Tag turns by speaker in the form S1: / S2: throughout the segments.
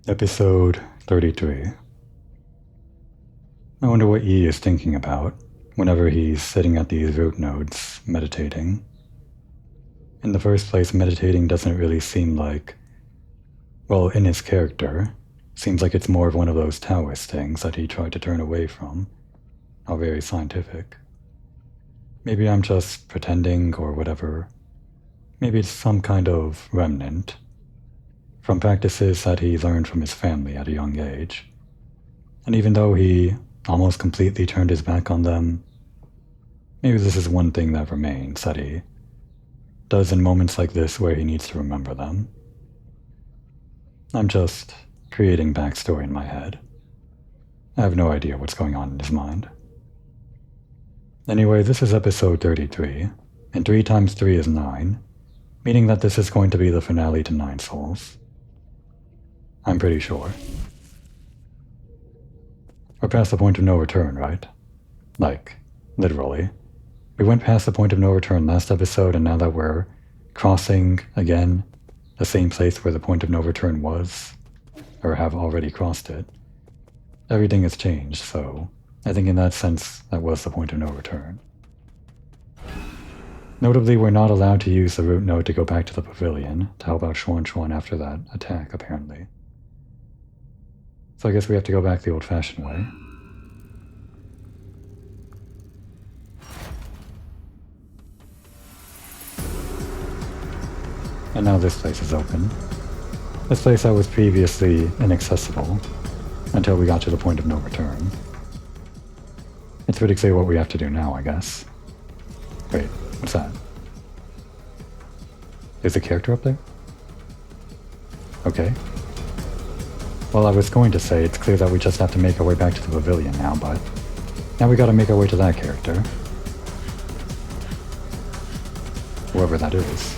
S1: Episode 33. I wonder what E is thinking about whenever he's sitting at these root nodes meditating. In the first place, meditating doesn't really seem like, well, in his character, seems like it's more of one of those Taoist things that he tried to turn away from. Not very scientific. Maybe I'm just pretending or whatever. Maybe it's some kind of remnant from practices that he learned from his family at a young age. And even though he almost completely turned his back on them, maybe this is one thing that remains that he does in moments like this where he needs to remember them. I'm just creating backstory in my head. I have no idea what's going on in his mind. Anyway, this is episode 33, and 3 times 3 is 9, meaning that this is going to be the finale to 9 Souls. I'm pretty sure. We're past the point of no return, right? Like, literally. We went past the point of no return last episode, and now that we're crossing, again, the same place where the point of no return was, or have already crossed it, everything has changed, so I think in that sense, that was the point of no return. Notably, we're not allowed to use the root node to go back to the pavilion to help out Xuan after that attack, apparently. So I guess we have to go back the old-fashioned way. And now this place is open. This place that was previously inaccessible until we got to the point of no return. It's pretty clear what we have to do now, I guess. Wait, what's that? Is a character up there? Okay. Well, I was going to say it's clear that we just have to make our way back to the pavilion now, but now we gotta make our way to that character. Whoever that is.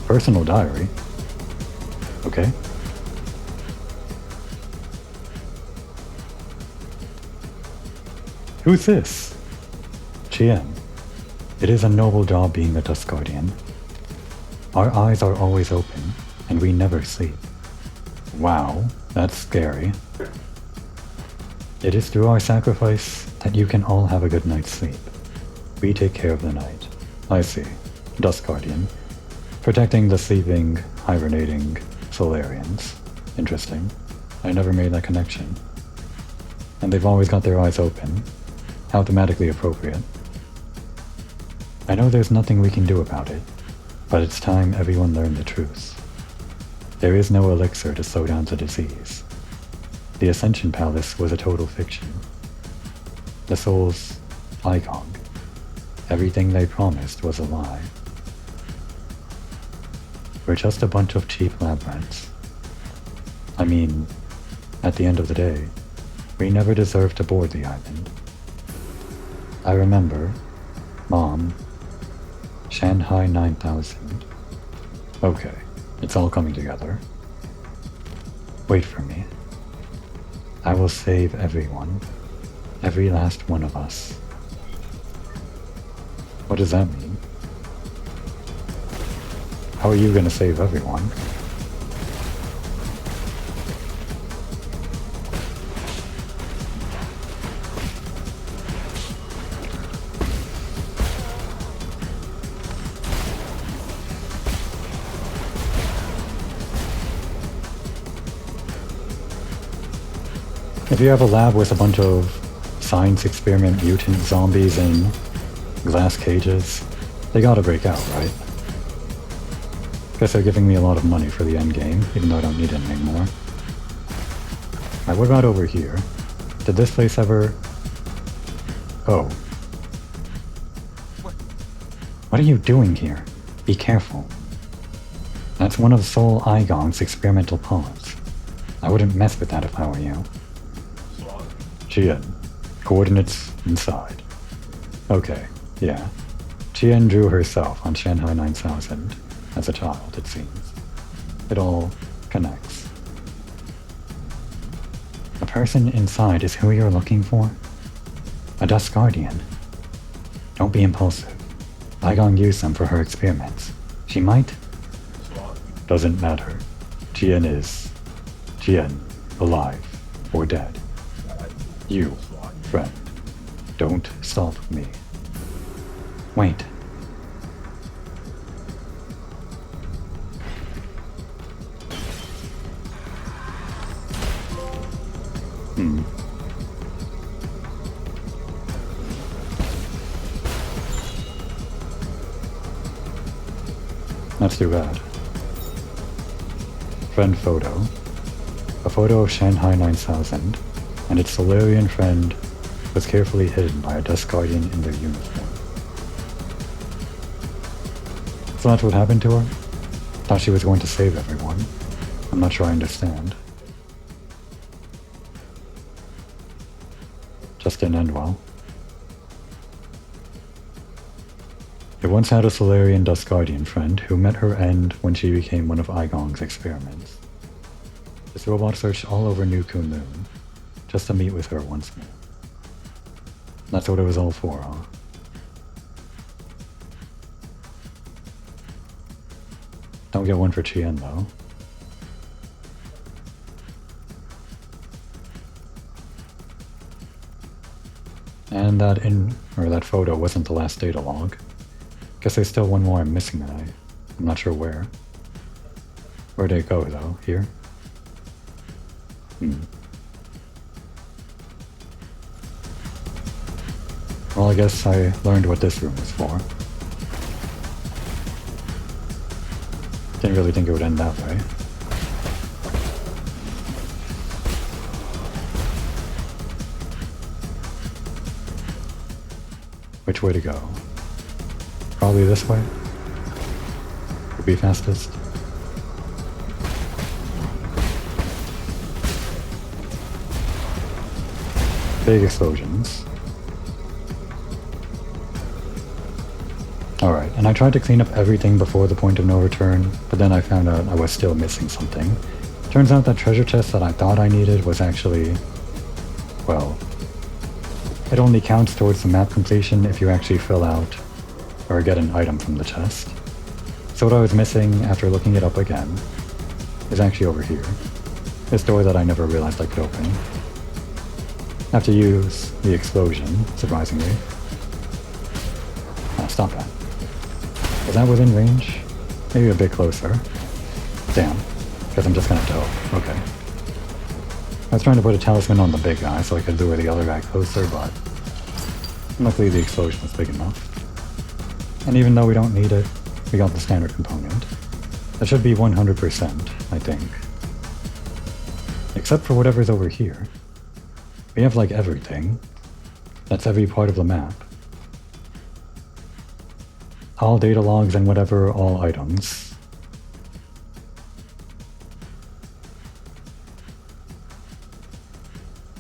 S1: Personal diary? Okay. Who's this? Chien. It is a noble job being a Dusk Guardian. Our eyes are always open, and we never sleep. Wow, that's scary. It is through our sacrifice that you can all have a good night's sleep. We take care of the night. I see. Dusk Guardian. Protecting the sleeping, hibernating Solarians. Interesting. I never made that connection. And they've always got their eyes open. How thematically appropriate. I know there's nothing we can do about it, but it's time everyone learned the truth. There is no elixir to slow down the disease. The Ascension Palace was a total fiction. The Souls, Igong. Everything they promised was a lie. We're just a bunch of cheap lab rats. I mean, at the end of the day, we never deserved to board the island. I remember, Mom, Shanghai 9000. Okay, it's all coming together. Wait for me. I will save everyone. Every last one of us. What does that mean? How are you gonna save everyone? If you have a lab with a bunch of science experiment mutant zombies in glass cages, they gotta break out, right? Guess they're giving me a lot of money for the endgame, even though I don't need it anymore. Alright, what about over here? Did this place ever... Oh. What are you doing here? Be careful. That's one of Soul Igong's experimental pods. I wouldn't mess with that if I were you. Chien. Coordinates inside. Okay, yeah. Chien drew herself on Shanghai 9000. As a child, it seems. It all connects. The person inside is who you're looking for? A Dusk Guardian. Don't be impulsive. Igong used them for her experiments. She might? Doesn't matter. Jian is. Jian, alive or dead. You, friend, don't stop me. Wait. That's too bad. Friend photo. A photo of Shanghai 9000, and its Solarian friend was carefully hidden by a Dust Guardian in their uniform. So that's what happened to her? Thought she was going to save everyone. I'm not sure I understand. Just didn't end well. It once had a Solarian Dust Guardian friend who met her end when she became one of Igong's experiments. This robot searched all over New Kun Moon, just to meet with her once more. That's what it was all for, huh? Don't get one for Chien, though. And that photo wasn't the last data log. Guess there's still one more I'm missing that I'm not sure where. Where did it go, though? Here? Well, I guess I learned what this room is for. Didn't really think it would end that way. Which way to go? Probably this way? Would be fastest. Big explosions. Alright, and I tried to clean up everything before the point of no return, but then I found out I was still missing something. Turns out that treasure chest that I thought I needed was actually, well, it only counts towards the map completion if you actually fill out or get an item from the chest. So what I was missing after looking it up again is actually over here. This door that I never realized I could open. I have to use the explosion, surprisingly. Stop that. Is that within range? Maybe a bit closer. Damn. Guess I'm just gonna have to okay. I was trying to put a talisman on the big guy so I could lure the other guy closer, but luckily the explosion was big enough. And even though we don't need it, we got the standard component. That should be 100%, I think. Except for whatever's over here. We have like everything. That's every part of the map. All data logs and whatever, all items.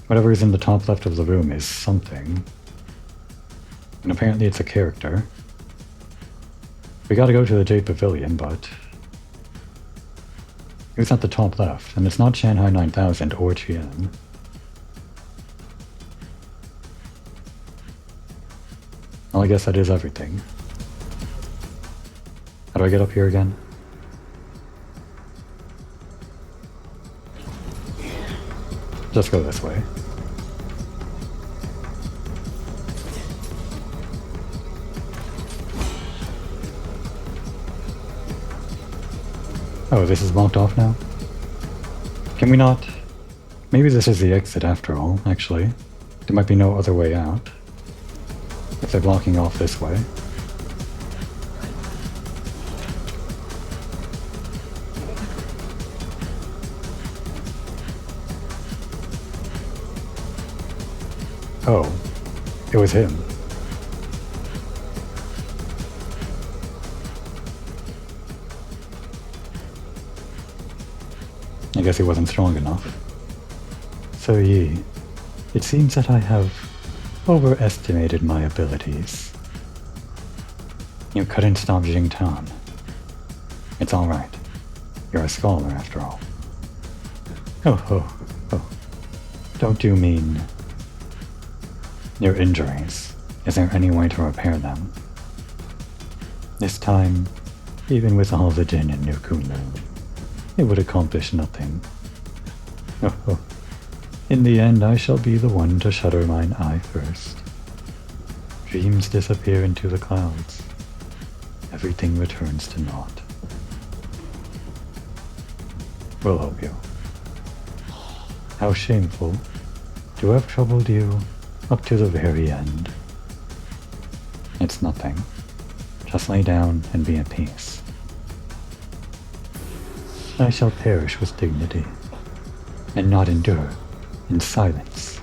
S1: Whatever is in the top left of the room is something. And apparently it's a character. We gotta go to the Jade Pavilion, but it's at the top left, and it's not Shanghai 9000 or Chien. Well, I guess that is everything. How do I get up here again? Just go this way. Oh, this is blocked off now? Can we not? Maybe this is the exit after all, actually. There might be no other way out. If they're blocking off this way. Oh, it was him. I guess he wasn't strong enough. So Yi, it seems that I have overestimated my abilities. You couldn't stop Jingtan. It's alright. You're a scholar after all. Oh. Don't you mean your injuries? Is there any way to repair them? This time, even with all the Jin and Nukuno, it would accomplish nothing. Oh, in the end, I shall be the one to shutter mine eye first. Dreams disappear into the clouds. Everything returns to naught. We'll help you. How shameful to have troubled you up to the very end. It's nothing. Just lay down and be at peace. I shall perish with dignity, and not endure in silence.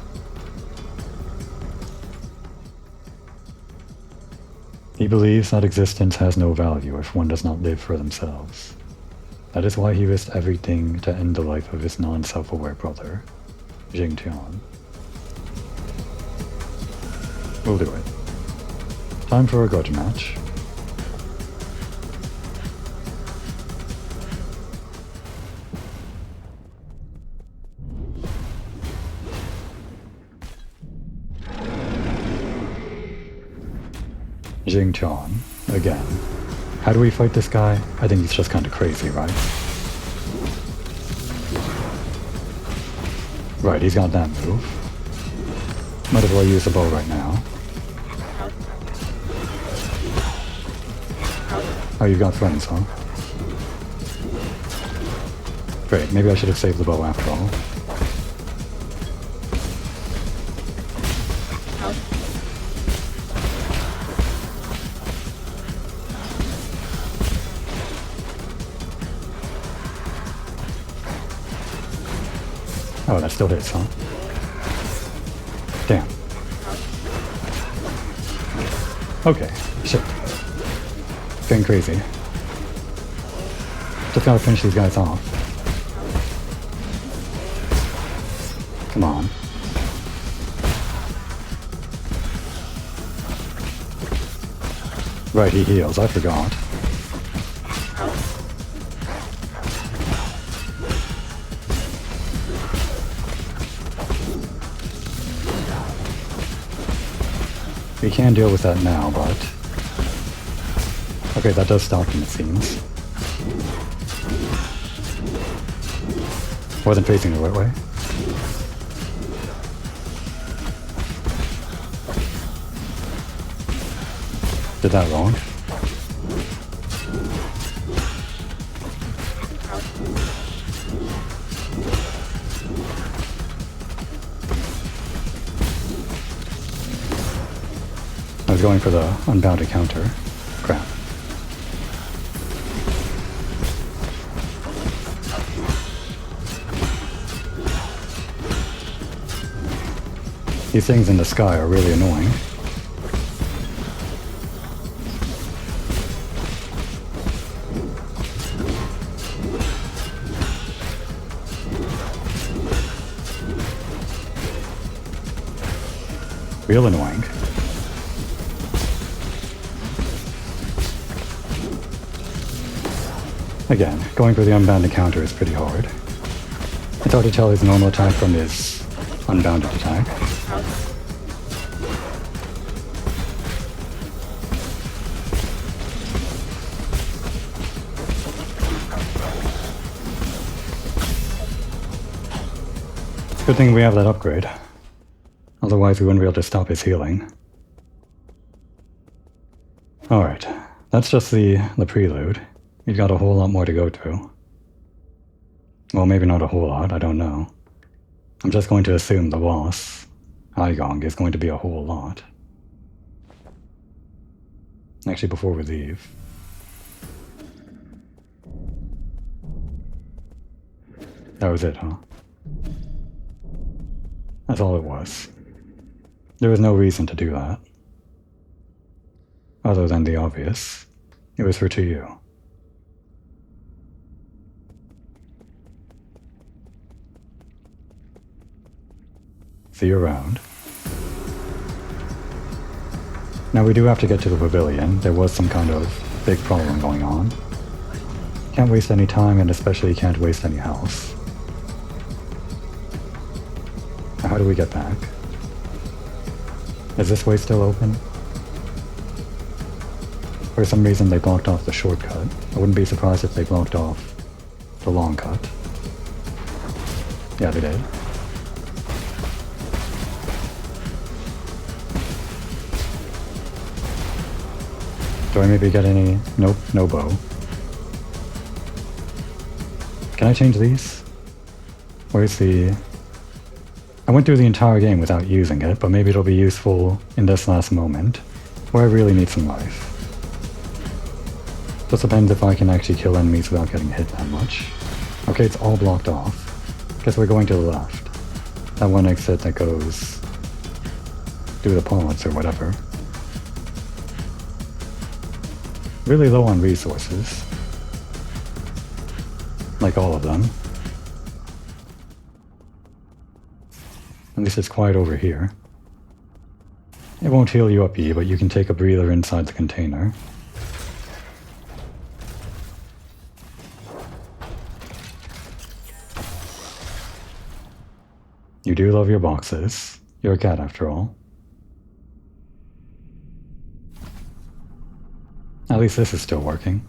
S1: He believes that existence has no value if one does not live for themselves. That is why he risked everything to end the life of his non-self-aware brother, Jingtian. We'll do it. Time for a grudge match. Jingtian, again. How do we fight this guy? I think he's just kind of crazy, right? Right, he's got that move. Might as well use the bow right now. Oh, you've got friends, huh? Great, maybe I should have saved the bow after all. Oh, that still hits, huh? Damn. Okay, shit. Getting crazy. Just gotta finish these guys off. Come on. Right, he heals, I forgot. We can deal with that now, but... Okay, that does stop him, it seems. Wasn't facing the right way. Did that wrong. I was going for the unbounded counter. Crap. These things in the sky are really annoying. Real annoying. Again, going for the unbounded counter is pretty hard. It's hard to tell his normal attack from his unbounded attack. Good thing we have that upgrade. Otherwise we wouldn't be able to stop his healing. Alright, that's just the prelude. We've got a whole lot more to go to. Well, maybe not a whole lot, I don't know. I'm just going to assume the boss, Aigong, is going to be a whole lot. Actually, before we leave... That was it, huh? That's all it was. There was no reason to do that. Other than the obvious. It was for Chiyu. See you around. Now we do have to get to the pavilion. There was some kind of big problem going on. Can't waste any time, and especially can't waste any health. Now how do we get back? Is this way still open? For some reason they blocked off the shortcut. I wouldn't be surprised if they blocked off the long cut. Yeah, they did. Do I maybe get any? Nope, no bow. Can I change these? Where's the... I went through the entire game without using it, but maybe it'll be useful in this last moment, where I really need some life. Just depends if I can actually kill enemies without getting hit that much. Okay, it's all blocked off. Guess we're going to the left. That one exit that goes through the pods or whatever. Really low on resources. Like all of them. At least it's quiet over here. It won't heal you up, E, but you can take a breather inside the container. You do love your boxes. You're a cat after all. At least this is still working.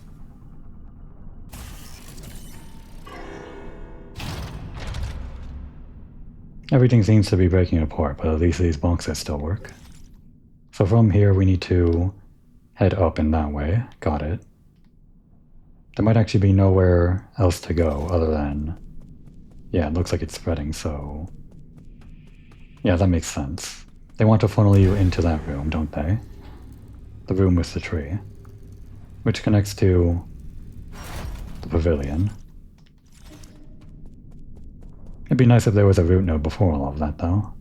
S1: Everything seems to be breaking apart, but at least these boxes still work. So from here we need to head up in that way. Got it. There might actually be nowhere else to go other than... Yeah, it looks like it's spreading, so... Yeah, that makes sense. They want to funnel you into that room, don't they? The room with the tree. Which connects to the pavilion. It'd be nice if there was a root node before all of that, though.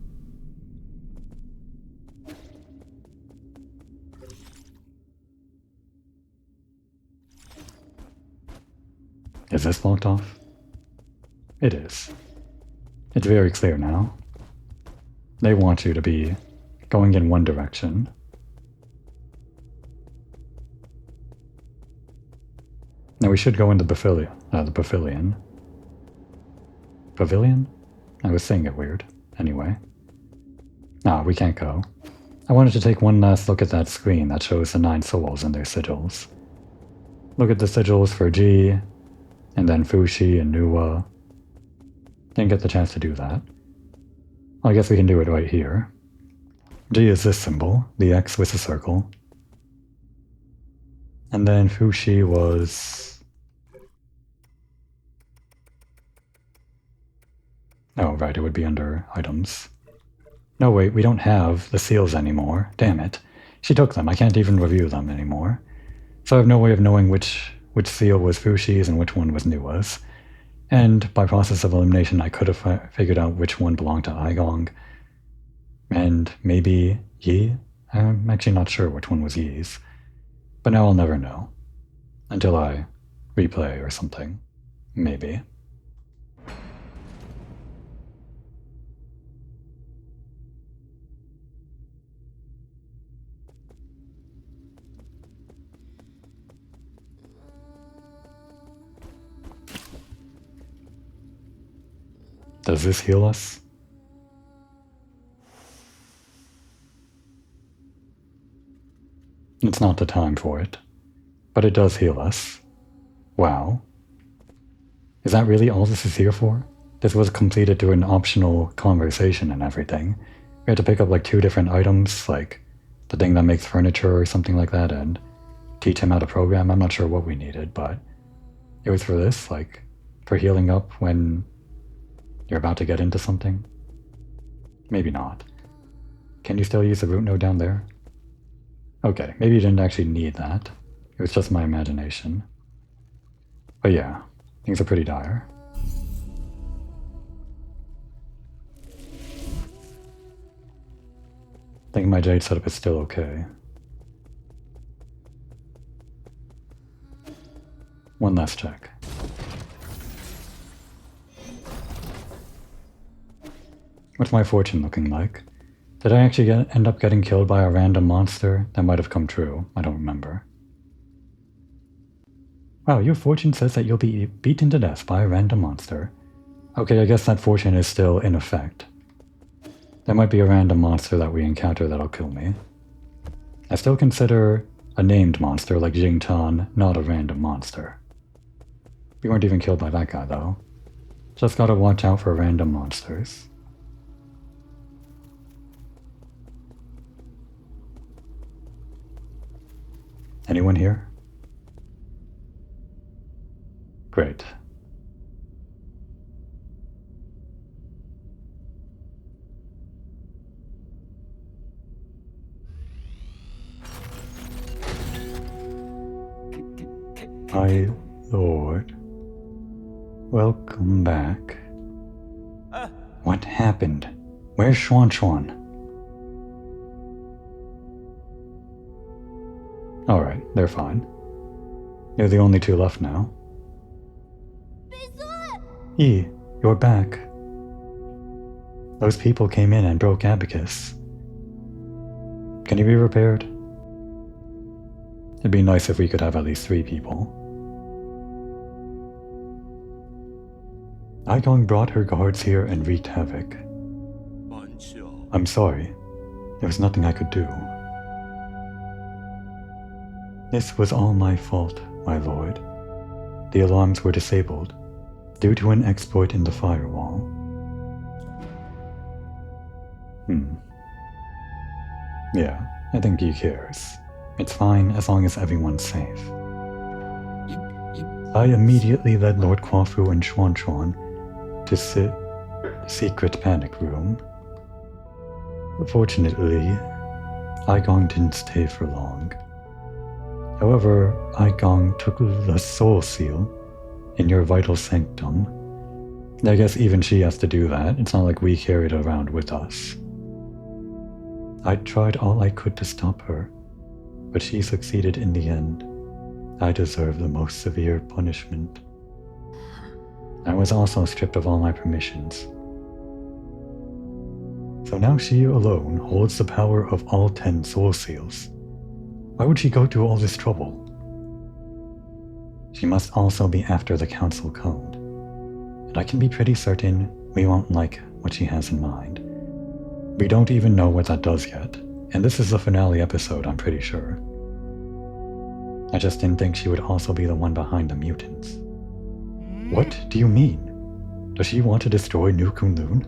S1: Is this blocked off? It is. It's very clear now. They want you to be going in one direction. Now we should go in the pavilion. Pavilion? I was saying it weird. Anyway. Ah, we can't go. I wanted to take one last look at that screen that shows the 9 souls and their sigils. Look at the sigils for G, and then Fushi and Nuwa. Didn't get the chance to do that. I guess we can do it right here. G is this symbol, the X with the circle. And then Fushi was... Oh, right, it would be under items. No, wait, we don't have the seals anymore. Damn it. She took them. I can't even review them anymore. So I have no way of knowing which seal was Fushi's and which one was Nuwa's. And by process of elimination, I could have figured out which one belonged to Aigong. And maybe Yi? I'm actually not sure which one was Yi's. But now I'll never know. Until I replay or something. Maybe. Does this heal us? It's not the time for it, but it does heal us. Wow. Is that really all this is here for? This was completed through an optional conversation and everything. We had to pick up like 2 different items, like the thing that makes furniture or something like that, and teach him how to program. I'm not sure what we needed, but it was for this, like for healing up when you're about to get into something? Maybe not. Can you still use the root node down there? Okay, maybe you didn't actually need that. It was just my imagination. But yeah, things are pretty dire. I think my Jade setup is still okay. One last check. What's my fortune looking like? Did I actually end up getting killed by a random monster? That might have come true. I don't remember. Wow, your fortune says that you'll be beaten to death by a random monster. Okay, I guess that fortune is still in effect. There might be a random monster that we encounter that'll kill me. I still consider A named monster like Jing Tan, not a random monster. We weren't even killed by that guy, though. Just gotta watch out for random monsters. Anyone here? Great. My lord. Welcome back. What happened? Where's Xuan Xuan? Alright, they're fine. You're the only two left now. Yi, you're back. Those people came in and broke Abacus. Can you be repaired? It'd be nice if we could have at least 3 people. Igong brought her guards here and wreaked havoc. I'm sorry. There was nothing I could do. This was all my fault, my lord. The alarms were disabled due to an exploit in the firewall. Yeah, I think he cares. It's fine as long as everyone's safe. I immediately led Lord Quafu and Xuan Xuan to secret panic room. Fortunately, Igong didn't stay for long. However, Igong took the soul seal in your vital sanctum. I guess even she has to do that. It's not like we carried it around with us. I tried all I could to stop her, but she succeeded in the end. I deserve the most severe punishment. I was also stripped of all my permissions. So now she alone holds the power of all 10 soul seals. Why would she go through all this trouble? She must also be after the council code. And I can be pretty certain we won't like what she has in mind. We don't even know what that does yet, and this is the finale episode, I'm pretty sure. I just didn't think she would also be the one behind the mutants. What do you mean? Does she want to destroy New Kunlun?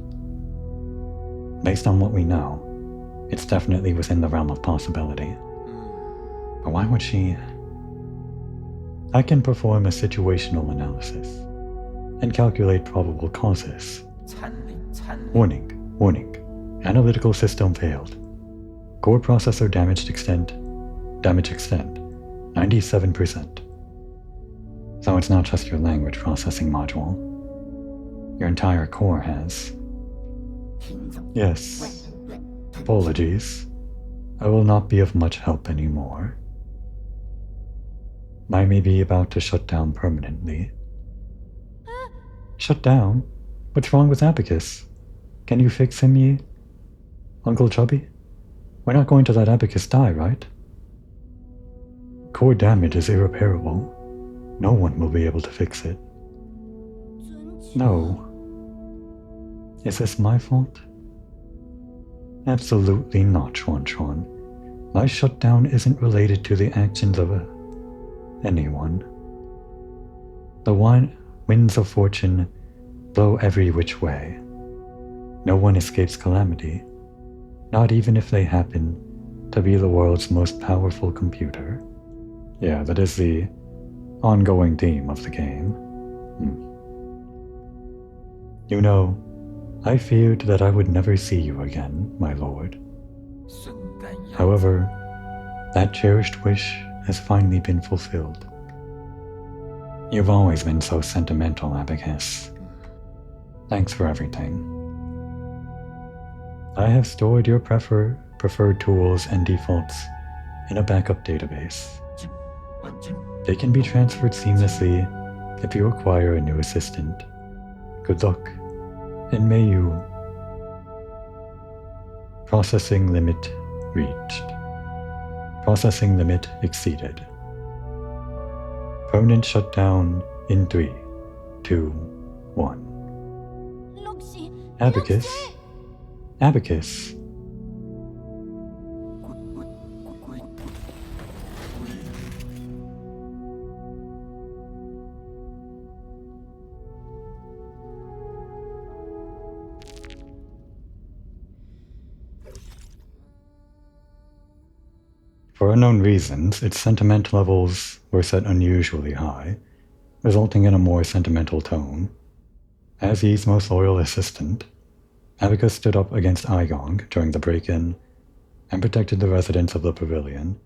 S1: Based on what we know, it's definitely within the realm of possibility. But why would she? I can perform a situational analysis and calculate probable causes. Warning, warning. Analytical system failed. Core processor damage extent, 97%. So it's not just your language processing module. Your entire core has. Yes. Apologies. I will not be of much help anymore. I may be about to shut down permanently. Shut down? What's wrong with Abacus? Can you fix him, Yi? Uncle Chubby? We're not going to let Abacus die, right? Core damage is irreparable. No one will be able to fix it. No. Is this my fault? Absolutely not, Xuan Xuan. My shutdown isn't related to the actions of anyone. The winds of fortune blow every which way. No one escapes calamity, not even if they happen to be the world's most powerful computer. Yeah, that is the ongoing theme of the game. You know, I feared that I would never see you again, my lord. However, that cherished wish has finally been fulfilled. You've always been so sentimental, Abacus. Thanks for everything. I have stored your preferred tools and defaults in a backup database. They can be transferred seamlessly if you acquire a new assistant. Good luck, and may you... Processing limit reached. Processing limit exceeded. Permanent shutdown in 3, 2, 1. Abacus? For unknown reasons, its sentiment levels were set unusually high, resulting in a more sentimental tone. As Yi's most loyal assistant, Abacus stood up against Aigong during the break-in and protected the residents of the pavilion,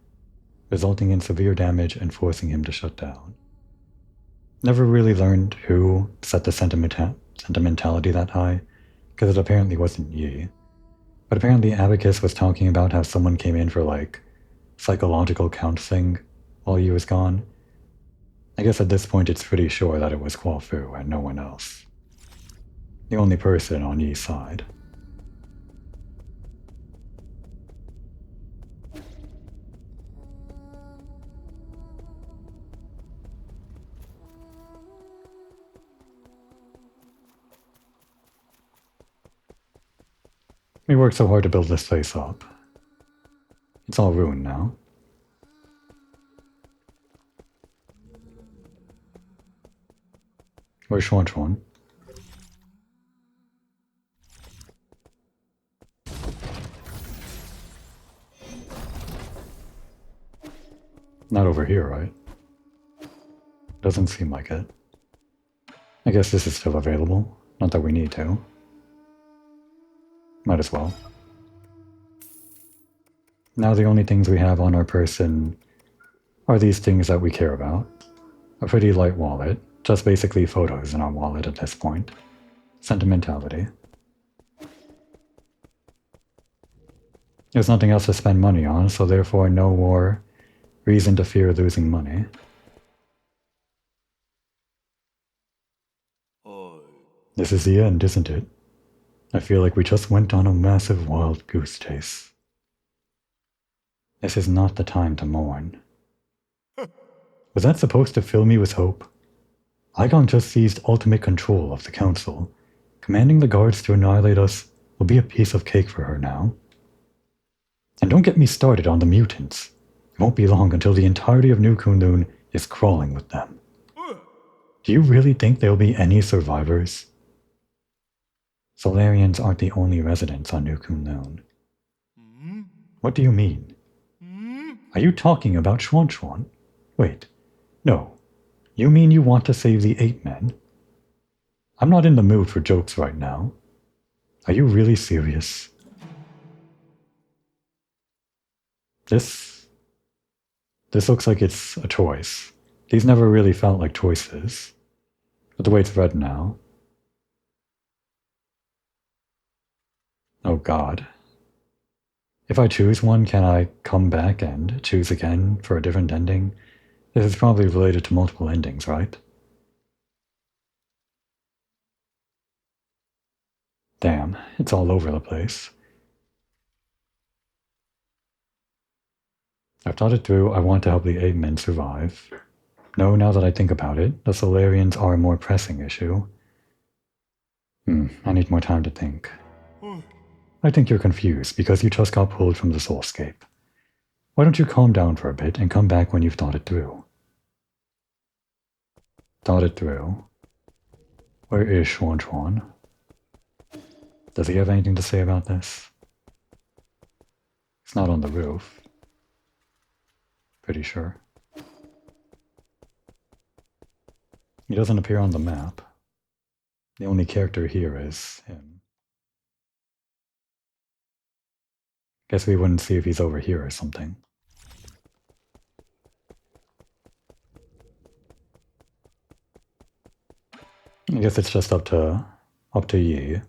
S1: resulting in severe damage and forcing him to shut down. Never really learned who set the sentimentality that high, because it apparently wasn't Yi. But apparently Abacus was talking about how someone came in for, like, psychological counseling while Yi was gone. I guess at this point it's pretty sure that it was Quafu and no one else. The only person on Yi's side. We worked so hard to build this place up. It's all ruined now. Where's Xuan? Not over here, right? Doesn't seem like it. I guess this is still available. Not that we need to. Might as well. Now the only things we have on our person are these things that we care about. A pretty light wallet, just basically photos in our wallet at this point. Sentimentality. There's nothing else to spend money on, so therefore no more reason to fear losing money. This is the end, isn't it? I feel like we just went on a massive wild goose chase. This is not the time to mourn. Was that supposed to fill me with hope? Aigong just seized ultimate control of the council. Commanding the guards to annihilate us will be a piece of cake for her now. And don't get me started on the mutants. It won't be long until the entirety of New Kunlun is crawling with them. Do you really think there'll be any survivors? Solarians aren't the only residents on New Kunlun. What do you mean? Are you talking about Xuan? Wait, no. You mean you want to save the 8 men? I'm not in the mood for jokes right now. Are you really serious? This looks like it's a choice. These never really felt like choices. But the way it's read now... Oh god. If I choose one, can I come back and choose again for a different ending? This is probably related to multiple endings, right? Damn, it's all over the place. I've thought it through. I want to help the 8 men survive. No, now that I think about it, the Solarians are a more pressing issue. I need more time to think. I think you're confused because you just got pulled from the soulscape. Why don't you calm down for a bit and come back when you've thought it through? Thought it through. Where is Xuan? Does he have anything to say about this? It's not on the roof. Pretty sure. He doesn't appear on the map. The only character here is him. Guess we wouldn't see if he's over here or something. I guess it's just up to Yi,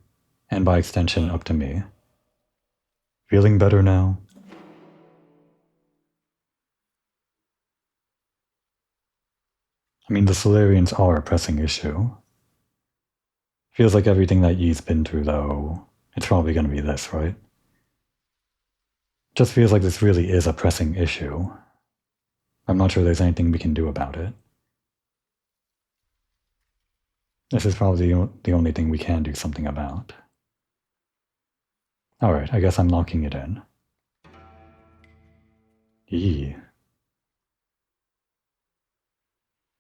S1: and by extension up to me. Feeling better now? I mean, the Solarians are a pressing issue. Feels like everything that Yi's been through, though, it's probably going to be this, right? Just feels like this really is a pressing issue. I'm not sure there's anything we can do about it. This is probably the only thing we can do something about. Alright, I guess I'm locking it in. Yi.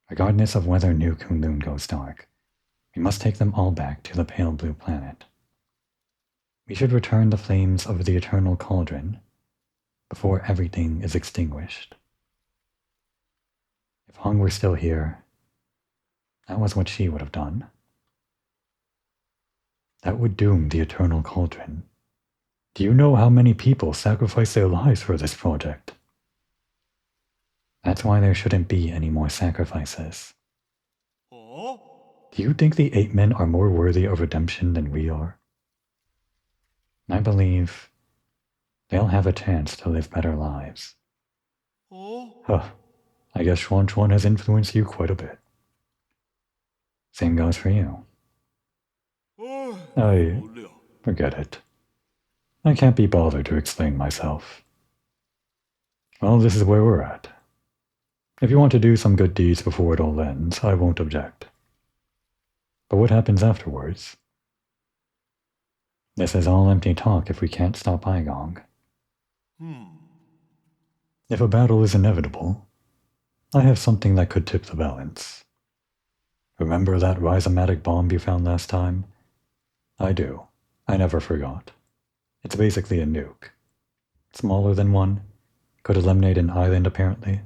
S1: Regardless of whether New Kunlun goes dark, we must take them all back to the pale blue planet. We should return the flames of the eternal cauldron before everything is extinguished. If Hong were still here, that was what she would have done. That would doom the Eternal Cauldron. Do you know how many people sacrifice their lives for this project? That's why there shouldn't be any more sacrifices. Do you think the 8 men are more worthy of redemption than we are? I believe they'll have a chance to live better lives. Huh. I guess Chuan Chuan has influenced you quite a bit. Same goes for you. Forget it. I can't be bothered to explain myself. Well, this is where we're at. If you want to do some good deeds before it all ends, I won't object. But what happens afterwards? This is all empty talk if we can't stop Aigong. If a battle is inevitable, I have something that could tip the balance. Remember that rhizomatic bomb you found last time? I do. I never forgot. It's basically a nuke. Smaller than one. Could eliminate an island, apparently.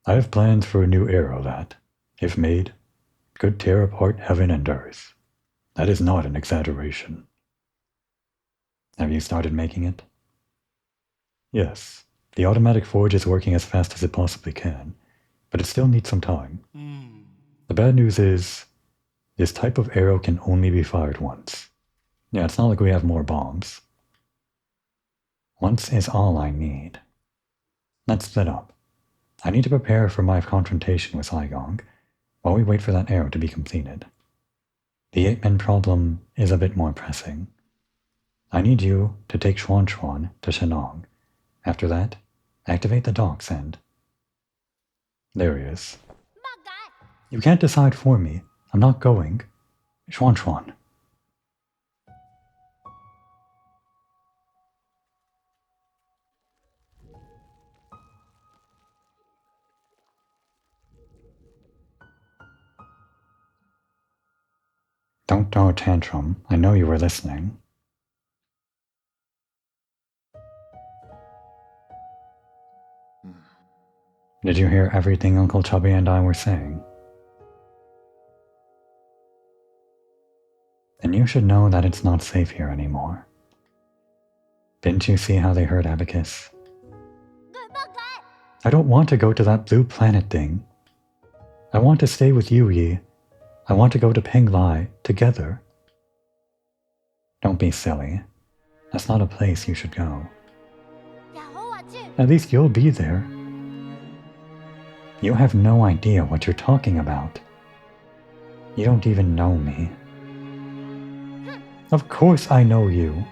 S1: I have plans for a new arrow that, if made, could tear apart heaven and earth. That is not an exaggeration. Have you started making it? Yes. The automatic forge is working as fast as it possibly can, but it still needs some time. The bad news is, this type of arrow can only be fired once. Yeah, it's not like we have more bombs. Once is all I need. Let's split up. I need to prepare for my confrontation with Aigong while we wait for that arrow to be completed. The 8-men problem is a bit more pressing. I need you to take Chuan Chuan to Shenong. After that, activate the docks and... There he is. You can't decide for me. I'm not going. Chuan Chuan. Don't throw a tantrum. I know you were listening. Did you hear everything Uncle Chubby and I were saying? Then you should know that it's not safe here anymore. Didn't you see how they hurt Abacus? I don't want to go to that blue planet thing. I want to stay with you, Yi. I want to go to Penglai together. Don't be silly. That's not a place you should go. At least you'll be there. You have no idea what you're talking about. You don't even know me. Of course I know you.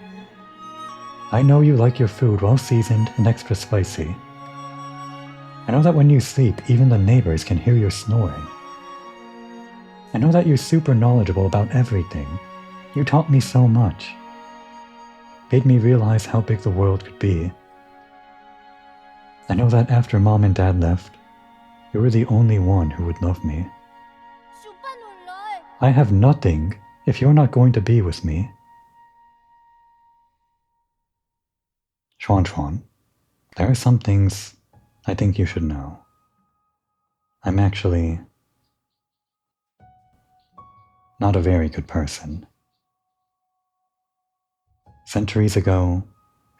S1: I know you like your food well seasoned and extra spicy. I know that when you sleep, even the neighbors can hear your snoring. I know that you're super knowledgeable about everything. You taught me so much. Made me realize how big the world could be. I know that after Mom and Dad left, you were the only one who would love me. I have nothing if you're not going to be with me. Chuan Chuan, there are some things I think you should know. I'm actually not a very good person. Centuries ago,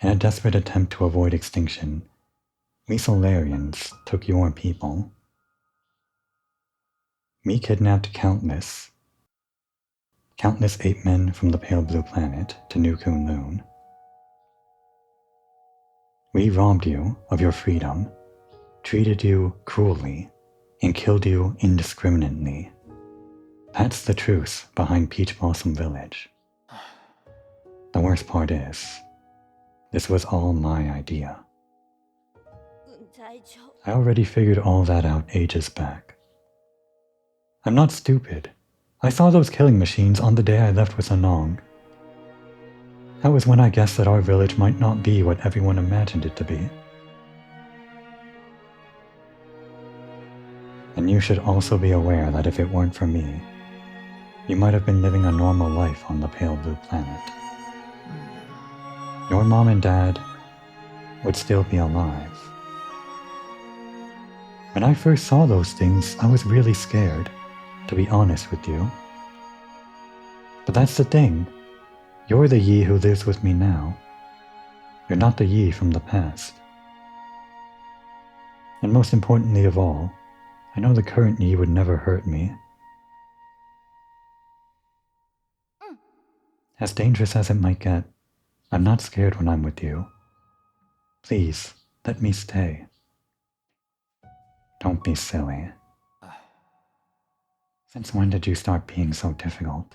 S1: in a desperate attempt to avoid extinction, we Solarians took your people. We kidnapped countless 8 men from the pale blue planet to New Kunlun. We robbed you of your freedom, treated you cruelly, and killed you indiscriminately. That's the truth behind Peach Blossom Village. The worst part is, this was all my idea. I already figured all that out ages back. I'm not stupid. I saw those killing machines on the day I left with Anong. That was when I guessed that our village might not be what everyone imagined it to be. And you should also be aware that if it weren't for me, you might have been living a normal life on the pale blue planet. Your mom and dad would still be alive. When I first saw those things, I was really scared, to be honest with you. But that's the thing. You're the Yi who lives with me now. You're not the Yi from the past. And most importantly of all, I know the current Yi would never hurt me. As dangerous as it might get, I'm not scared when I'm with you. Please, let me stay. Don't be silly. Since when did you start being so difficult?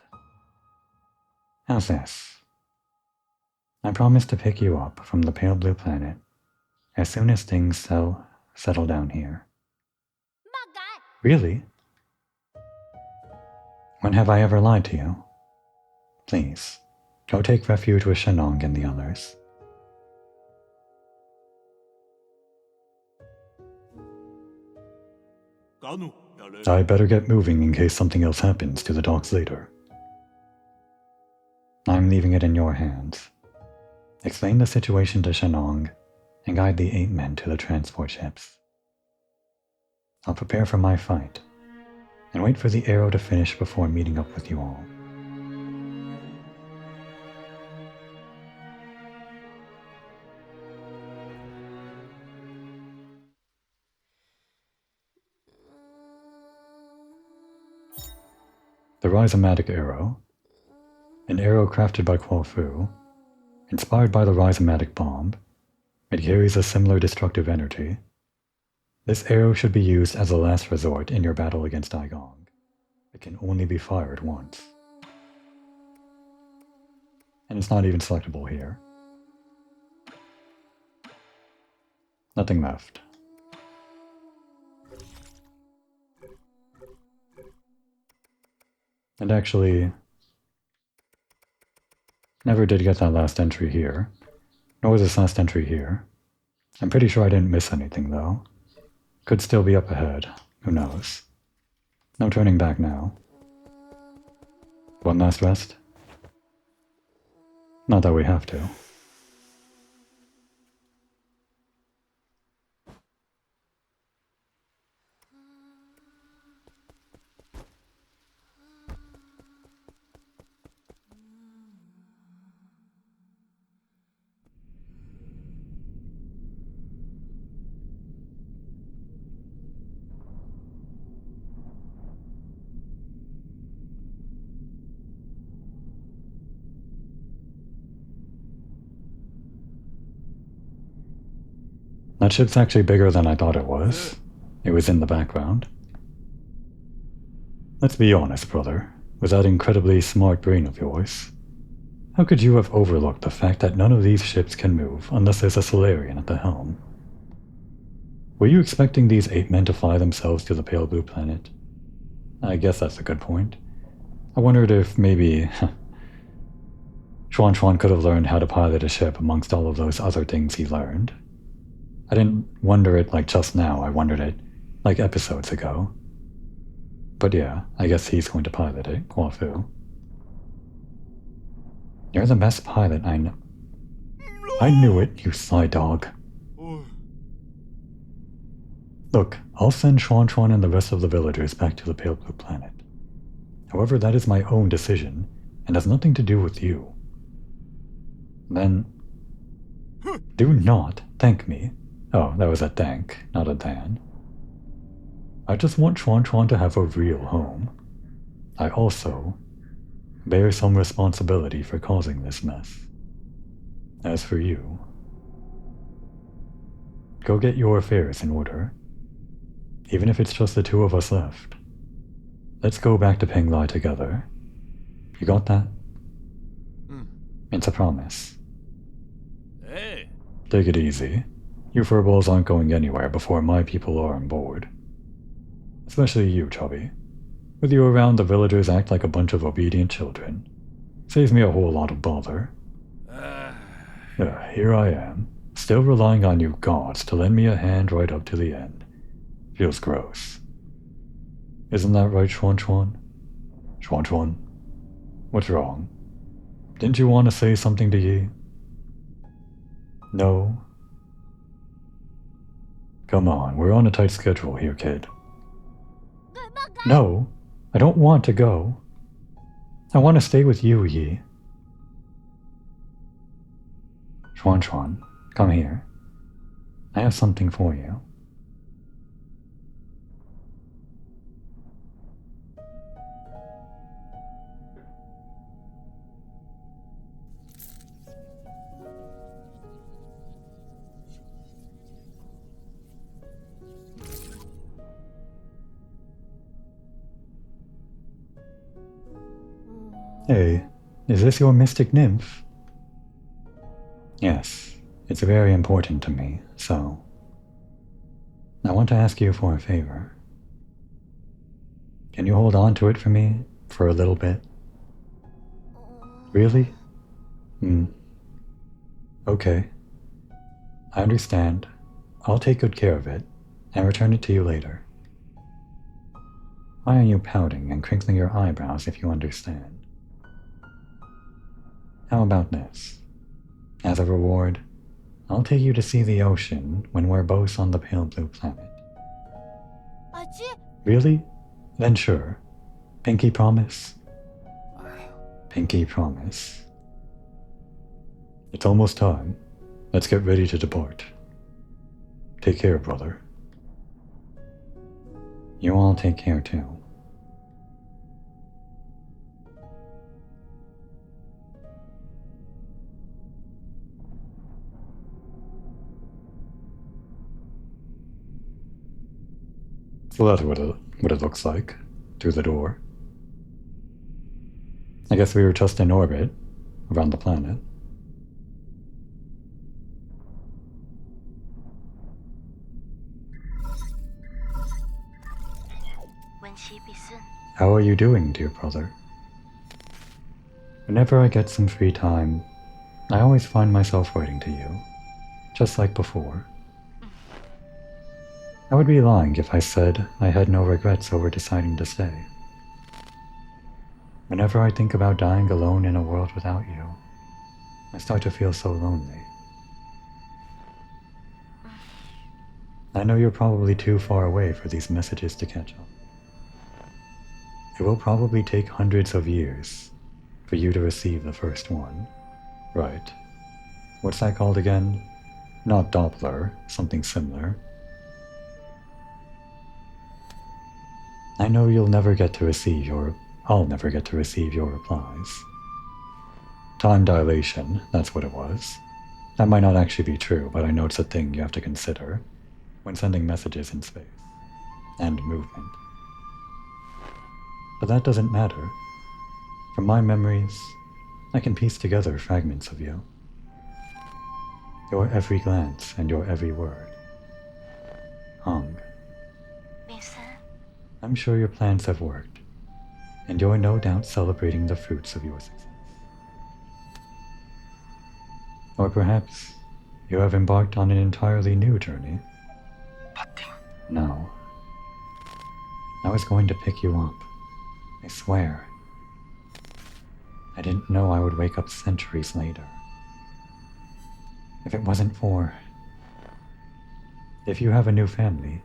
S1: How's this? I promise to pick you up from the pale blue planet as soon as things settle down here. Really? When have I ever lied to you? Please, go take refuge with Shenong and the others. I better get moving in case something else happens to the docks later. I'm leaving it in your hands. Explain the situation to Shenong and guide the 8 men to the transport ships. I'll prepare for my fight and wait for the arrow to finish before meeting up with you all. The rhizomatic arrow, an arrow crafted by Quafu, inspired by the rhizomatic bomb, it carries a similar destructive energy. This arrow should be used as a last resort in your battle against Aigong. It can only be fired once. And it's not even selectable here. Nothing left. And actually, never did get that last entry here, nor this last entry here. I'm pretty sure I didn't miss anything though. Could still be up ahead, who knows. No turning back now. One last rest? Not that we have to. That ship's actually bigger than I thought it was. It was in the background. Let's be honest, brother. With that incredibly smart brain of yours, how could you have overlooked the fact that none of these ships can move unless there's a Solarian at the helm? Were you expecting these 8 men to fly themselves to the pale blue planet? I guess that's a good point. I wondered if maybe Xuan could have learned how to pilot a ship amongst all of those other things he learned. I didn't wonder it like just now, I wondered it like episodes ago. But yeah, I guess he's going to pilot it, Quafu. You're the best pilot I know. I knew it, you sly dog. Look, I'll send Xuan and the rest of the villagers back to the pale blue planet. However, that is my own decision, and has nothing to do with you. Then, do not thank me. Oh, that was a thank, not a than. I just want Xuan to have a real home. I also bear some responsibility for causing this mess. As for you, go get your affairs in order. Even if it's just the 2 of us left. Let's go back to Penglai together. You got that? It's a promise.
S2: Hey.
S1: Take it easy. You furballs aren't going anywhere before my people are on board. Especially you, Chubby. With you around, the villagers act like a bunch of obedient children. Saves me a whole lot of bother. Here I am, still relying on you gods to lend me a hand right up to the end. Feels gross. Isn't that right, Xuan? Xuan? What's wrong? Didn't you want to say something to Yi? No? Come on, we're on a tight schedule here, kid. No, I don't want to go. I want to stay with you, Yi. Chuan Chuan, come here. I have something for you. Hey, is this your mystic nymph? Yes, it's very important to me, so I want to ask you for a favor. Can you hold on to it for me for a little bit? Really? Okay. I understand. I'll take good care of it and return it to you later. Why are you pouting and crinkling your eyebrows if you understand? How about this? As a reward, I'll take you to see the ocean when we're both on the pale blue planet. Really? Then sure. Pinky promise? Pinky promise. It's almost time. Let's get ready to depart. Take care, brother. You all take care too. So that's what it looks like, through the door. I guess we were just in orbit, around the planet. How are you doing, dear brother? Whenever I get some free time, I always find myself writing to you, just like before. I would be lying if I said I had no regrets over deciding to stay. Whenever I think about dying alone in a world without you, I start to feel so lonely. I know you're probably too far away for these messages to catch up. It will probably take hundreds of years for you to receive the first one. Right. What's that called again? Not Doppler, something similar. I know you'll never get to receive I'll never get to receive your replies. Time dilation, that's what it was. That might not actually be true, but I know it's a thing you have to consider when sending messages in space. And movement. But that doesn't matter. From my memories, I can piece together fragments of you. Your every glance and your every word. Hung. I'm sure your plans have worked, and you're no doubt celebrating the fruits of your success. Or perhaps you have embarked on an entirely new journey. No. I was going to pick you up. I swear. I didn't know I would wake up centuries later. If it wasn't for... If you have a new family,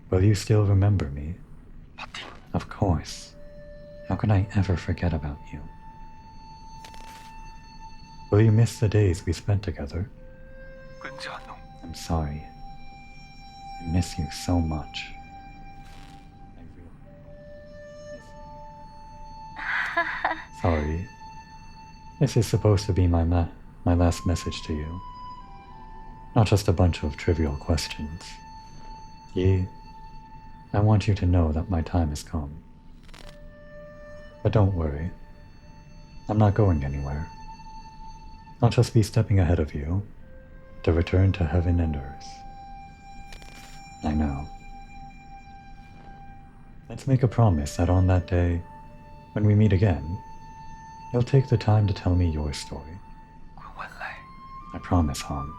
S1: will you still remember me? Of course. How could I ever forget about you? Will you miss the days we spent together? I'm sorry. I miss you so much. I really miss you. Sorry. This is supposed to be my last message to you. Not just a bunch of trivial questions. Yi, I want you to know that my time has come. But don't worry. I'm not going anywhere. I'll just be stepping ahead of you to return to heaven and earth. I know. Let's make a promise that on that day, when we meet again, you'll take the time to tell me your story. I promise, Han.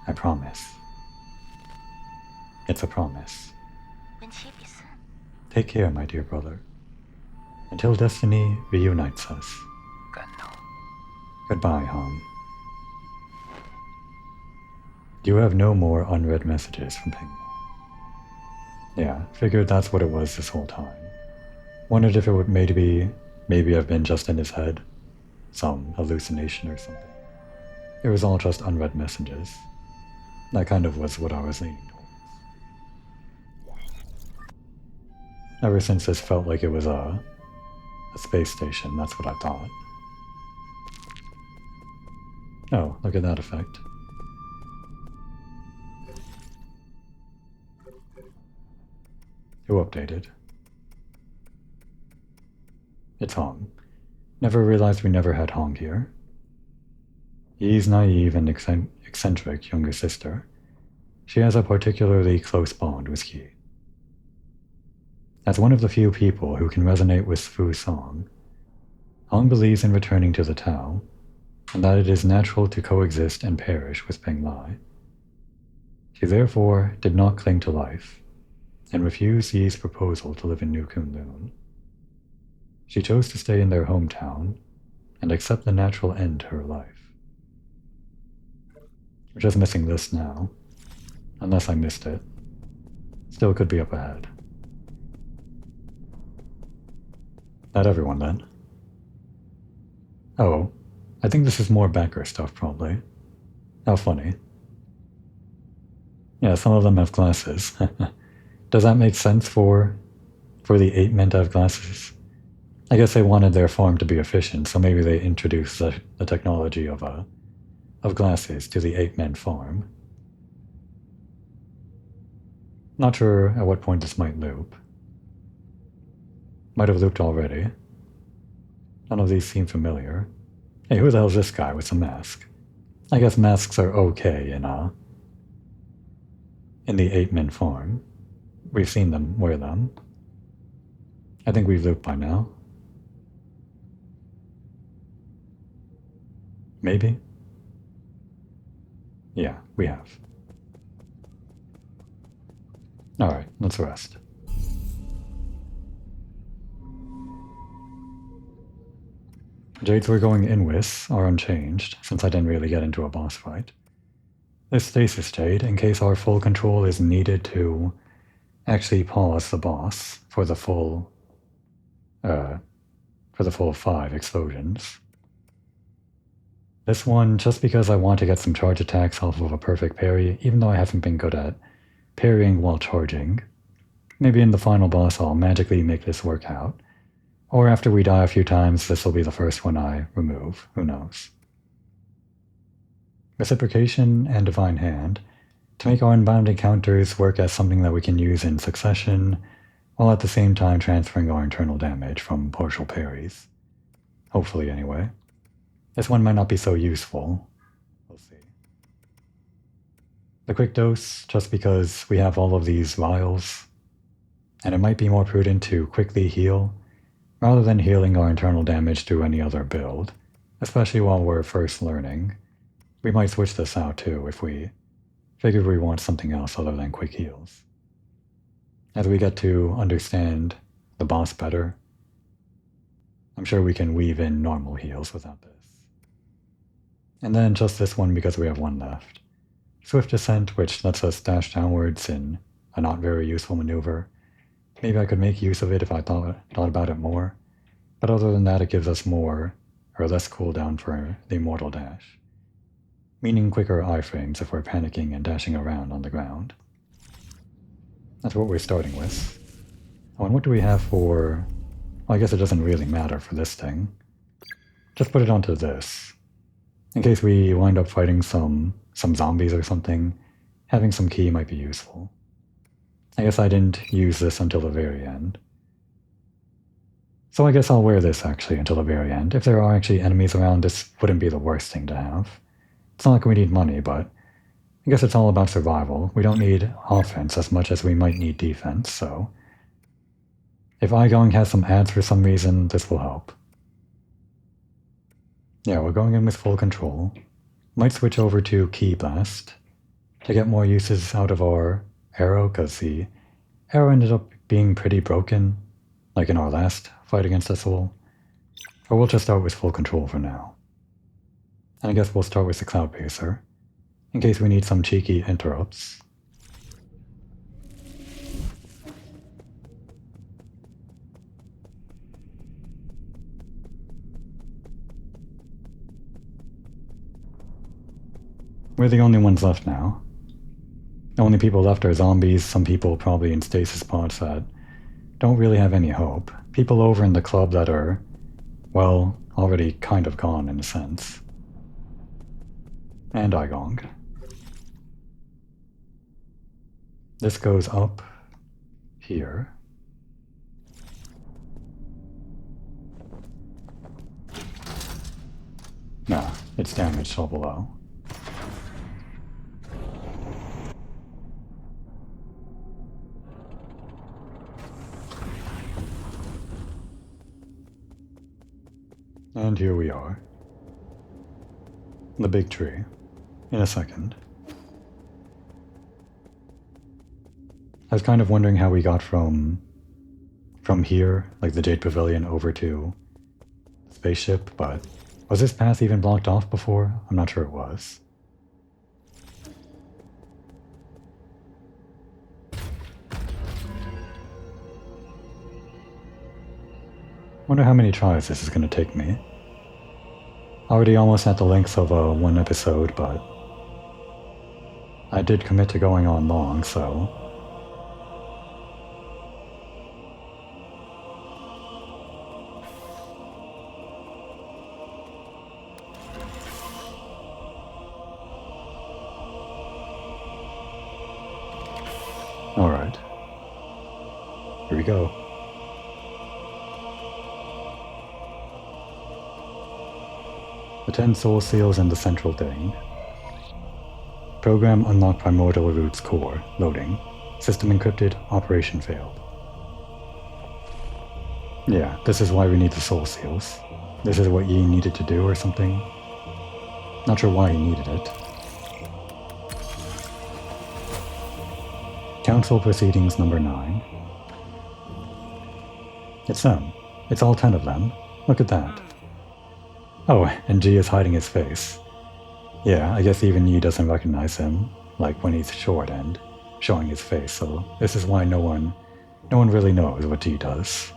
S1: I promise. It's a promise. Take care, my dear brother. Until destiny reunites us. Goodbye, Han. You have no more unread messages from Ping. Yeah, figured that's what it was this whole time. Wondered if it would maybe have been just in his head. Some hallucination or something. It was all just unread messages. That kind of was what I was leaning towards. Ever since this felt like it was a space station, that's what I thought. Oh, look at that effect. Who updated? It's Hong. Never realized we never had Hong here. Yi's naive and eccentric younger sister. She has a particularly close bond with Yi. As one of the few people who can resonate with Fu's song, Hong believes in returning to the Tao, and that it is natural to coexist and perish with Peng Lai. She therefore did not cling to life, and refused Yi's proposal to live in New Kunlun. She chose to stay in their hometown and accept the natural end to her life. We're just missing this now, unless I missed it. Still could be up ahead. Not everyone then. Oh, I think this is more backer stuff probably. How funny. Yeah, some of them have glasses. Does that make sense for the 8 men to have glasses? I guess they wanted their farm to be efficient, so maybe they introduced the technology of glasses to the 8 men farm. Not sure at what point this might loop. Might have looped already. None of these seem familiar. Hey, who the hell's this guy with the mask? I guess masks are okay in the 8 men farm. We've seen them wear them. I think we've looped by now. Maybe? Yeah, we have. Alright, let's rest. Jades we're going in with are unchanged, since I didn't really get into a boss fight. This stasis jade, in case our full control is needed to actually pause the boss for the full 5 explosions. This one, just because I want to get some charge attacks off of a perfect parry, even though I haven't been good at parrying while charging. Maybe in the final boss I'll magically make this work out. Or after we die a few times, this will be the first one I remove. Who knows? Reciprocation and Divine Hand, to make our unbound encounters work as something that we can use in succession, while at the same time transferring our internal damage from partial parries. Hopefully, anyway. This one might not be so useful. We'll see. The quick dose, just because we have all of these vials, and it might be more prudent to quickly heal, rather than healing our internal damage through any other build, especially while we're first learning. We might switch this out too if we figure we want something else other than quick heals. As we get to understand the boss better, I'm sure we can weave in normal heals without this. And then just this one because we have one left. Swift Descent, which lets us dash downwards in a not very useful maneuver. Maybe I could make use of it if I thought about it more, but other than that it gives us more or less cooldown for the Immortal Dash, meaning quicker iframes if we're panicking and dashing around on the ground. That's what we're starting with. Oh, and what do we have for... Well, I guess it doesn't really matter for this thing. Just put it onto this. In case we wind up fighting some zombies or something, having some key might be useful. I guess I didn't use this until the very end. So I guess I'll wear this actually until the very end. If there are actually enemies around, this wouldn't be the worst thing to have. It's not like we need money, but I guess it's all about survival. We don't need offense as much as we might need defense, so... If iGong has some ads for some reason, this will help. Yeah, we're going in with full control. Might switch over to Key Blast to get more uses out of our arrow, because the arrow ended up being pretty broken, like in our last fight against Ethel. Or we'll just start with full control for now. And I guess we'll start with the Cloud Pacer. in case we need some cheeky interrupts. We're the only ones left now. The only people left are zombies, some people probably in stasis pods that don't really have any hope. People over in the club that are, well, already kind of gone in a sense. And Igong. This goes up here. Nah, it's damaged all below. And here we are. The big tree. In a second. I was kind of wondering how we got from here, like the Jade Pavilion, over to the spaceship, but was this path even blocked off before? I'm not sure it was. Wonder how many tries this is going to take me. Already almost at the length of one episode, but I did commit to going on long, so alright. Here we go. The 10 soul seals and the central thing. Program unlocked primordial roots core. Loading. System encrypted. Operation failed. Yeah, this is why we need the soul seals. This is what Yi needed to do or something. Not sure why he needed it. Council Proceedings number 9. It's them. It's all 10 of them. Look at that. Oh, and G is hiding his face. Yeah, I guess even Yi doesn't recognize him, like when he's short and showing his face, so this is why no one really knows what G does.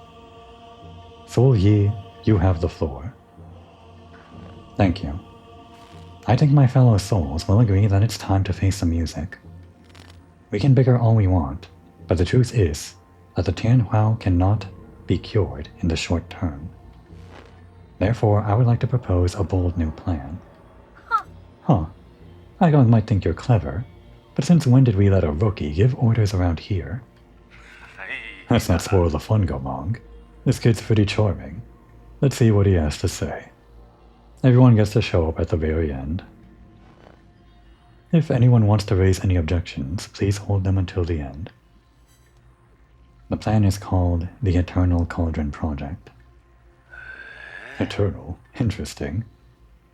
S1: Soul Yi, you have the floor. Thank you. I think my fellow souls will agree that it's time to face the music. We can bicker all we want, but the truth is that the Tianhua cannot be cured in the short term. Therefore, I would like to propose a bold new plan. Huh. I might think you're clever, but since when did we let a rookie give orders around here? Let's not spoil the fun, Gomong. This kid's pretty charming. Let's see what he has to say. Everyone gets to show up at the very end. If anyone wants to raise any objections, please hold them until the end. The plan is called the Eternal Cauldron Project. Eternal? Interesting.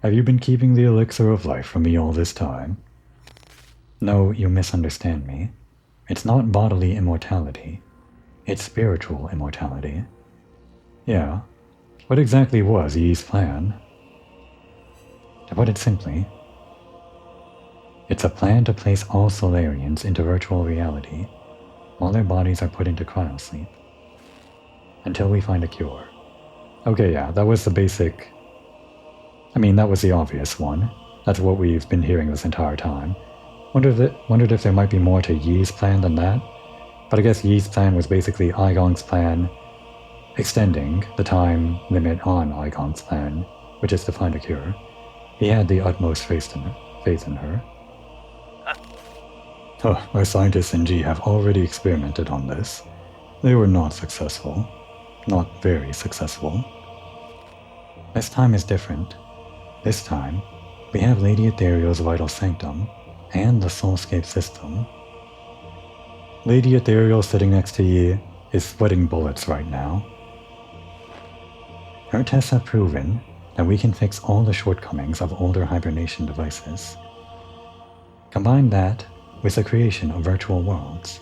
S1: Have you been keeping the elixir of life from me all this time? No, you misunderstand me. It's not bodily immortality. It's spiritual immortality. Yeah. What exactly was Yi's plan? To put it simply, it's a plan to place all Solarians into virtual reality while their bodies are put into cryosleep. Until we find a cure. Okay, yeah, that was the basic... I mean, that was the obvious one. That's what we've been hearing this entire time. Wondered if there might be more to Yi's plan than that. But I guess Yi's plan was basically Igong's plan, extending the time limit on Igong's plan, which is to find a cure. He had the utmost faith in her. Our scientists in G have already experimented on this. They were not successful. Not very successful. This time is different. This time, we have Lady Ethereal's vital sanctum and the soulscape system. Lady Ethereal sitting next to Yi is sweating bullets right now. Her tests have proven that we can fix all the shortcomings of older hibernation devices. Combine that with the creation of virtual worlds,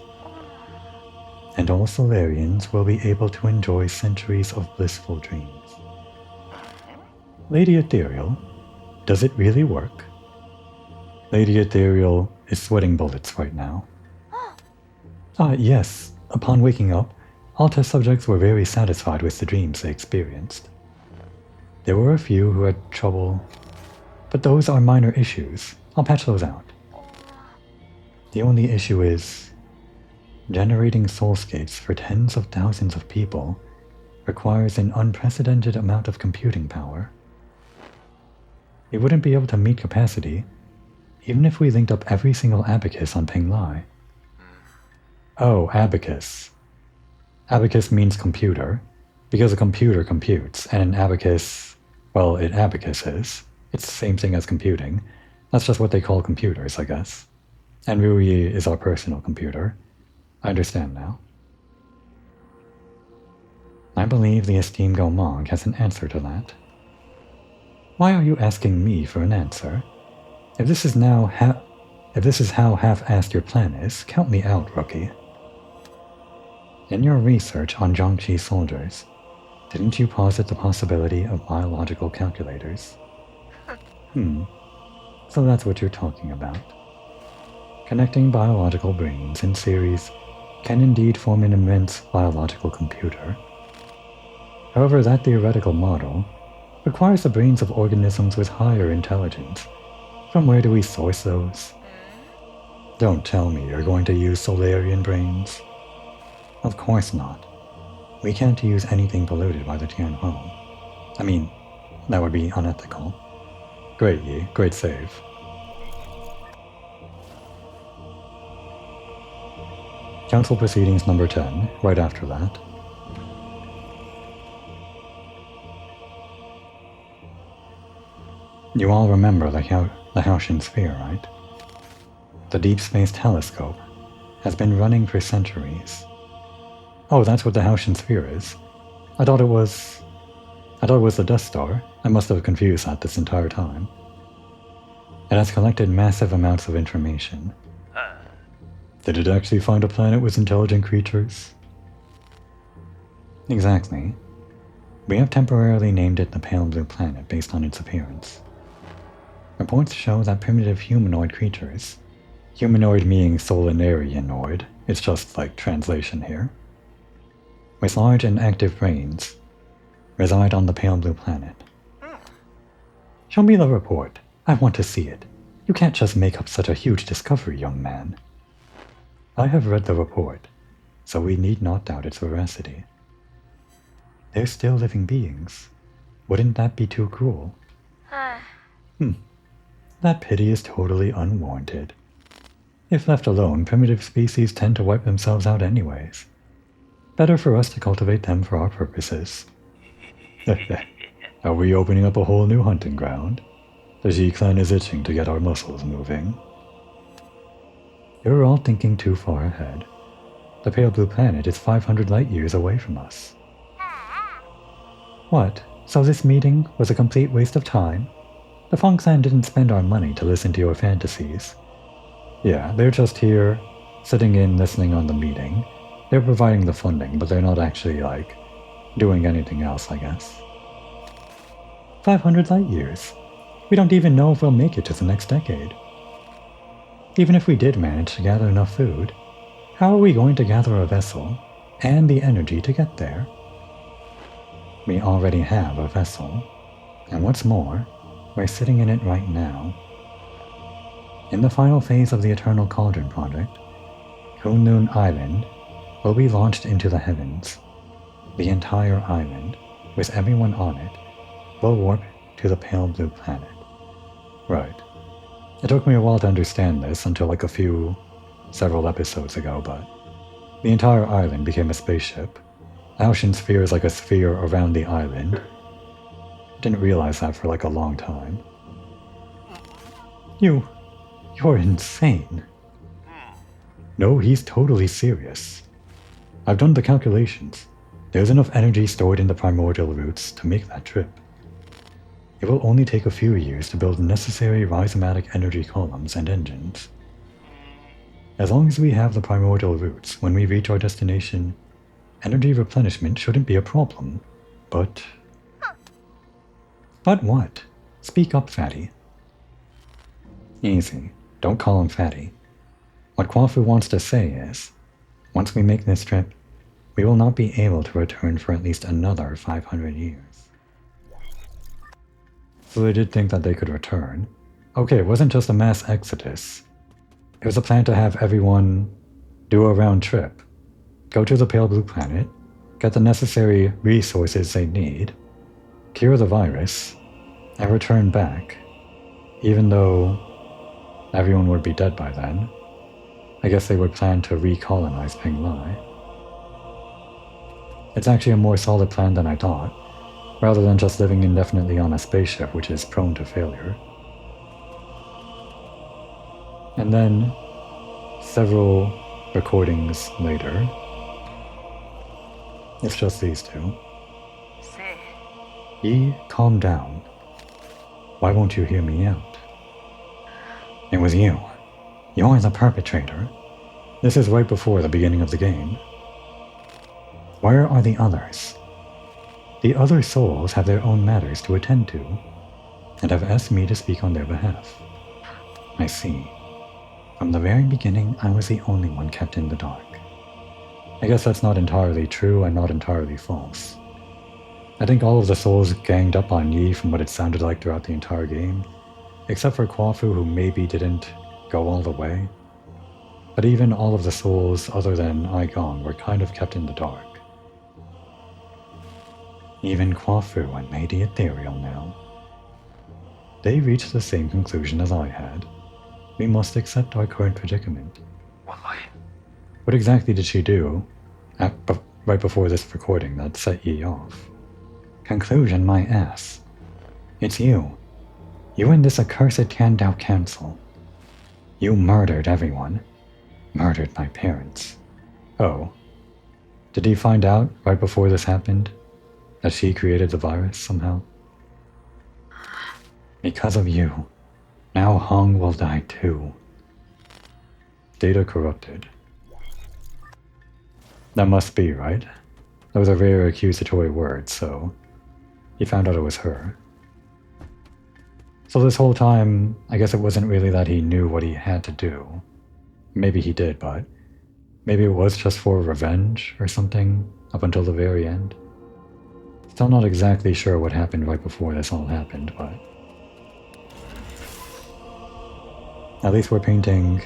S1: and all Solarians will be able to enjoy centuries of blissful dreams. Lady Ethereal, does it really work? Lady Ethereal is sweating bullets right now. Yes. Upon waking up, all test subjects were very satisfied with the dreams they experienced. There were a few who had trouble, but those are minor issues. I'll patch those out. The only issue is generating soulscapes for tens of thousands of people requires an unprecedented amount of computing power. We wouldn't be able to meet capacity, even if we linked up every single abacus on Ping Lai. Oh, abacus. Abacus means computer, because a computer computes, and an abacus, well, it abacuses. It's the same thing as computing. That's just what they call computers, I guess. And Rui is our personal computer. I understand now. I believe the esteemed Gomog has an answer to that. Why are you asking me for an answer? If this is how half-assed your plan is, count me out, rookie. In your research on Zhangqi soldiers, didn't you posit the possibility of biological calculators? So that's what you're talking about. Connecting biological brains in series can indeed form an immense biological computer. However, that theoretical model requires the brains of organisms with higher intelligence. From where do we source those? Don't tell me you're going to use Solarian brains. Of course not. We can't use anything polluted by the Tianhong. I mean, that would be unethical. Great, Yi. Great save. Council Proceedings number 10, right after that. You all remember the Haotian Sphere, right? The Deep Space Telescope has been running for centuries. Oh, that's what the Haotian Sphere is? I thought it was the Death Star. I must have confused that this entire time. It has collected massive amounts of information. Did it actually find a planet with intelligent creatures? Exactly. We have temporarily named it the Pale Blue Planet based on its appearance. Reports show that primitive humanoid creatures, humanoid meaning solinarianoid, it's just like translation here, with large and active brains, reside on the Pale Blue Planet. Show me the report. I want to see it. You can't just make up such a huge discovery, young man. I have read the report, so we need not doubt its veracity. They're still living beings. Wouldn't that be too cruel? That pity is totally unwarranted. If left alone, primitive species tend to wipe themselves out anyways. Better for us to cultivate them for our purposes. Are we opening up a whole new hunting ground? The G-Clan is itching to get our muscles moving. You're all thinking too far ahead. The Pale Blue Planet is 500 light years away from us. What? So this meeting was a complete waste of time? The Fong Clan didn't spend our money to listen to your fantasies. Yeah, they're just here, sitting in, listening on the meeting. They're providing the funding, but they're not actually, doing anything else, I guess. 500 light years. We don't even know if we'll make it to the next decade. Even if we did manage to gather enough food, how are we going to gather a vessel and the energy to get there? We already have a vessel, and what's more, we're sitting in it right now. In the final phase of the Eternal Cauldron project, Kunlun Island will be launched into the heavens. The entire island, with everyone on it, will warp to the Pale Blue Planet. Right. It took me a while to understand this until several episodes ago, but the entire island became a spaceship. The Haotian Sphere is like a sphere around the island. Didn't realize that for a long time. You're insane. No, he's totally serious. I've done the calculations. There's enough energy stored in the primordial roots to make that trip. It will only take a few years to build necessary rhizomatic energy columns and engines. As long as we have the primordial roots when we reach our destination, energy replenishment shouldn't be a problem. But what? Speak up, fatty. Easy. don't call him Fatty. What Kwafu wants to say is, once we make this trip, we will not be able to return for at least another 500 years. So they did think that they could return. Okay, it wasn't just a mass exodus. It was a plan to have everyone do a round trip, go to the Pale Blue Planet, get the necessary resources they need, cure the virus, and return back, even though everyone would be dead by then. I guess they would plan to recolonize Ping Lai. It's actually a more solid plan than I thought, rather than just living indefinitely on a spaceship which is prone to failure. And then, several recordings later, it's just these two. Yi, calm down. Why won't you hear me out? It was you. You're the perpetrator. This is right before the beginning of the game. Where are the others? The other souls have their own matters to attend to, and have asked me to speak on their behalf. I see. From the very beginning, I was the only one kept in the dark. I guess that's not entirely true and not entirely false. I think all of the souls ganged up on Yi from what it sounded like throughout the entire game, except for Kwafu, who maybe didn't go all the way. But even all of the souls other than Aigong were kind of kept in the dark. Even Kwafu and Lady Ethereal now. They reached the same conclusion as I had. We must accept our current predicament. What exactly did she do right before this recording that set Yi off? Conclusion, my ass. It's you. You and this accursed Tiandao Council. You murdered everyone. Murdered my parents. Oh. Did he find out right before this happened that she created the virus somehow? Because of you, now Hong will die too. Data corrupted. That must be, right? Those are very accusatory words, so he found out it was her. So this whole time, I guess it wasn't really that he knew what he had to do. Maybe he did, but maybe it was just for revenge or something up until the very end. Still not exactly sure what happened right before this all happened, but at least we're painting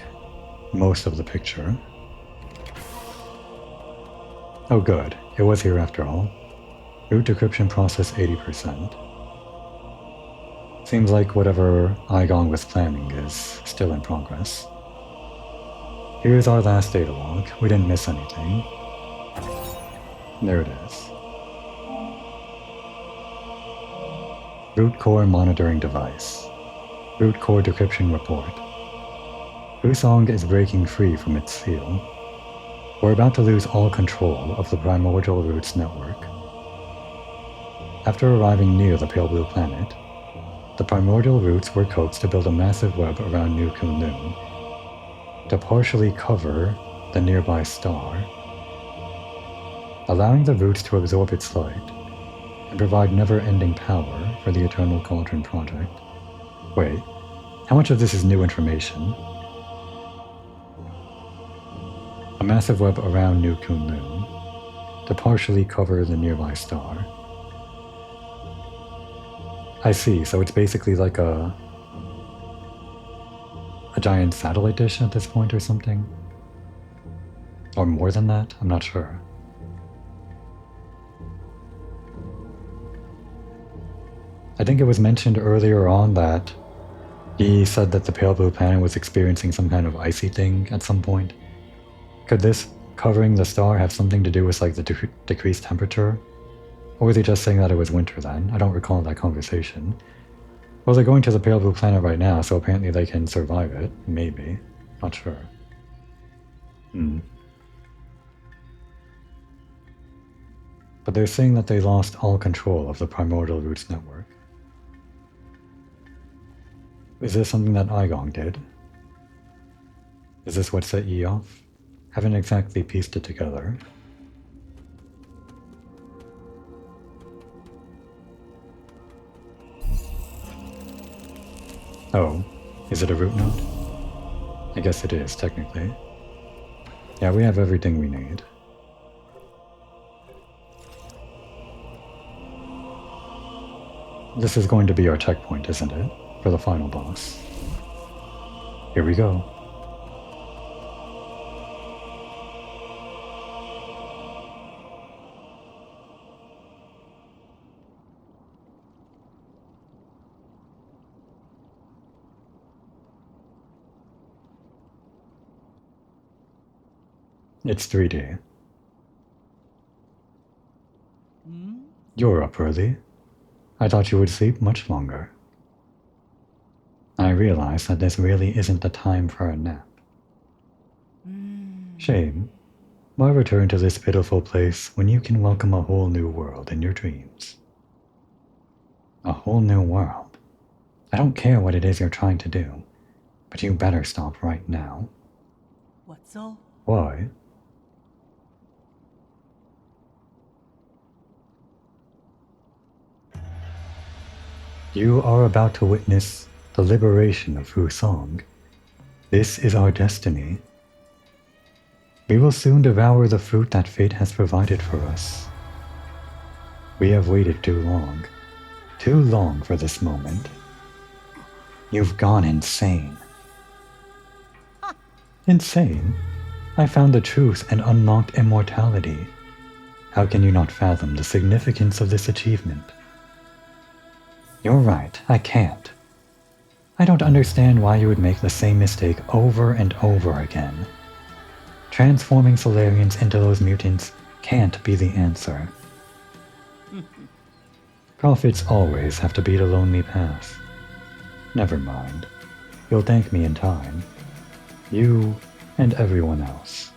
S1: most of the picture. Oh good, it was here after all. Root decryption process 80%. Seems like whatever Aigong was planning is still in progress. Here's our last data log. We didn't miss anything. There it is. Root core monitoring device. Root core decryption report. Wusong is breaking free from its seal. We're about to lose all control of the primordial roots network. After arriving near the Pale Blue Planet, the primordial roots were coaxed to build a massive web around New Kunlun to partially cover the nearby star, allowing the roots to absorb its light and provide never-ending power for the Eternal Cauldron project. Wait, how much of this is new information? A massive web around New Kunlun to partially cover the nearby star. I see, so it's basically like a giant satellite dish at this point or something? Or more than that? I'm not sure. I think it was mentioned earlier on that he said that the Pale Blue Planet was experiencing some kind of icy thing at some point. Could this covering the star have something to do with like the decreased temperature? Or were they just saying that it was winter then? I don't recall that conversation. Well, they're going to the Pale Blue Planet right now, so apparently they can survive it. Maybe. Not sure. But they're saying that they lost all control of the Primordial Roots network. Is this something that Aigong did? Is this what set Yi off? Haven't exactly pieced it together. Oh, is it a root node? I guess it is, technically. Yeah, we have everything we need. This is going to be our checkpoint, isn't it? For the final boss. Here we go. It's 3D. You're up early. I thought you would sleep much longer. I realize that this really isn't the time for a nap. Shame. Why return to this pitiful place when you can welcome a whole new world in your dreams? A whole new world? I don't care what it is you're trying to do, but you better stop right now.
S3: What so?
S1: Why? You are about to witness the liberation of Fusong. This is our destiny. We will soon devour the fruit that fate has provided for us. We have waited too long for this moment. You've gone insane. Insane? I found the truth and unlocked immortality. How can you not fathom the significance of this achievement? You're right, I can't. I don't understand why you would make the same mistake over and over again. Transforming Solarians into those mutants can't be the answer. Prophets always have to beat a lonely path. Never mind. You'll thank me in time. You and everyone else.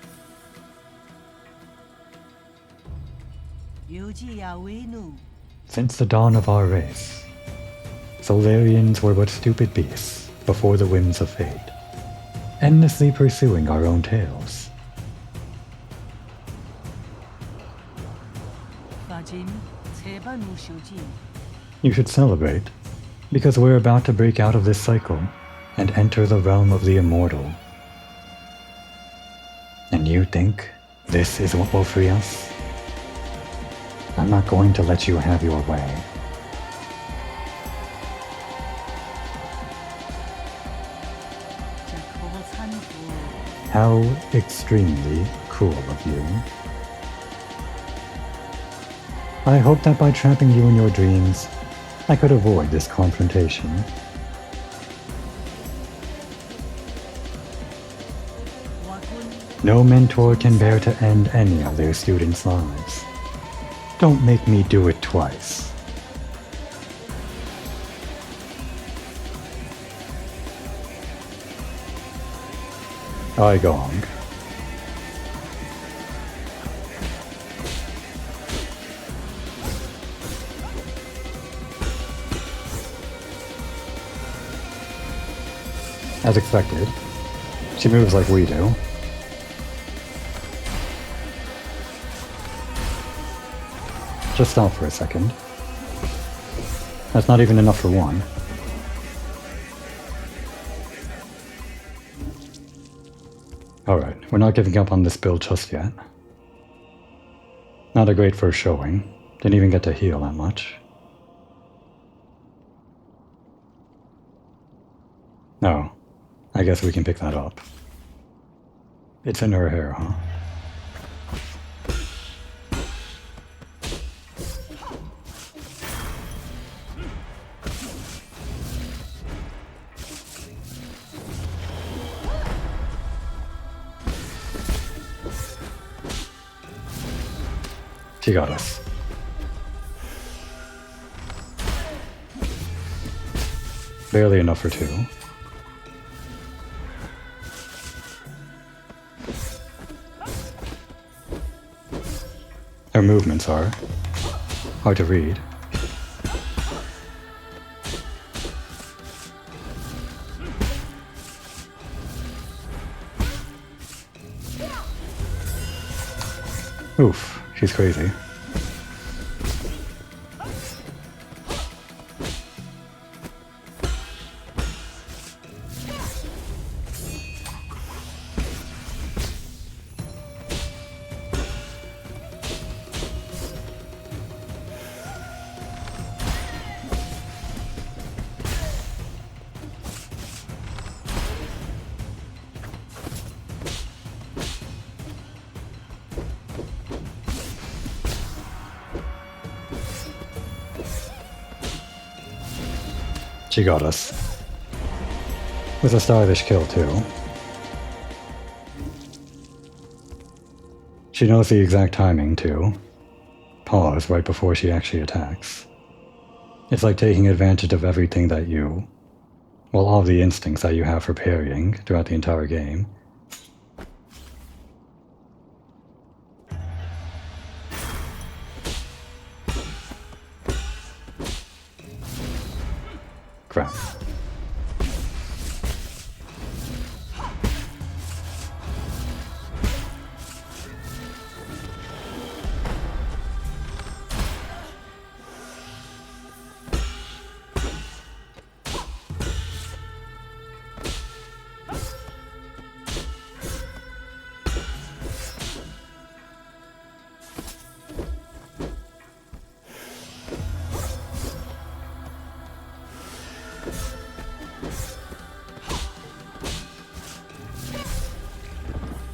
S1: Since the dawn of our race, Solarians were but stupid beasts before the whims of fate, endlessly pursuing our own tails. You should celebrate, because we're about to break out of this cycle and enter the realm of the immortal. And you think this is what will free us? I'm not going to let you have your way. How extremely cruel of you. I hope that by trapping you in your dreams, I could avoid this confrontation. No mentor can bear to end any of their students' lives. Don't make me do it twice. Gong. As expected, she moves like we do. Just stop for a second. That's not even enough for one. Alright, we're not giving up on this build just yet. Not a great first showing. Didn't even get to heal that much. No, I guess we can pick that up. It's in her hair, huh? She got us. Barely enough for two. Her movements are hard to read. Oof, she's crazy. She got us. With a stylish kill, too. She knows the exact timing, too. Pause right before she actually attacks. It's like taking advantage of everything that you... well, all the instincts that you have for parrying throughout the entire game. Crap.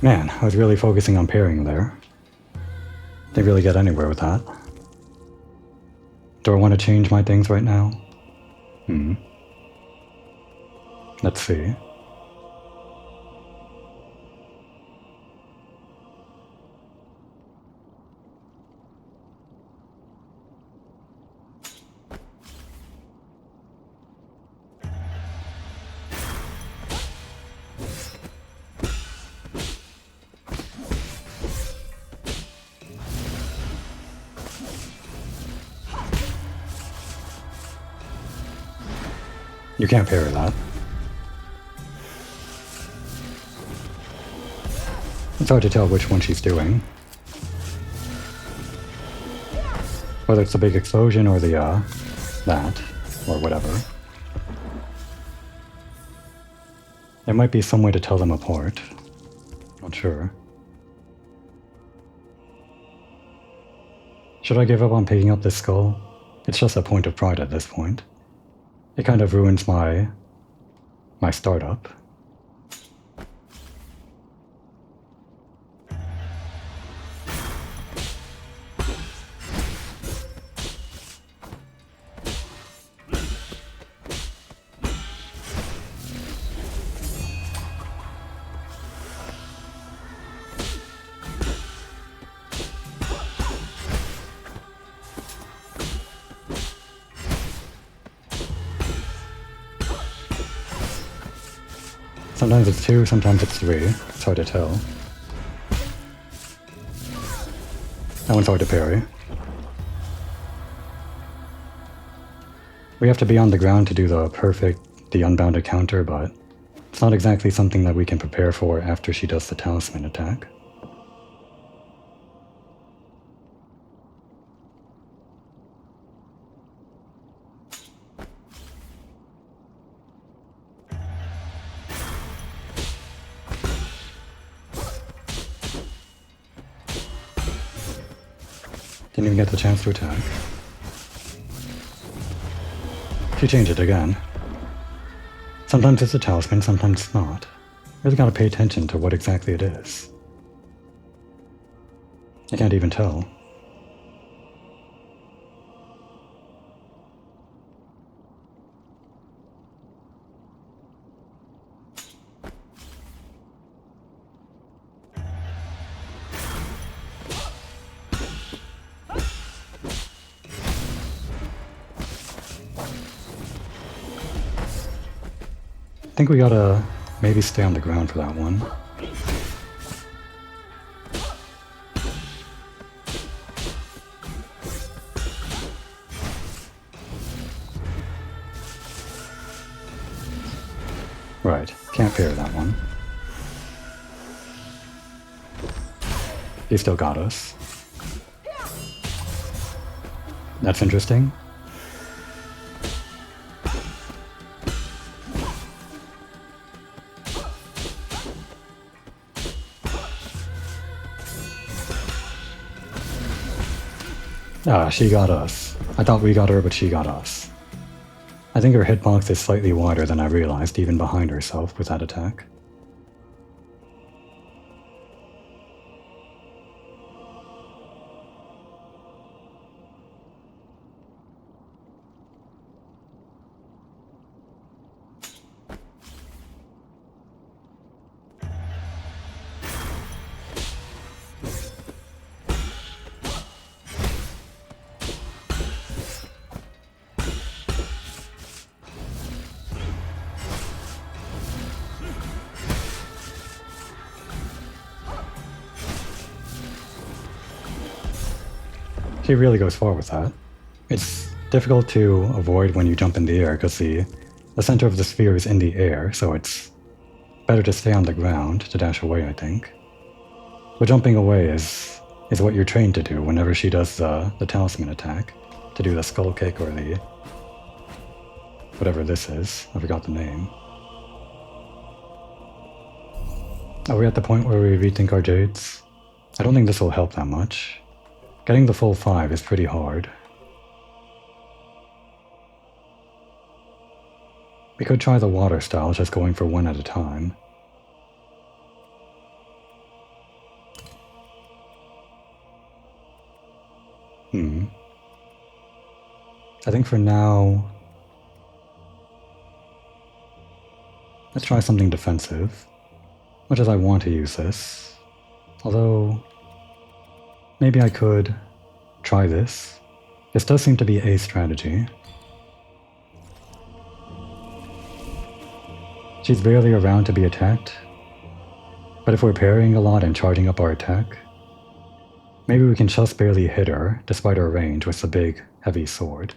S1: Man, I was really focusing on parrying there. Didn't really get anywhere with that. Do I want to change my things right now? Let's see. You can't parry that. It's hard to tell which one she's doing. Whether it's the big explosion or the, that, or whatever. There might be some way to tell them apart. Not sure. Should I give up on picking up this skull? It's just a point of pride at this point. It kind of ruins my startup. Sometimes it's 2, sometimes it's 3. It's hard to tell. That one's hard to parry. We have to be on the ground to do the unbounded counter, but it's not exactly something that we can prepare for after she does the talisman attack. Didn't even get the chance to attack. She changed it again. Sometimes it's a talisman, sometimes it's not. Really gotta pay attention to what exactly it is. I can't even tell. I think we gotta maybe stay on the ground for that one. Right, can't parry that one. He still got us. That's interesting. Ah, she got us. I thought we got her, but she got us. I think her hitbox is slightly wider than I realized, even behind herself with that attack. She really goes far with that. It's difficult to avoid when you jump in the air because the center of the sphere is in the air, so it's better to stay on the ground to dash away, I think. But jumping away is what you're trained to do whenever she does the talisman attack, to do the skull kick or the whatever this is. I forgot the name. Are we at the point where we rethink our jades? I don't think this will help that much. Getting the full 5 is pretty hard. We could try the water style, just going for one at a time. I think for now, let's try something defensive. Much as I want to use this. Although, maybe I could try this. This does seem to be a strategy. She's barely around to be attacked. But if we're parrying a lot and charging up our attack, maybe we can just barely hit her, despite her range with the big, heavy sword.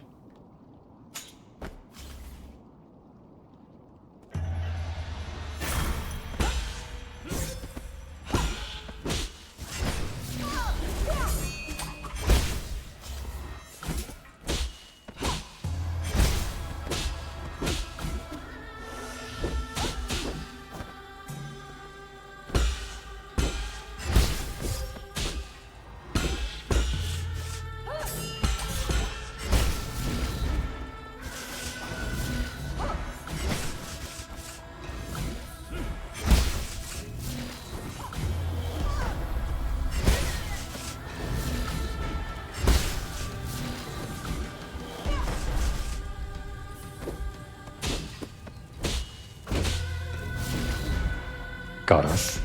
S1: Got us.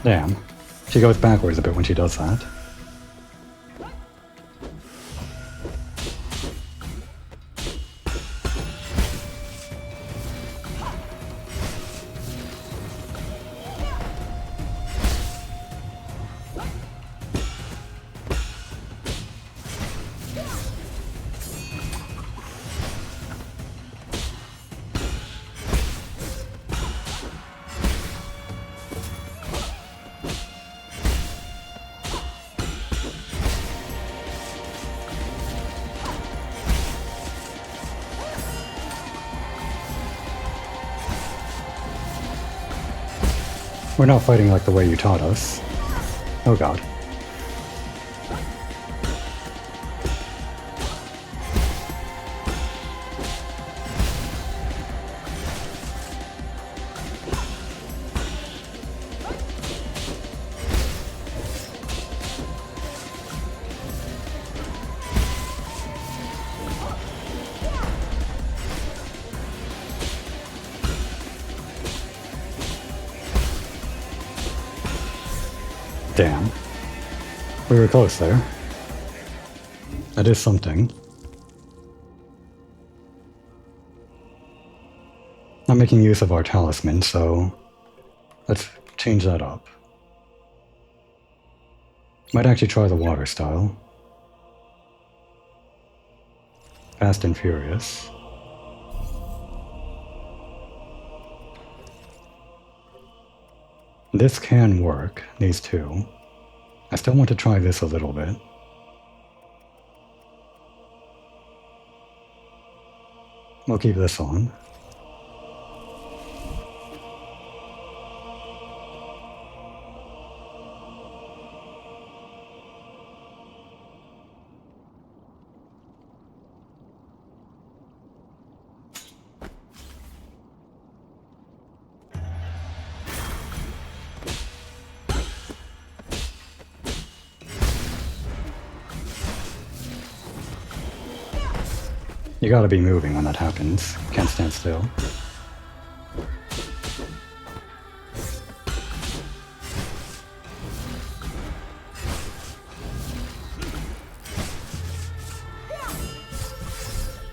S1: Damn. She goes backwards a bit when she does that. We're not fighting like the way you taught us. Oh god. Damn. We were close there. That is something. Not making use of our talisman, so let's change that up. Might actually try the water style. Fast and Furious. This can work, these two. I still want to try this a little bit. We'll keep this on. You gotta be moving when that happens. Can't stand still.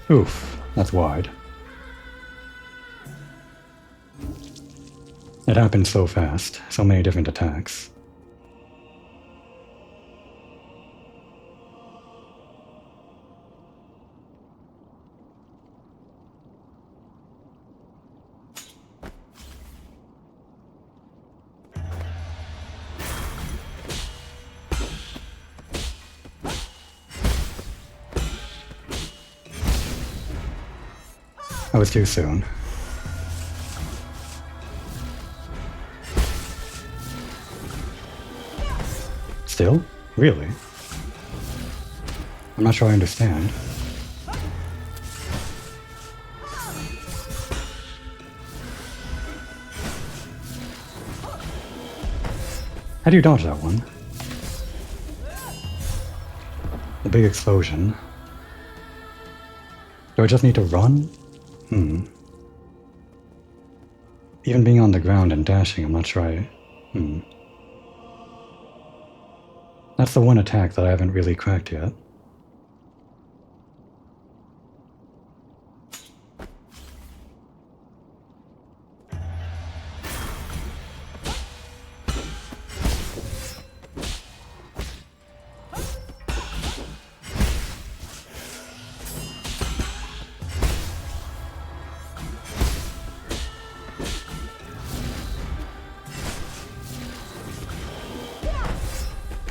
S1: Oof, that's wide. It happened so fast, so many different attacks. I was too soon. Still? Really? I'm not sure I understand. How do you dodge that one? The big explosion. Do I just need to run? Even being on the ground and dashing, I'm not sure I... That's the one attack that I haven't really cracked yet.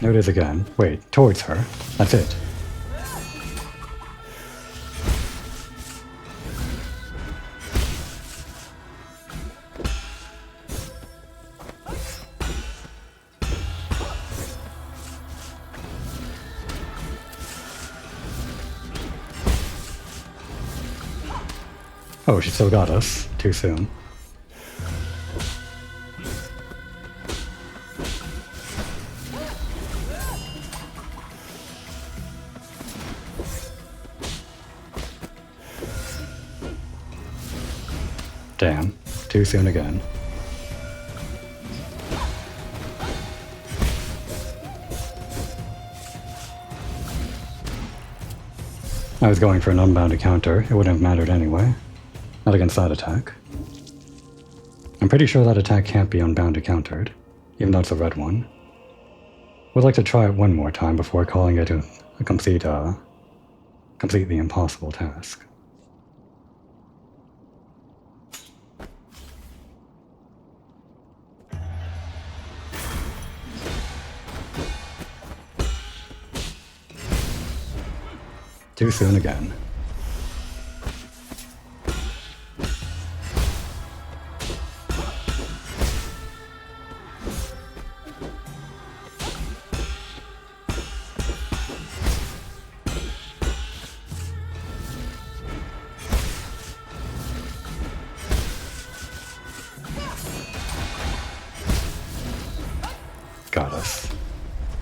S1: There it is again. Wait, towards her. That's it. Oh, she still got us. Too soon. Damn. Too soon again. I was going for an unbounded counter. It wouldn't have mattered anyway. Not against that attack. I'm pretty sure that attack can't be unbounded countered, even though it's a red one. Would like to try it one more time before calling it a completely impossible task. Too soon again. Got us.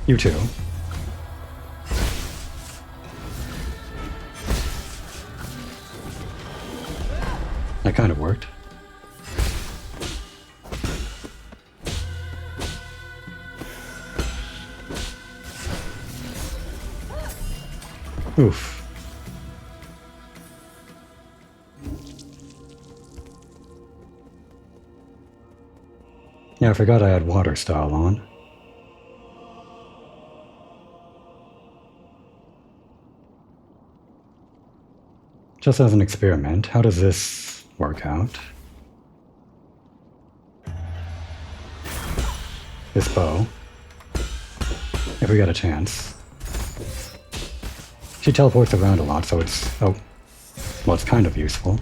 S1: You too. That kind of worked. Oof. Yeah, I forgot I had water style on. Just as an experiment, how does this work out? This bow. If we get a chance. She teleports around a lot, so it's... oh. Well, it's kind of useful.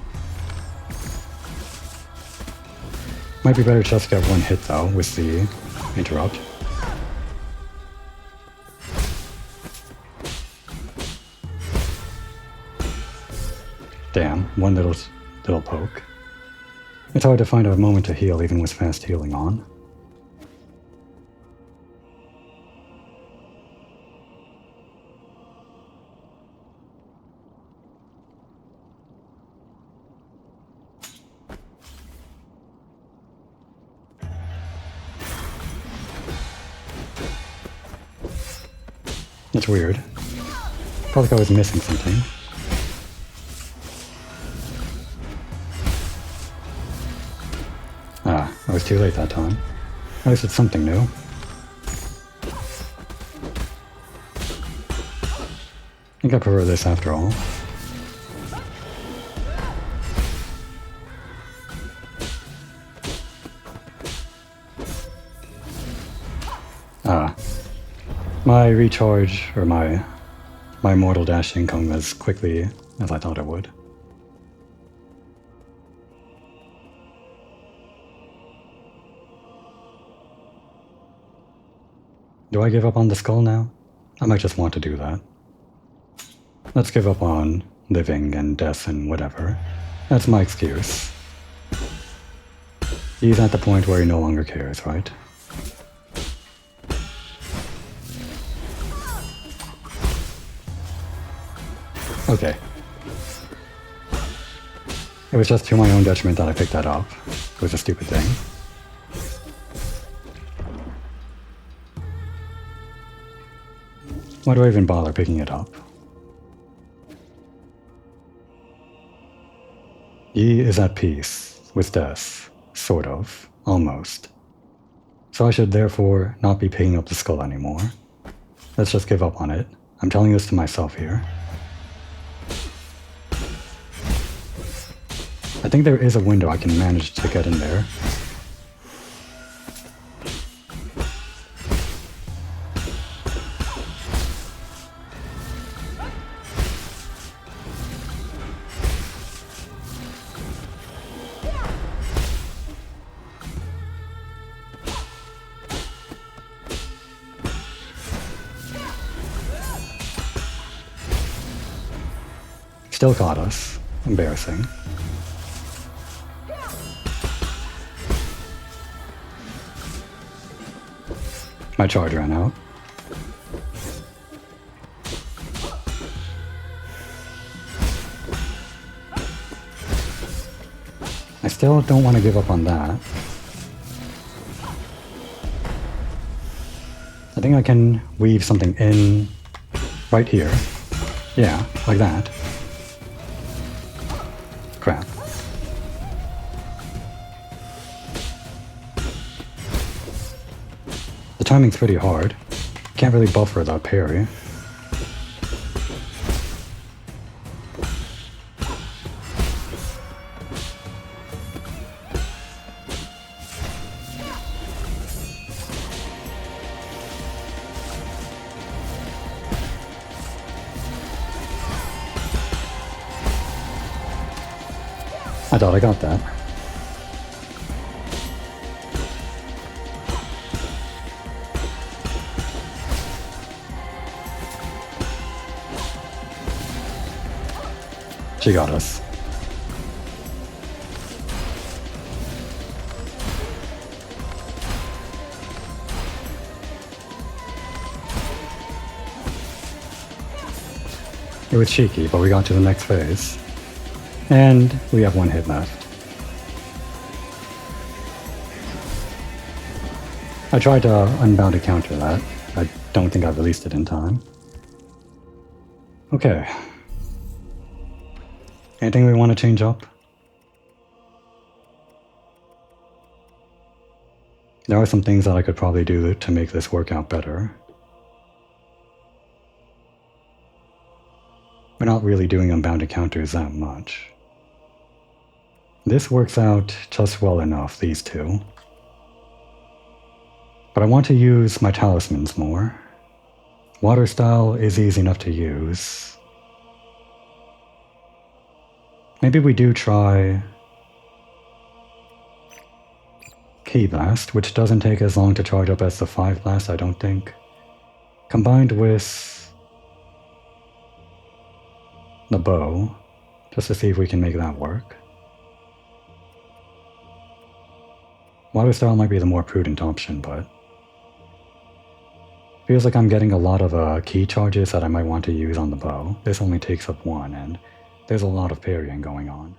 S1: Might be better just to get one hit, though, with the interrupt. Damn, one little poke. It's hard to find a moment to heal even with fast healing on. It's weird. Felt like I was missing something. Ah, I was too late that time. At least it's something new. I think I prefer this after all. Ah. My recharge, or my mortal dash didn't come as quickly as I thought it would. Do I give up on the skull now? I might just want to do that. Let's give up on living and death and whatever. That's my excuse. He's at the point where he no longer cares, right? Okay. It was just to my own detriment that I picked that up. It was a stupid thing. Why do I even bother picking it up? He is at peace with death, sort of, almost. So I should therefore not be picking up the skull anymore. Let's just give up on it. I'm telling this to myself here. I think there is a window I can manage to get in there. Still caught us. Embarrassing. My charge ran out. I still don't want to give up on that. I think I can weave something in right here. Yeah, like that. Crap. The timing's pretty hard. Can't really buffer without parry. I thought I got that. She got us. It was cheeky, but we got to the next phase. And we have one hit left. I tried to unbound to counter that. I don't think I released it in time. Okay. Anything we want to change up? There are some things that I could probably do to make this work out better. We're not really doing unbound encounters that much. This works out just well enough, these two. But I want to use my talismans more. Water style is easy enough to use. Maybe we do try Key Blast, which doesn't take as long to charge up as the 5 Blast, I don't think. Combined with the bow, just to see if we can make that work. Water style might be the more prudent option, but feels like I'm getting a lot of key charges that I might want to use on the bow. This only takes up 1, and there's a lot of parrying going on.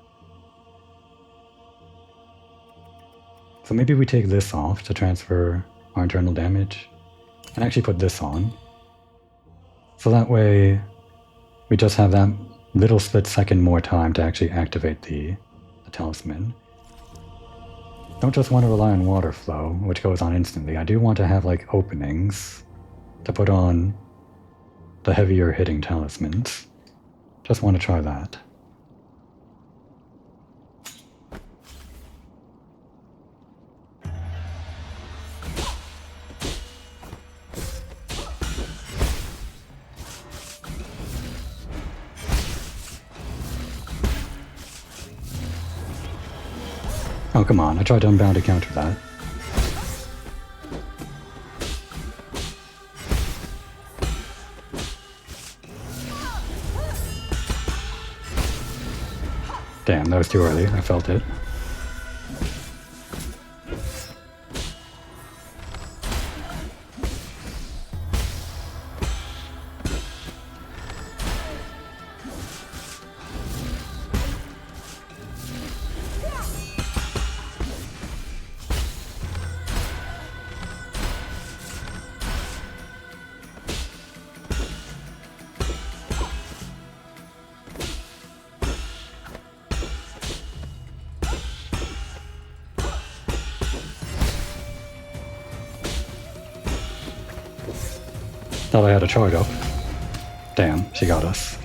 S1: So maybe we take this off to transfer our internal damage, and actually put this on. So that way, we just have that little split second more time to actually activate the talisman. Don't just want to rely on water flow, which goes on instantly. I do want to have like openings to put on the heavier hitting talismans. Just want to try that. Oh, come on. I tried to unbound to counter that. Damn, that was too early. I felt it. Thought I had a charge up. Damn, she got us.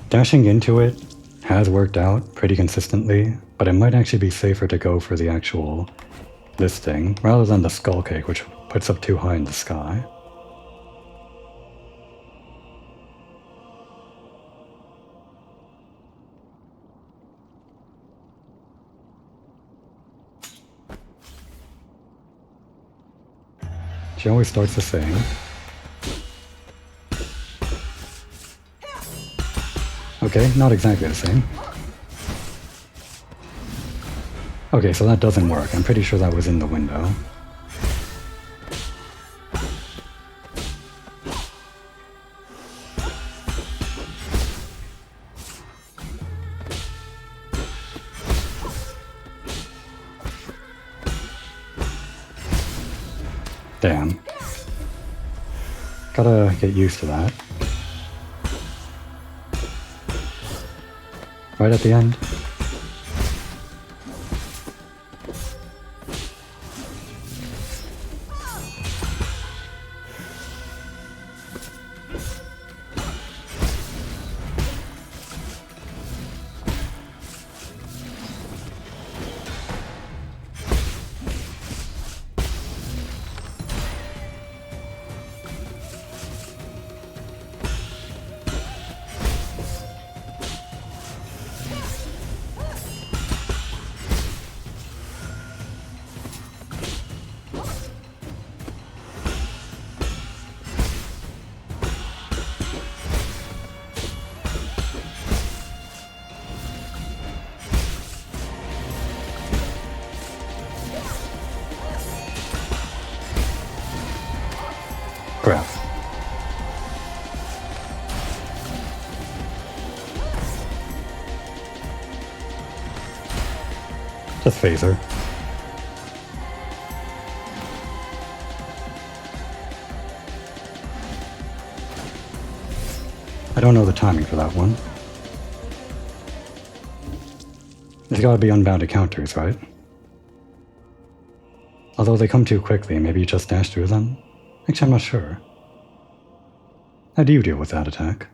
S1: Dashing into it has worked out pretty consistently, but it might actually be safer to go for the actual listing rather than the skull cake, which puts up too high in the sky. She always starts the same. Okay, not exactly the same. Okay, so that doesn't work. I'm pretty sure that was in the window. Damn. Gotta get used to that. Right at the end. Crap. Just phaser. I don't know the timing for that one. There's gotta be unbounded counters, right? Although they come too quickly, maybe you just dash through them? Actually, I'm not sure. How do you deal with that attack?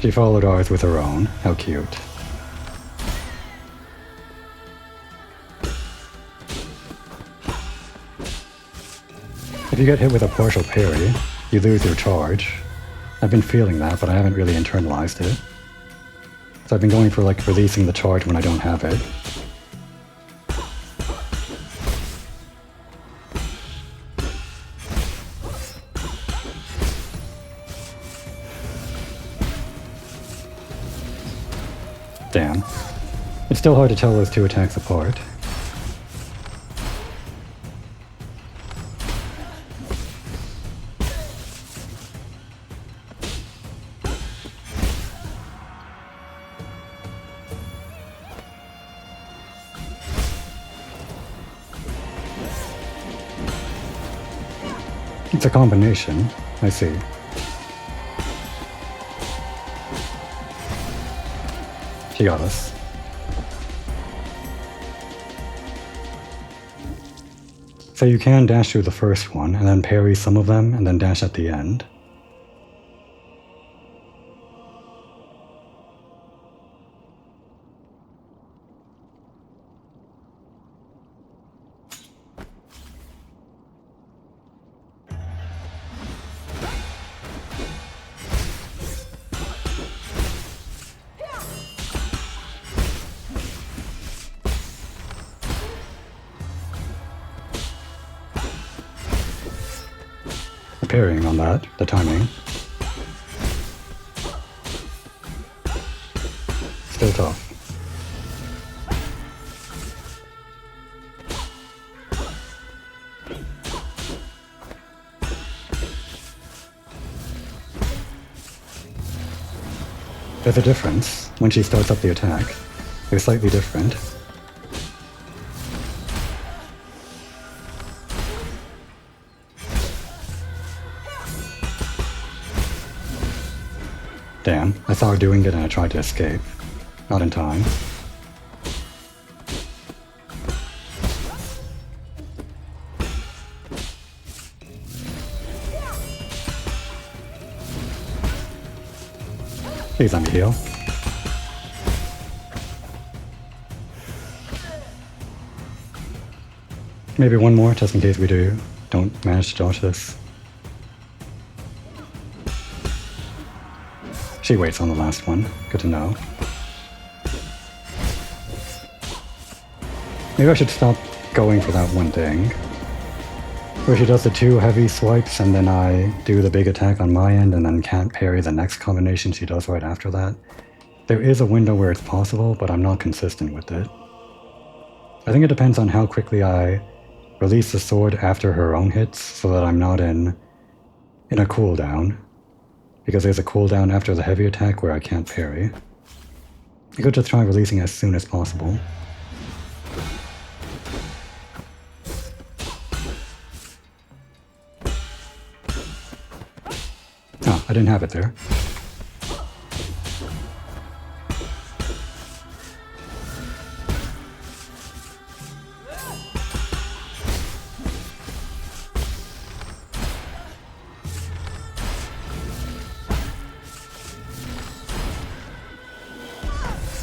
S1: She followed ours with her own. How cute. If you get hit with a partial parry, you lose your charge. I've been feeling that, but I haven't really internalized it. So I've been going for like releasing the charge when I don't have it. Damn. It's still hard to tell those two attacks apart. It's a combination, I see. She got us. So you can dash through the first one, and then parry some of them, and then dash at the end. Parrying on that, the timing. Still tough. There's a difference. When she starts up the attack, they're slightly different. Damn, I saw her doing it and I tried to escape. Not in time. Please let me heal. Maybe one more, just in case we don't manage to dodge this. She waits on the last one. Good to know. Maybe I should stop going for that one thing. Where she does the 2 heavy swipes and then I do the big attack on my end and then can't parry the next combination she does right after that. There is a window where it's possible, but I'm not consistent with it. I think it depends on how quickly I release the sword after her own hits so that I'm not in a cooldown. Because there's a cooldown after the heavy attack where I can't parry. I could just try releasing as soon as possible. Oh, I didn't have it there.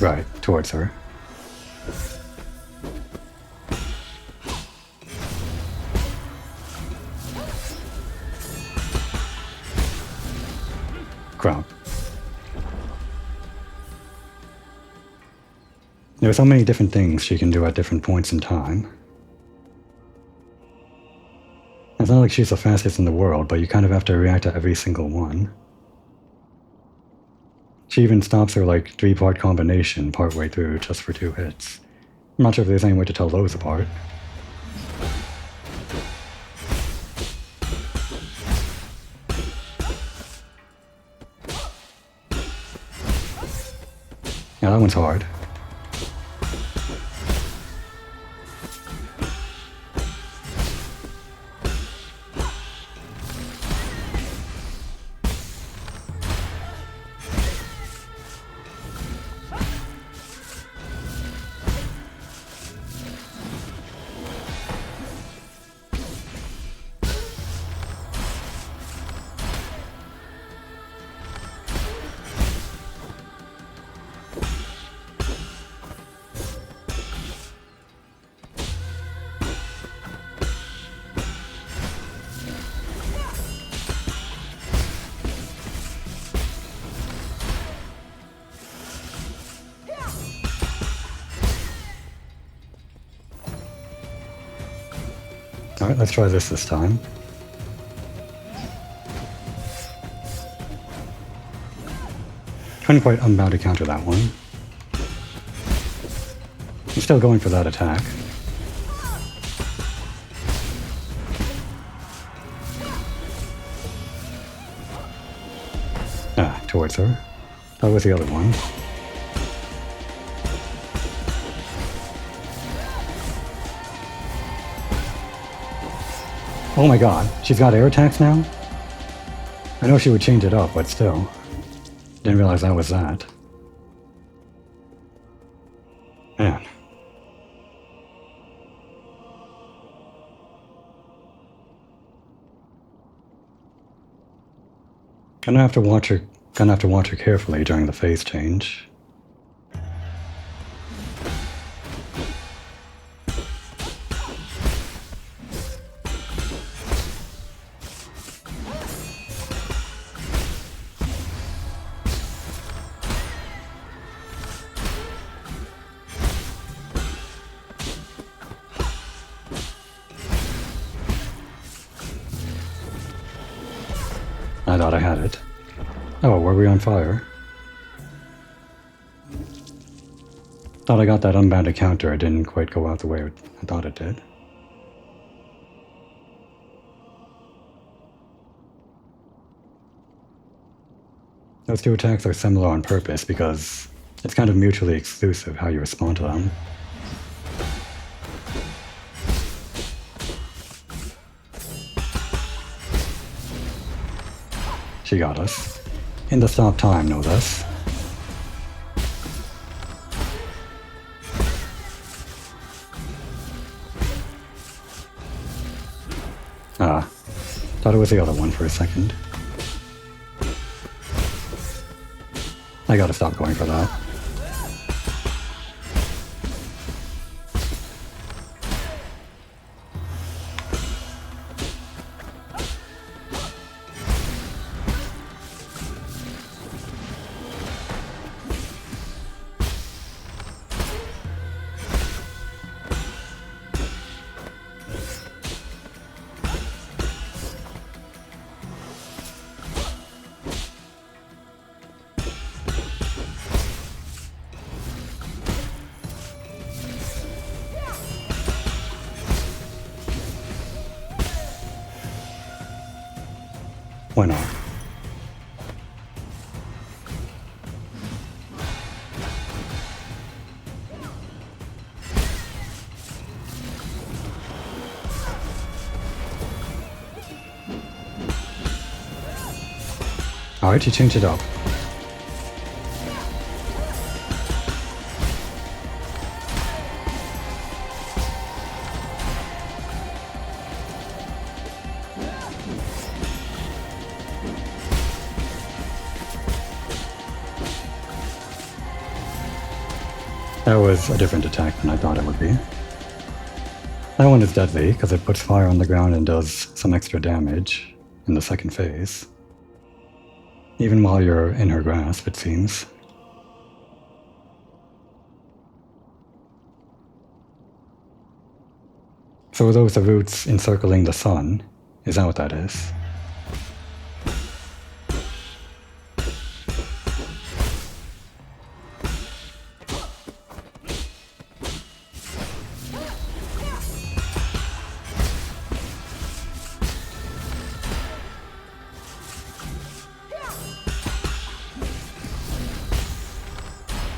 S1: Right, towards her. Crap. There are so many different things she can do at different points in time. It's not like she's the fastest in the world, but you kind of have to react to every single one. She even stops her like 3-part combination partway through just for 2 hits. I'm not sure if there's any way to tell those apart. Yeah, that one's hard. Alright, let's try this time. Couldn't quite unbound to counter that one. I'm still going for that attack. Ah, towards her. That was the other one. Oh my god, she's got air attacks now? I know she would change it up, but still. Didn't realize that was that. Man. Gonna have to watch her carefully during the phase change. I thought I had it. Oh, were we on fire? Thought I got that unbounded counter. It didn't quite go out the way I thought it did. Those two attacks are similar on purpose because it's kind of mutually exclusive how you respond to them. She got us. In the stop time, no less. Ah, thought it was the other one for a second. I gotta stop going for that. Why not? Alright, you changed it up. That was a different attack than I thought it would be. That one is deadly because it puts fire on the ground and does some extra damage in the second phase. Even while you're in her grasp, it seems. So are those the roots encircling the sun? Is that what that is?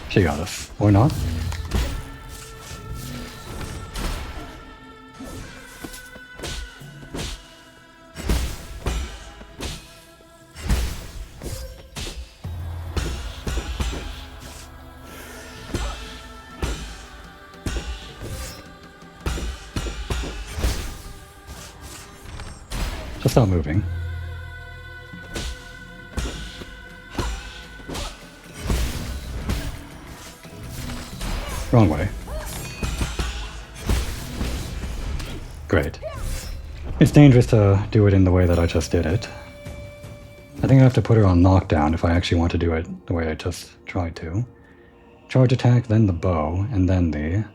S1: She got us. Or not? Just stop moving. Wrong way. Great. It's dangerous to do it in the way that I just did it. I think I have to put her on knockdown if I actually want to do it the way I just tried to. Charge attack, then the bow, and then the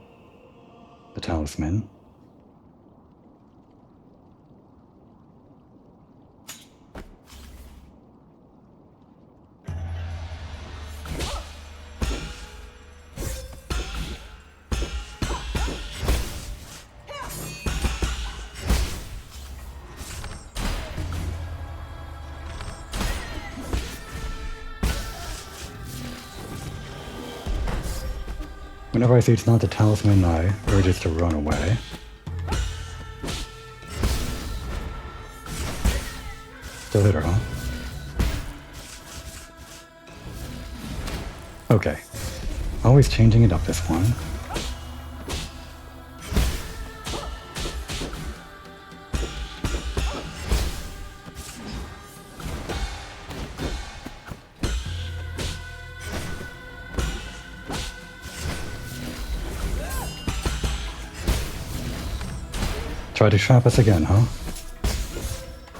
S1: talisman. Whenever I see it's not the talisman, I urge it to run away. Still hit her, huh? Okay. Always changing it up this one. Try to trap us again, huh?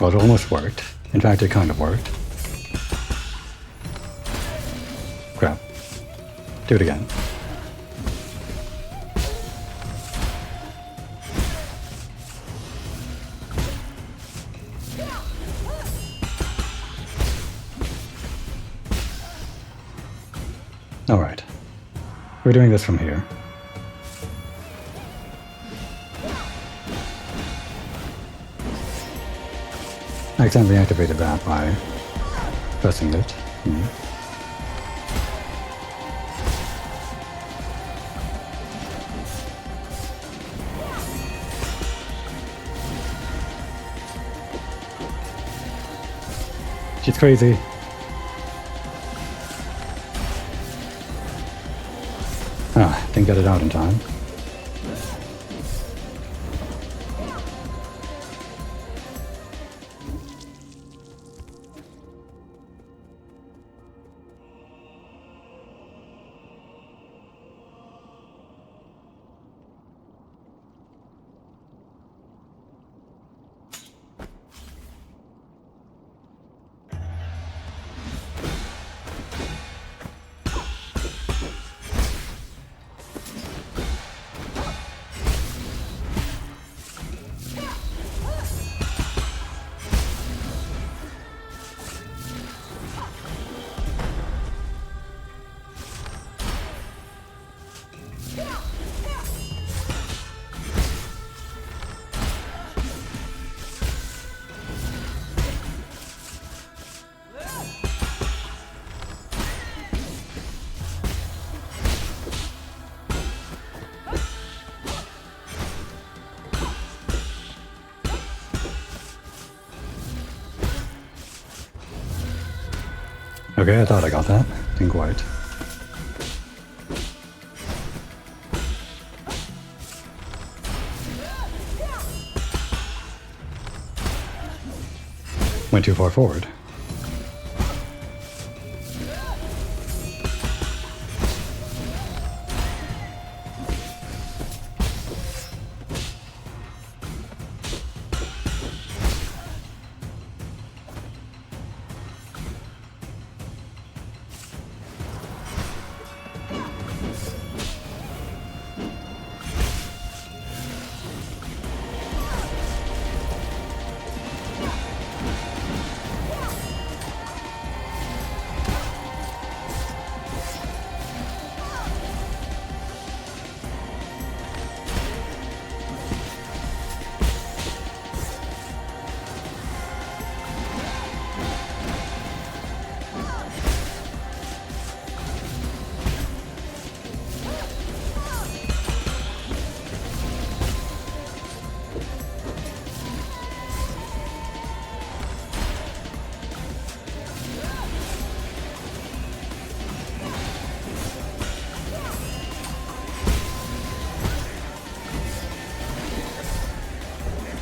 S1: Well, it almost worked. In fact, it kind of worked. Crap. Do it again. Alright. We're doing this from here. I accidentally activated that by pressing it. She's crazy. Ah, didn't get it out in time. Okay, I thought I got that. Didn't quite. Went too far forward.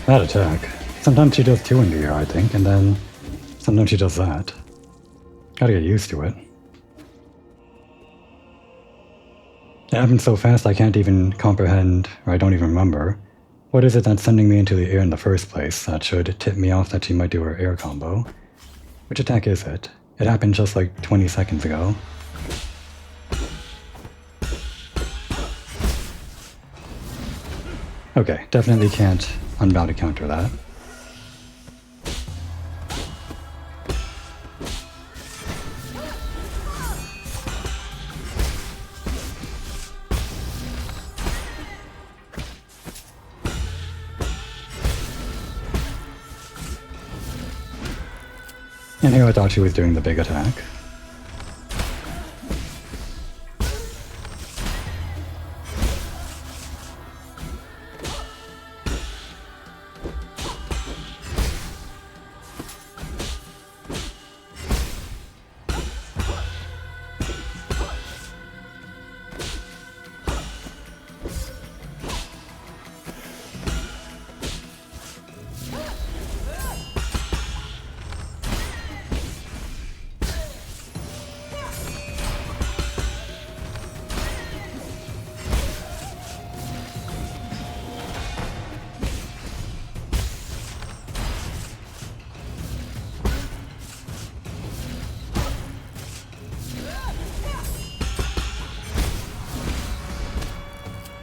S1: That attack. Sometimes she does 2 in the air, I think, and then sometimes she does that. Gotta get used to it. It happens so fast I can't even comprehend, or I don't even remember. What is it that's sending me into the air in the first place that should tip me off that she might do her air combo? Which attack is it? It happened just like 20 seconds ago. Okay, definitely can't unbound to counter that. And here I thought she was doing the big attack.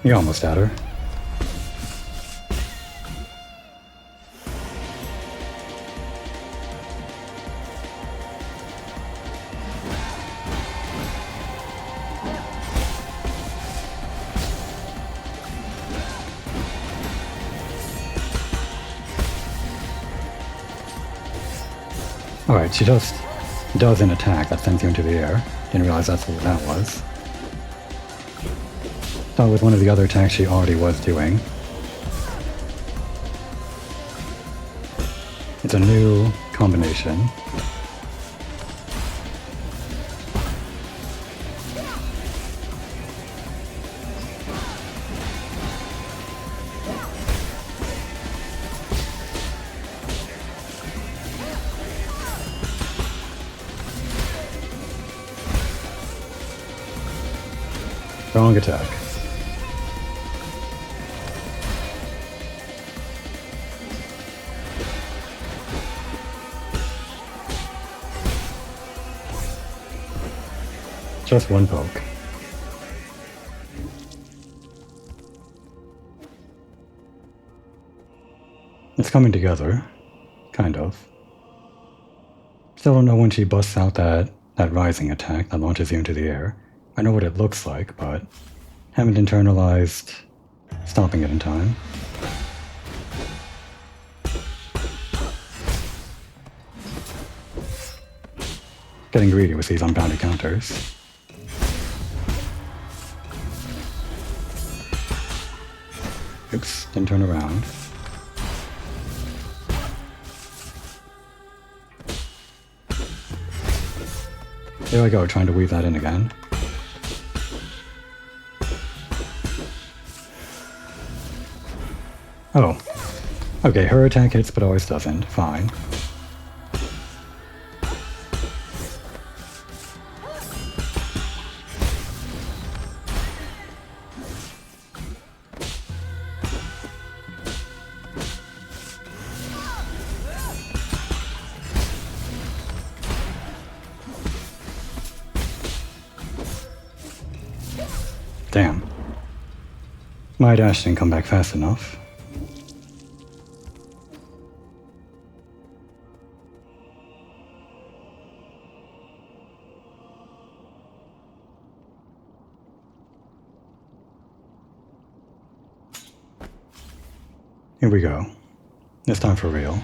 S1: You almost had her. Alright, she just does an attack that sends you into the air. Didn't realize that's what that was. Start with one of the other attacks she already was doing. It's a new combination. Strong attack. Just one poke. It's coming together. Kind of. Still don't know when she busts out that rising attack that launches you into the air. I know what it looks like, but haven't internalized stopping it in time. Getting greedy with these unbounded counters. Oops, didn't turn around. There I go, trying to weave that in again. Oh. Okay, her attack hits but always doesn't. Fine. Damn. My dash didn't come back fast enough. Here we go. This time for real.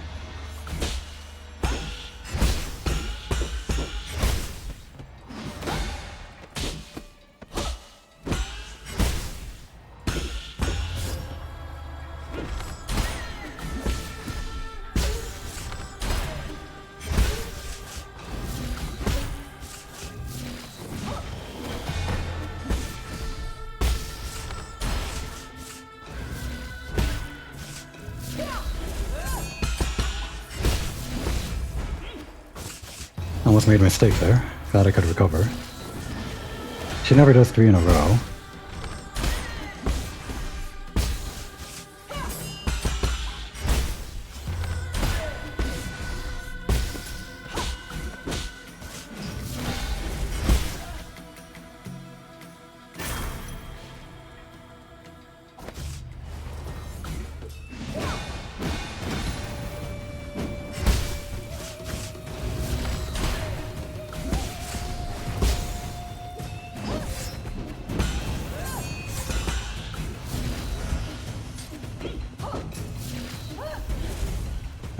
S1: Almost made a mistake there. Glad I could recover. She never does 3 in a row.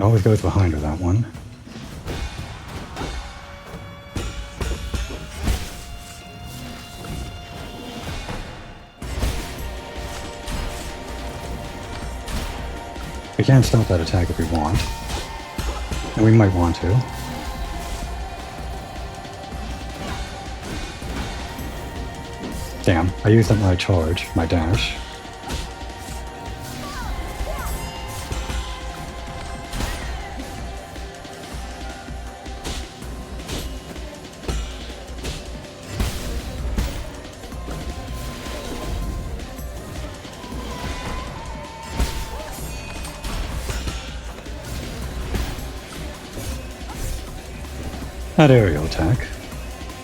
S1: Always goes behind her, that one. We can't stop that attack if we want. And we might want to. Damn, I used up my charge, my dash. That aerial attack.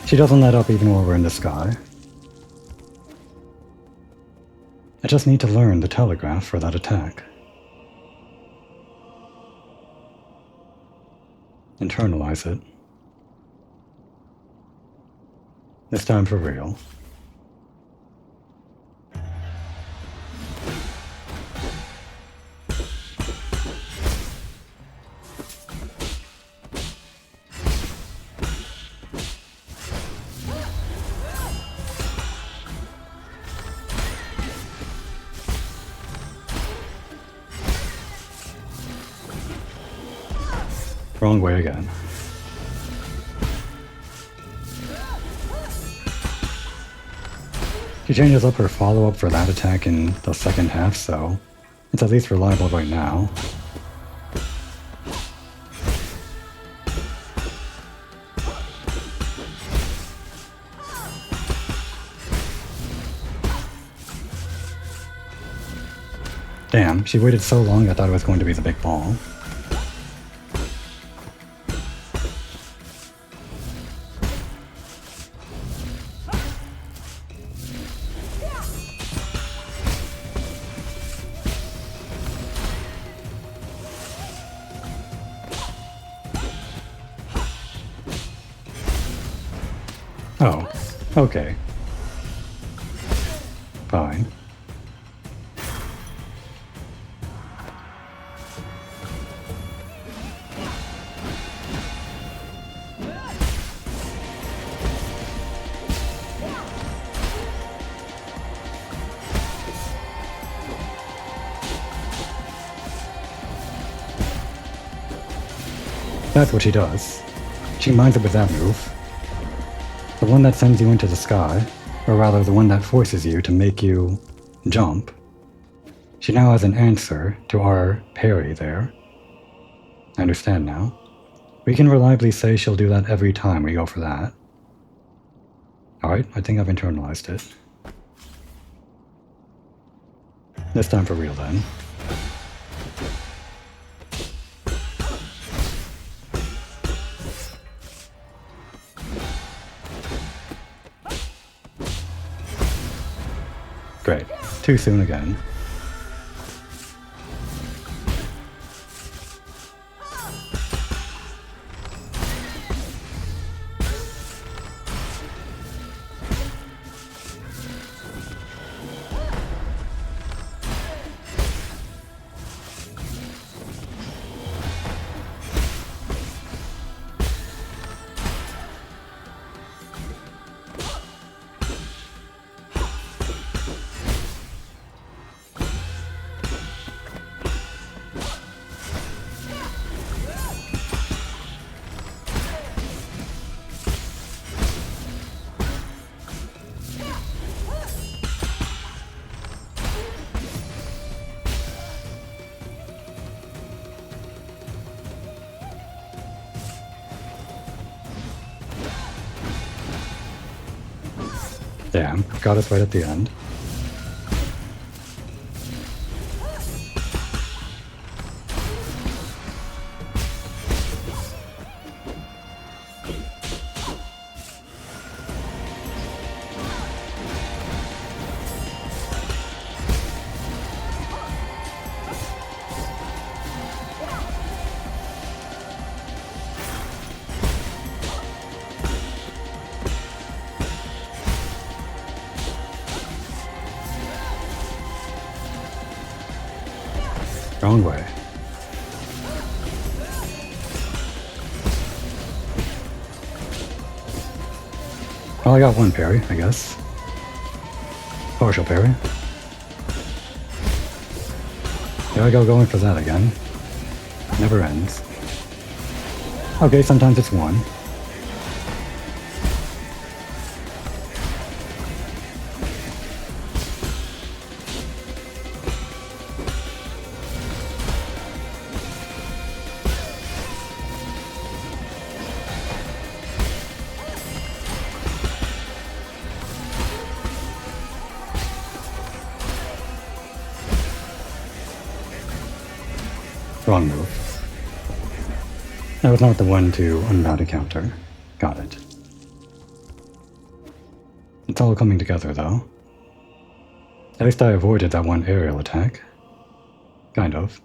S1: She doesn't let up even while we're in the sky. I just need to learn the telegraph for that attack. Internalize it. This time for real. Wrong way again. She changes up her follow-up for that attack in the second half, so it's at least reliable right now. Damn, she waited so long I thought it was going to be the big ball. Oh, okay. Fine. That's what she does. She mines it with that move. The one that sends you into the sky, or rather the one that forces you to make you jump. She now has an answer to our parry there. I understand now. We can reliably say she'll do that every time we go for that. Alright, I think I've internalized it. This time for real then. Great. Too soon again. Damn, got us right at the end. Wrong way. Well, I got one parry, I guess. Partial parry. There I go, going for that again. Never ends. Okay, sometimes it's one. Wrong move. That was not the one to unmount a counter. Got it. It's all coming together, though. At least I avoided that one aerial attack. Kind of.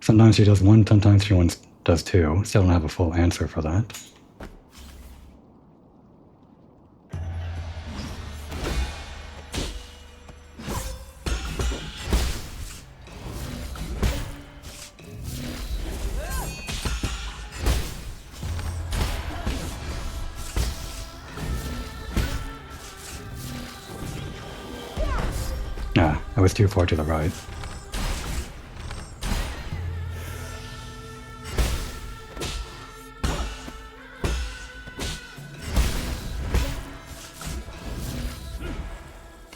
S1: Sometimes she does one, sometimes she does two. Still don't have a full answer for that. Ah, I was too far to the right.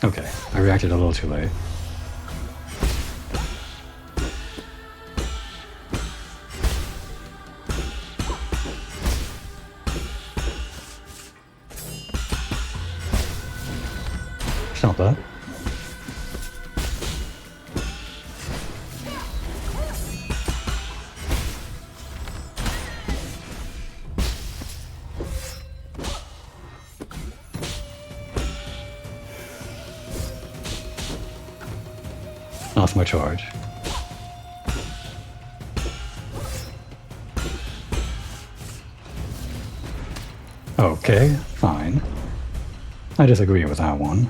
S1: Okay, I reacted a little too late. Stop that. Lost my charge. Okay, fine. I disagree with that one.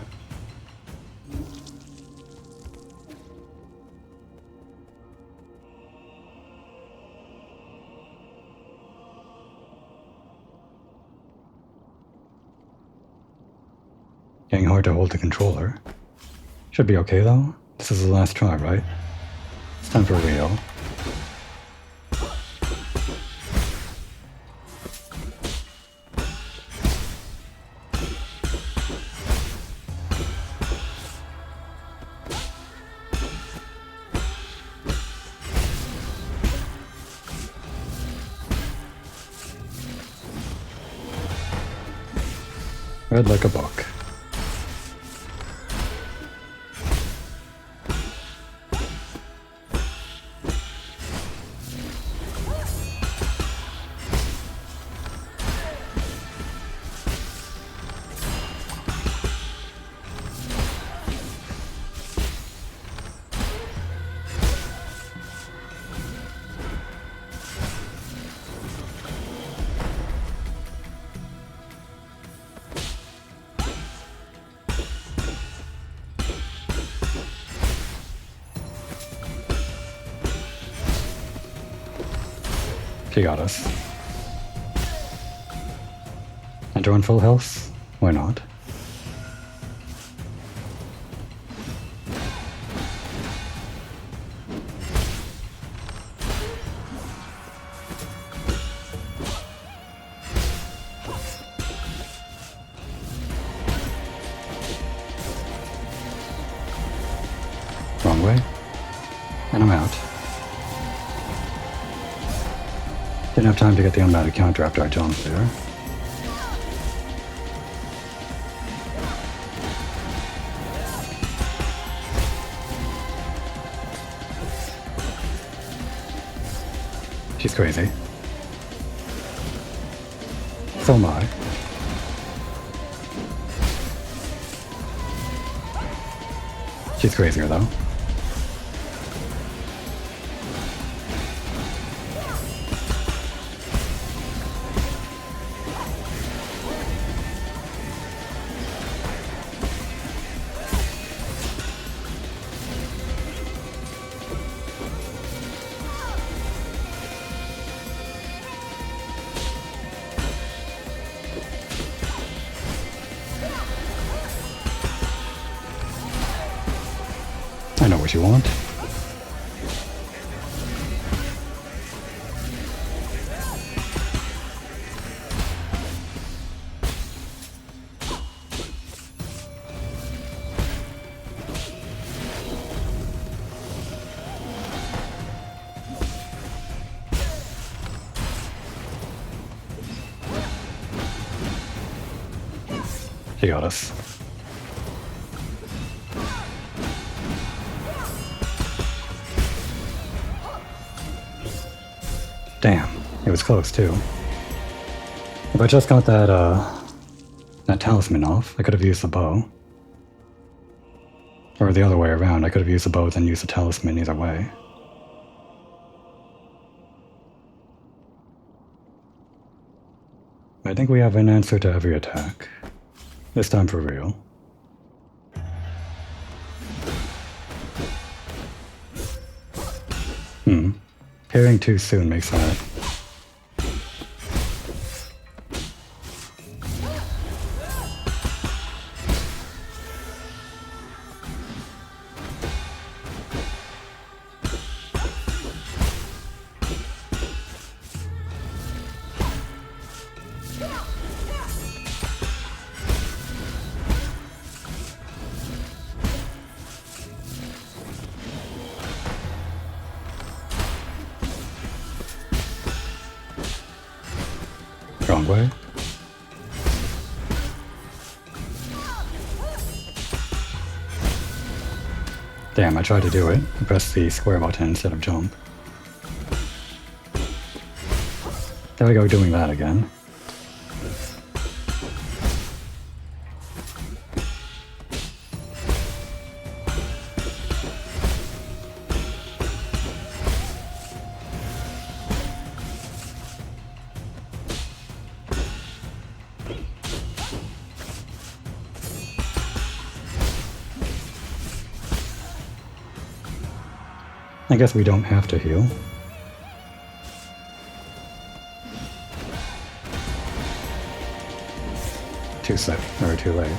S1: Getting hard to hold the controller. Should be okay though. This is the last try, right? It's time for real. Read like a book. She got us. Enter on full health? Why not? Wrong way. And I'm out. Didn't have time to get the unbounded counter after I jumped there. She's crazy. So am I. She's crazier though. I know what you want. She got us. Damn, it was close too. If I just got that talisman off, I could have used the bow. Or the other way around, I could have used the bows and used the talisman either way. I think we have an answer to every attack. This time for real. Pairing too soon makes that. Wrong way. Damn, I tried to do it. I pressed the square button instead of jump. There we go, doing that again. I guess we don't have to heal. Too late.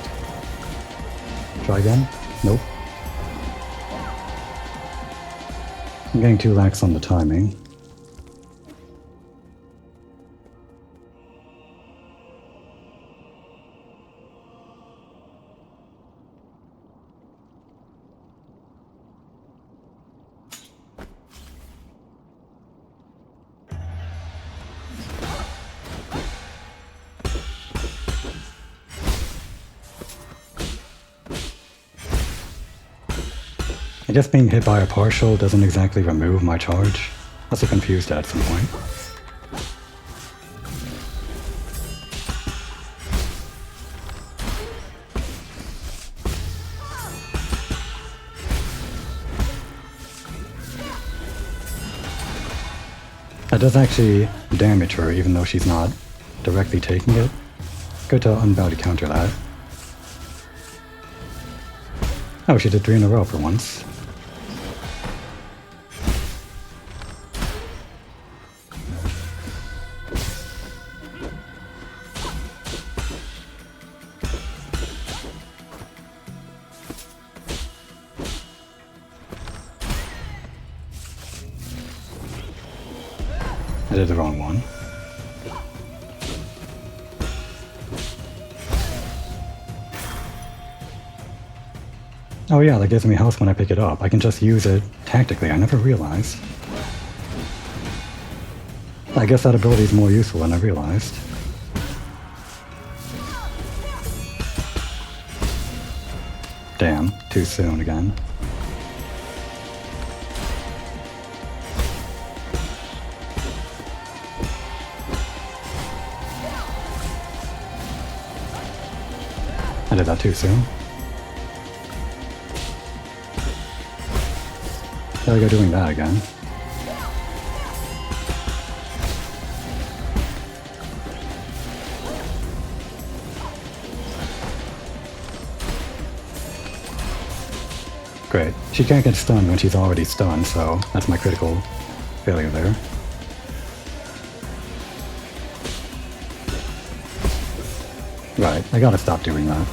S1: Try again? Nope. I'm getting too lax on the timing. I guess being hit by a partial doesn't exactly remove my charge. I was confused at some point. That does actually damage her even though she's not directly taking it. Good to unbound to counter that. Oh, she did 3 in a row for once. I did the wrong one. Oh yeah, that gives me health when I pick it up. I can just use it tactically. I never realized. I guess that ability is more useful than I realized. Damn, too soon again. I did that too soon. There we go, doing that again. Great. She can't get stunned when she's already stunned, so that's my critical failure there. Right, I gotta stop doing that.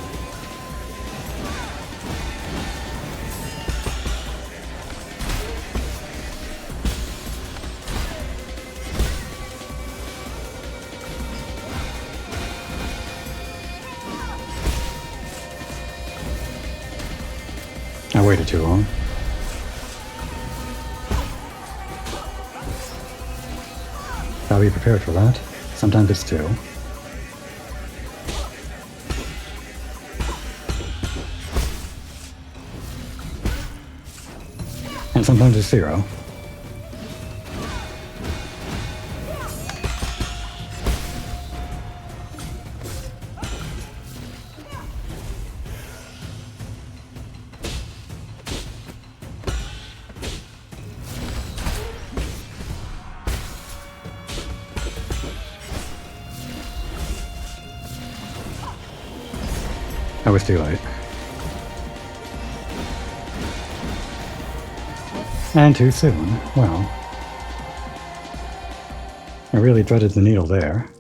S1: I waited too long. Gotta be prepared for that. Sometimes it's 2. And sometimes it's 0. I was too late. And too soon. Well, I really threaded the needle there.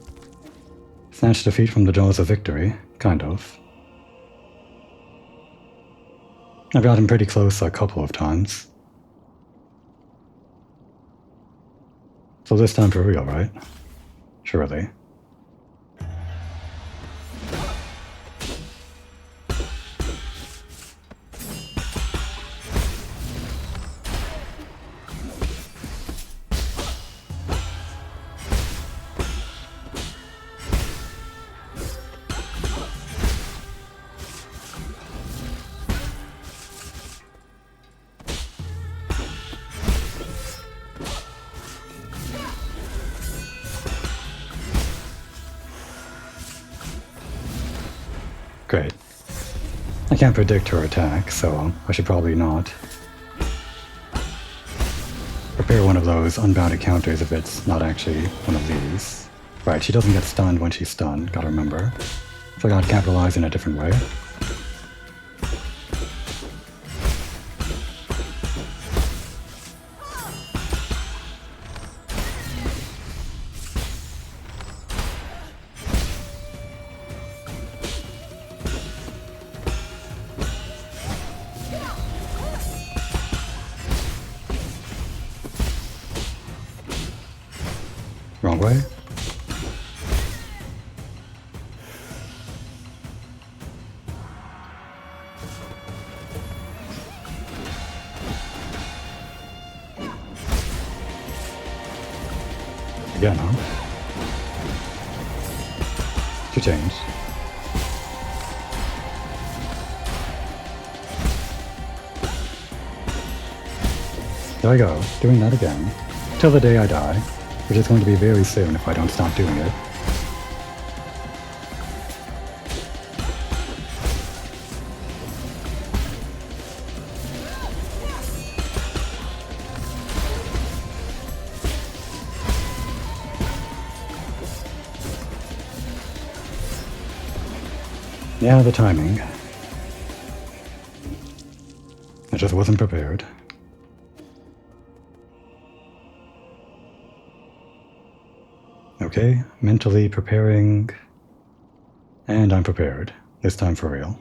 S1: Snatched defeat from the jaws of victory, kind of. I've gotten pretty close a couple of times. So this time for real, right? Surely. Great. I can't predict her attack, so I should probably not prepare one of those unbounded counters if it's not actually one of these. Right, she doesn't get stunned when she's stunned, gotta remember. So I gotta capitalize in a different way. Wrong way. Again, huh? To change. There I go, doing that again. Till the day I die. Which is going to be very soon if I don't stop doing it. Yeah, the timing. I just wasn't prepared. Okay, mentally preparing, and I'm prepared, this time for real.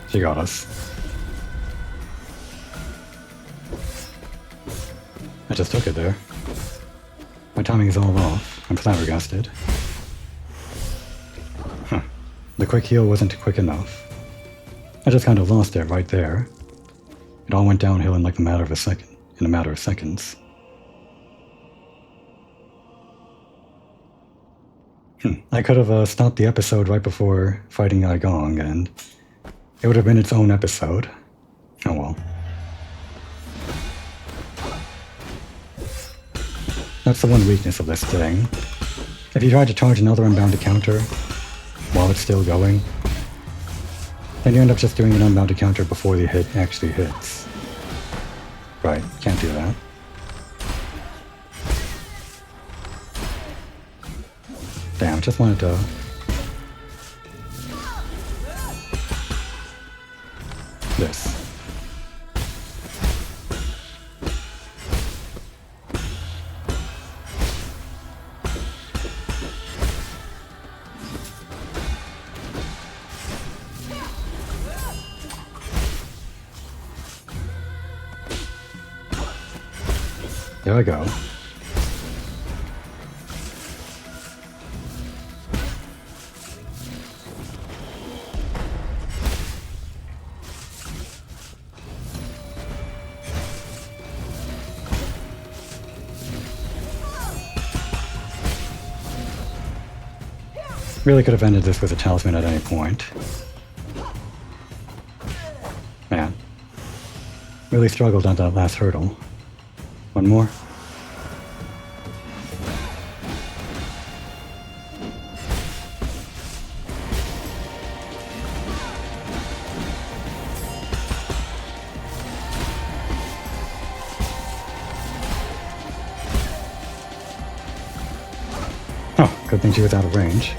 S1: She got us. I just took it there. My timing is all off. I'm flabbergasted. Huh. The quick heal wasn't quick enough. I just kind of lost it right there. It all went downhill in like a matter of seconds. I could have stopped the episode right before fighting Gong, and it would have been its own episode. Oh well. That's the one weakness of this thing. If you try to charge another unbounded counter while it's still going, then you end up just doing an unbounded counter before the hit actually hits. Right, can't do that. Damn, just wanted to... this. There I go. Really could have ended this with a talisman at any point. Man. Really struggled on that last hurdle. One more. Oh, good thing she was out of range.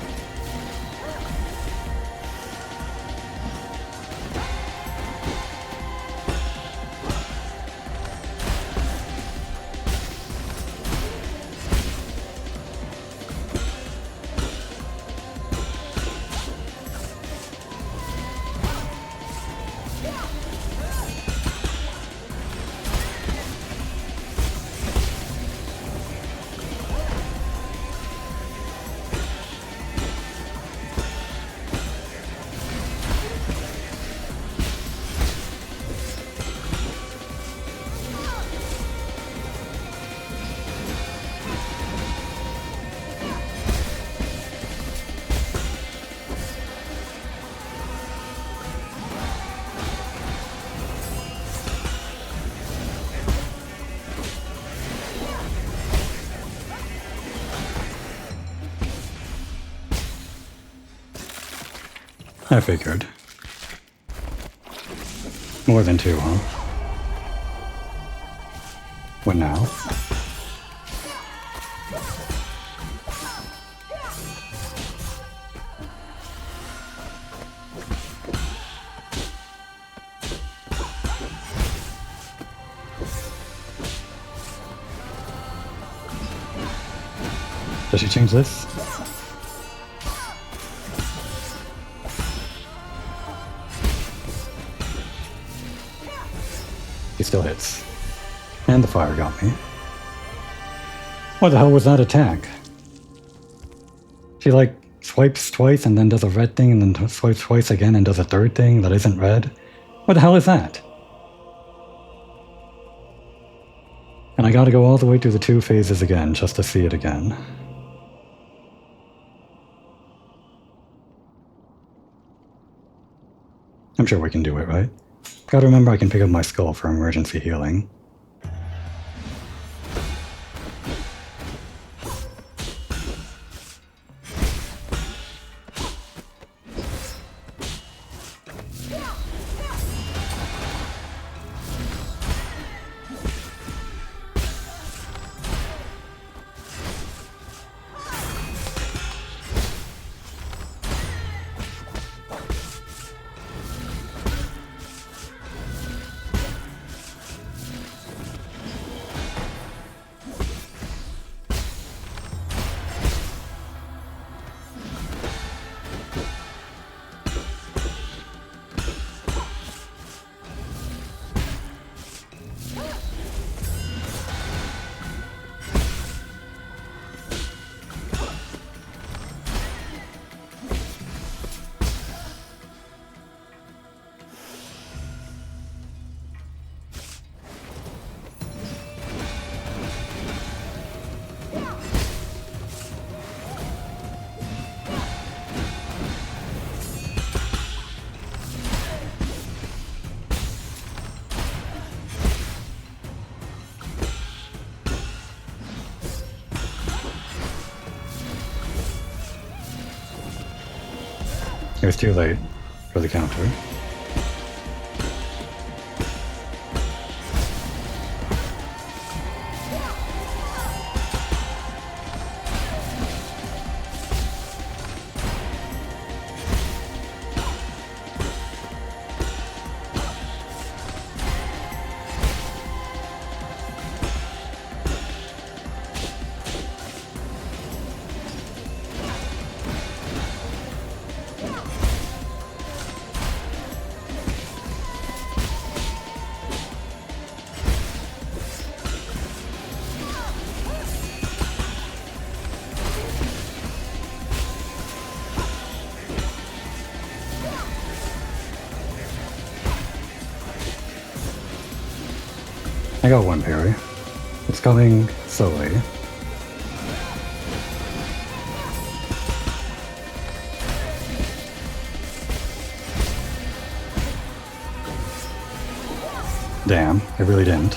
S1: I figured. More than two, huh? What now? Does she change this? He still hits. And the fire got me. What the hell was that attack? She like swipes twice and then does a red thing and then swipes twice again and does a third thing that isn't red? What the hell is that? And I gotta go all the way through the two phases again just to see it again. I'm sure we can do it, right? Gotta remember I can pick up my skull for emergency healing. It was too late for the counter. I got one parry. It's coming slowly. Damn, it really didn't.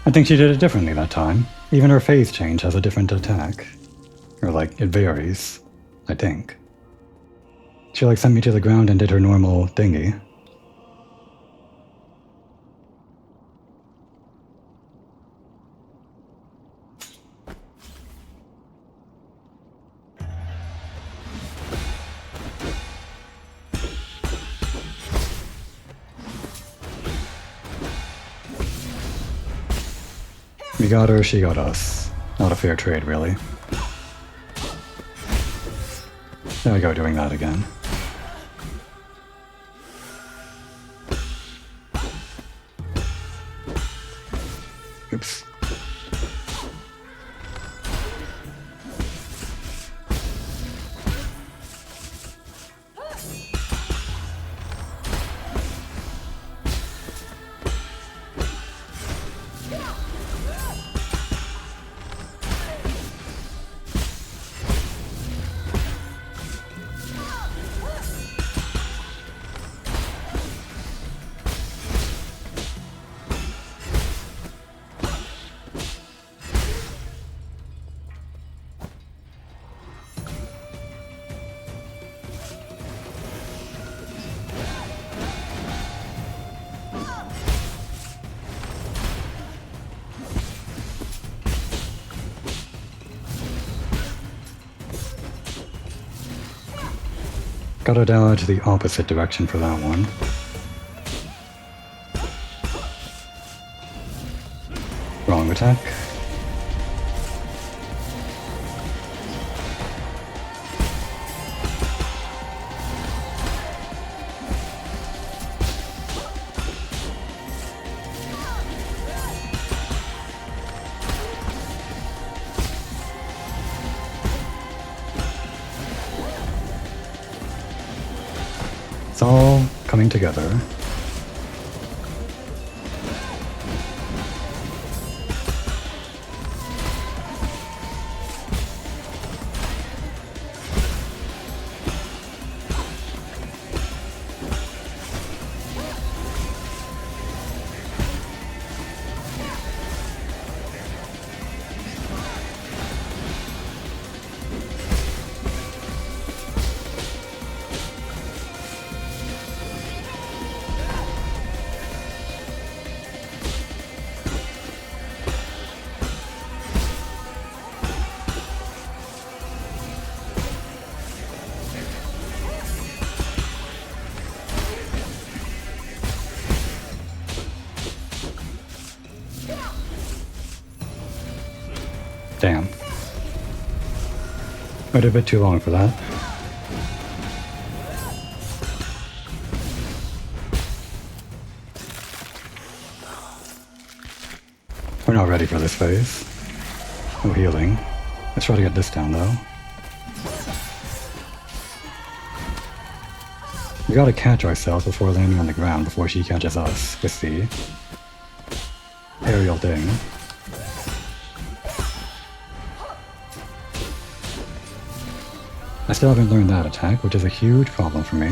S1: I think she did it differently that time. Even her phase change has a different attack. Or like, it varies, I think. She like sent me to the ground and did her normal thingy. We got her, she got us. Not a fair trade, really. There we go, doing that again. Oops. Gotta dodge the opposite direction for that one. Wrong attack. It's all coming together. Damn. Waited a bit too long for that. We're not ready for this phase. No healing. Let's try to get this down though. We gotta catch ourselves before landing on the ground before she catches us with the aerial thing. I still haven't learned that attack, which is a huge problem for me.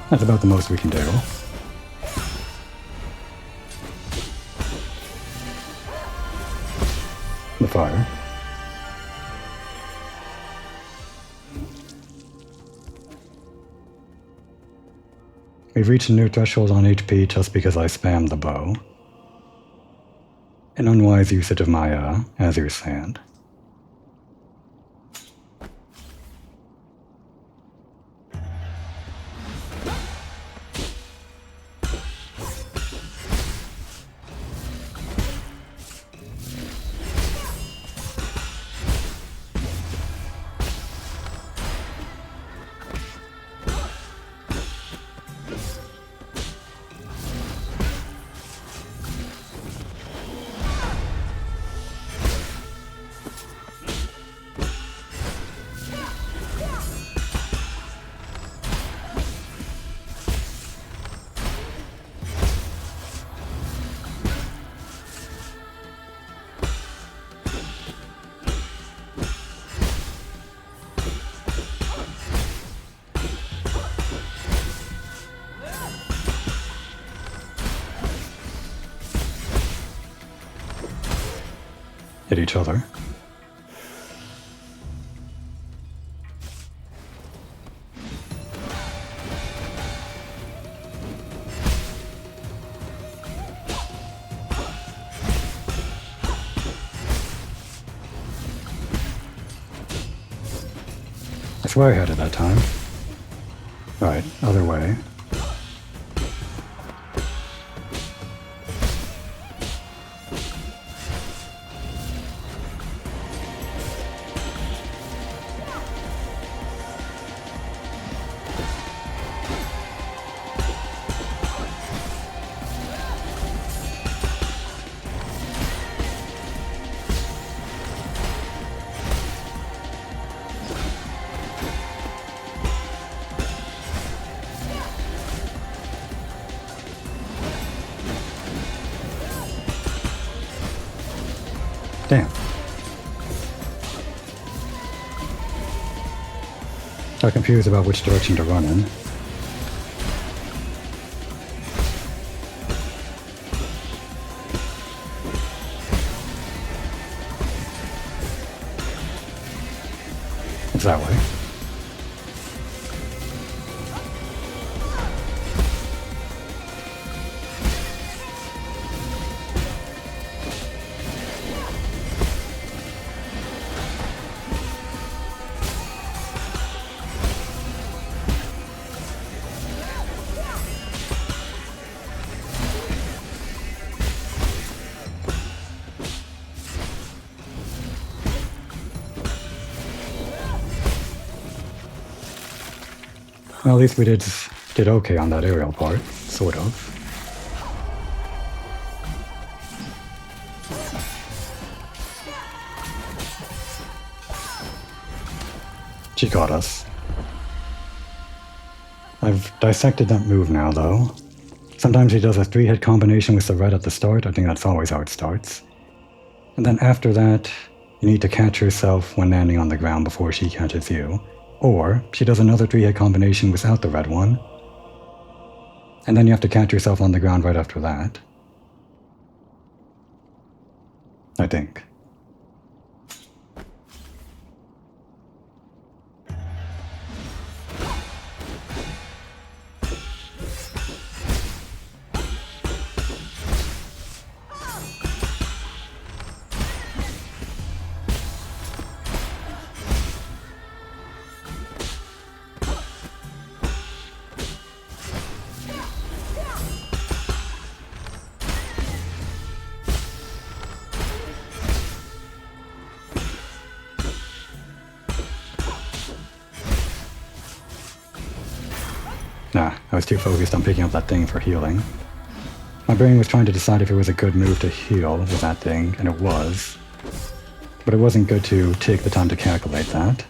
S1: That's about the most we can do. The fire. We've reached a new threshold on HP just because I spammed the bow. An unwise usage of my Azure Sand. hit each other. I swear I had it that time. Right, other way. Damn. Got confused about which direction to run in. It's that way. Well, at least we did okay on that aerial part, sort of. She caught us. I've dissected that move now, though. Sometimes he does a 3-hit combination with the red at the start. I think that's always how it starts. And then after that, you need to catch yourself when landing on the ground before she catches you. Or she does another 3-hit combination without the red one. And then you have to catch yourself on the ground right after that. I think. Nah, I was too focused on picking up that thing for healing. My brain was trying to decide if it was a good move to heal with that thing, and it was. But it wasn't good to take the time to calculate that.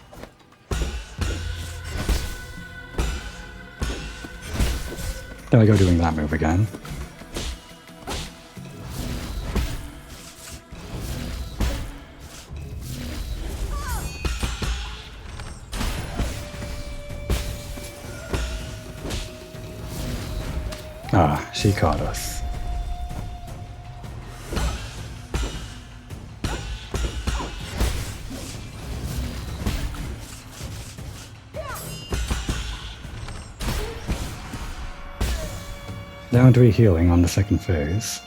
S1: There I go doing that move again. Ah, she caught us. Down 3 healing on the second phase.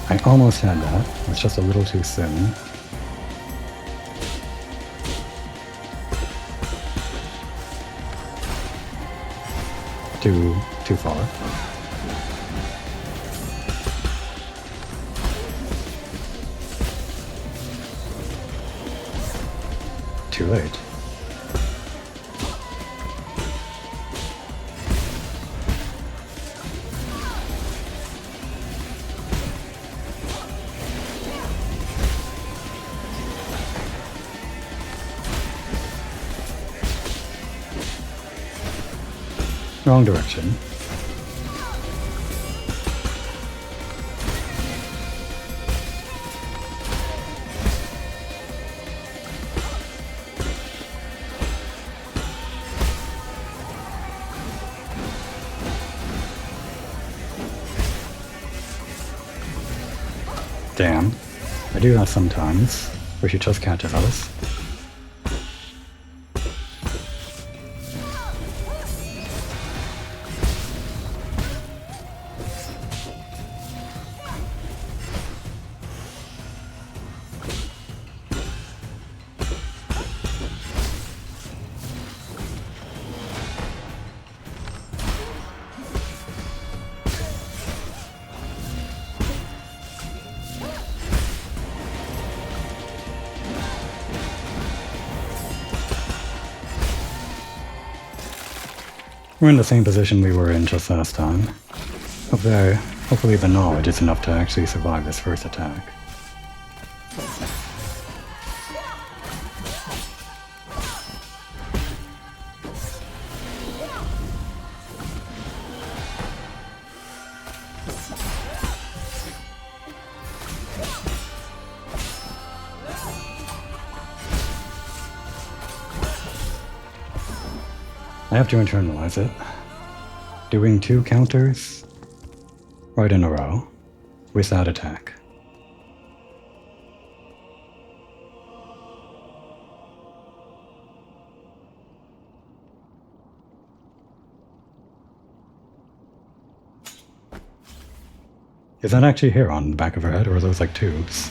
S1: I almost had that. It was just a little too soon. Too far. Too late. Wrong direction. Damn. I do that sometimes, where she just catches us. We're in the same position we were in just last time. Hopefully the knowledge is enough to actually survive this first attack. I have to internalize it. Doing 2 counters right in a row with that attack. Is that actually hair on the back of her head, or are those like tubes?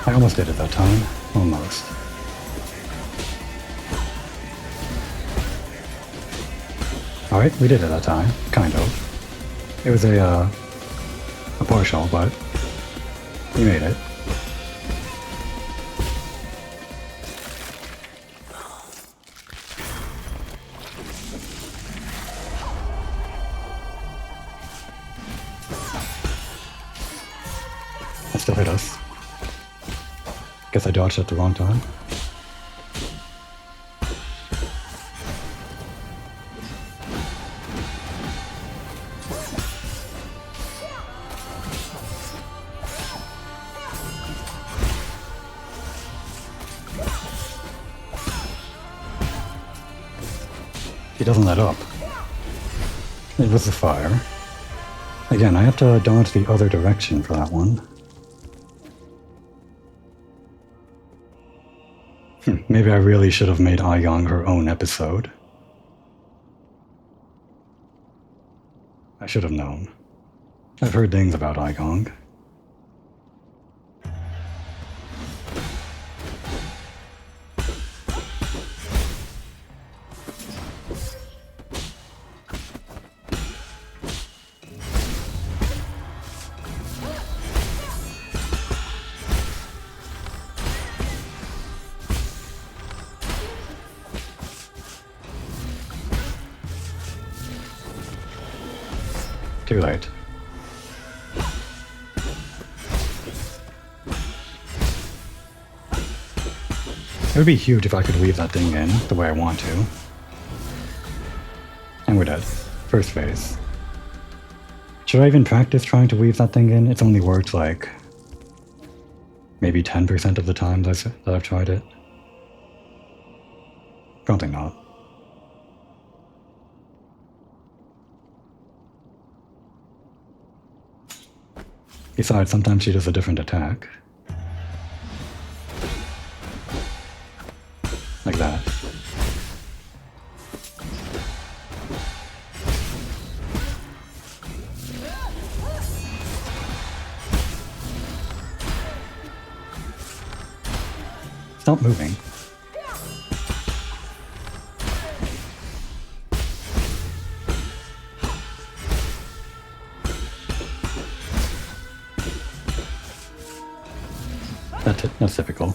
S1: I almost did it that time. Almost. Alright, we did it that time. Kind of. It was a partial, but we made it. That still hit us. Guess I dodged at the wrong time. He doesn't let up. It was the fire. Again, I have to dodge the other direction for that one. Maybe I really should have made Aiyang her own episode. I should have known. I've heard things about Aiyang. Too late. It would be huge if I could weave that thing in the way I want to. And we're dead. First phase. Should I even practice trying to weave that thing in? It's only worked like maybe 10% of the times that I've tried it. Probably not. Besides, sometimes she does a different attack. Like that. Stop moving. That's typical.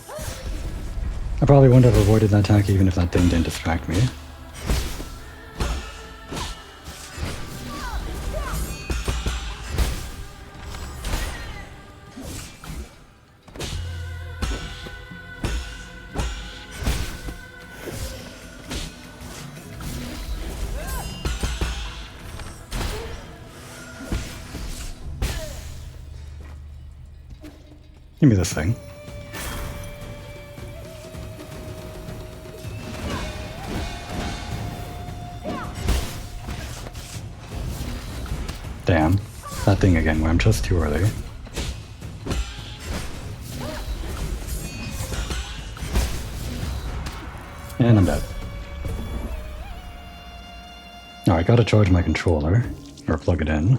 S1: I probably wouldn't have avoided that attack even if that thing didn't distract me. Give me this thing. Damn. That thing again where I'm just too early. And I'm dead. Alright, gotta charge my controller. Or plug it in.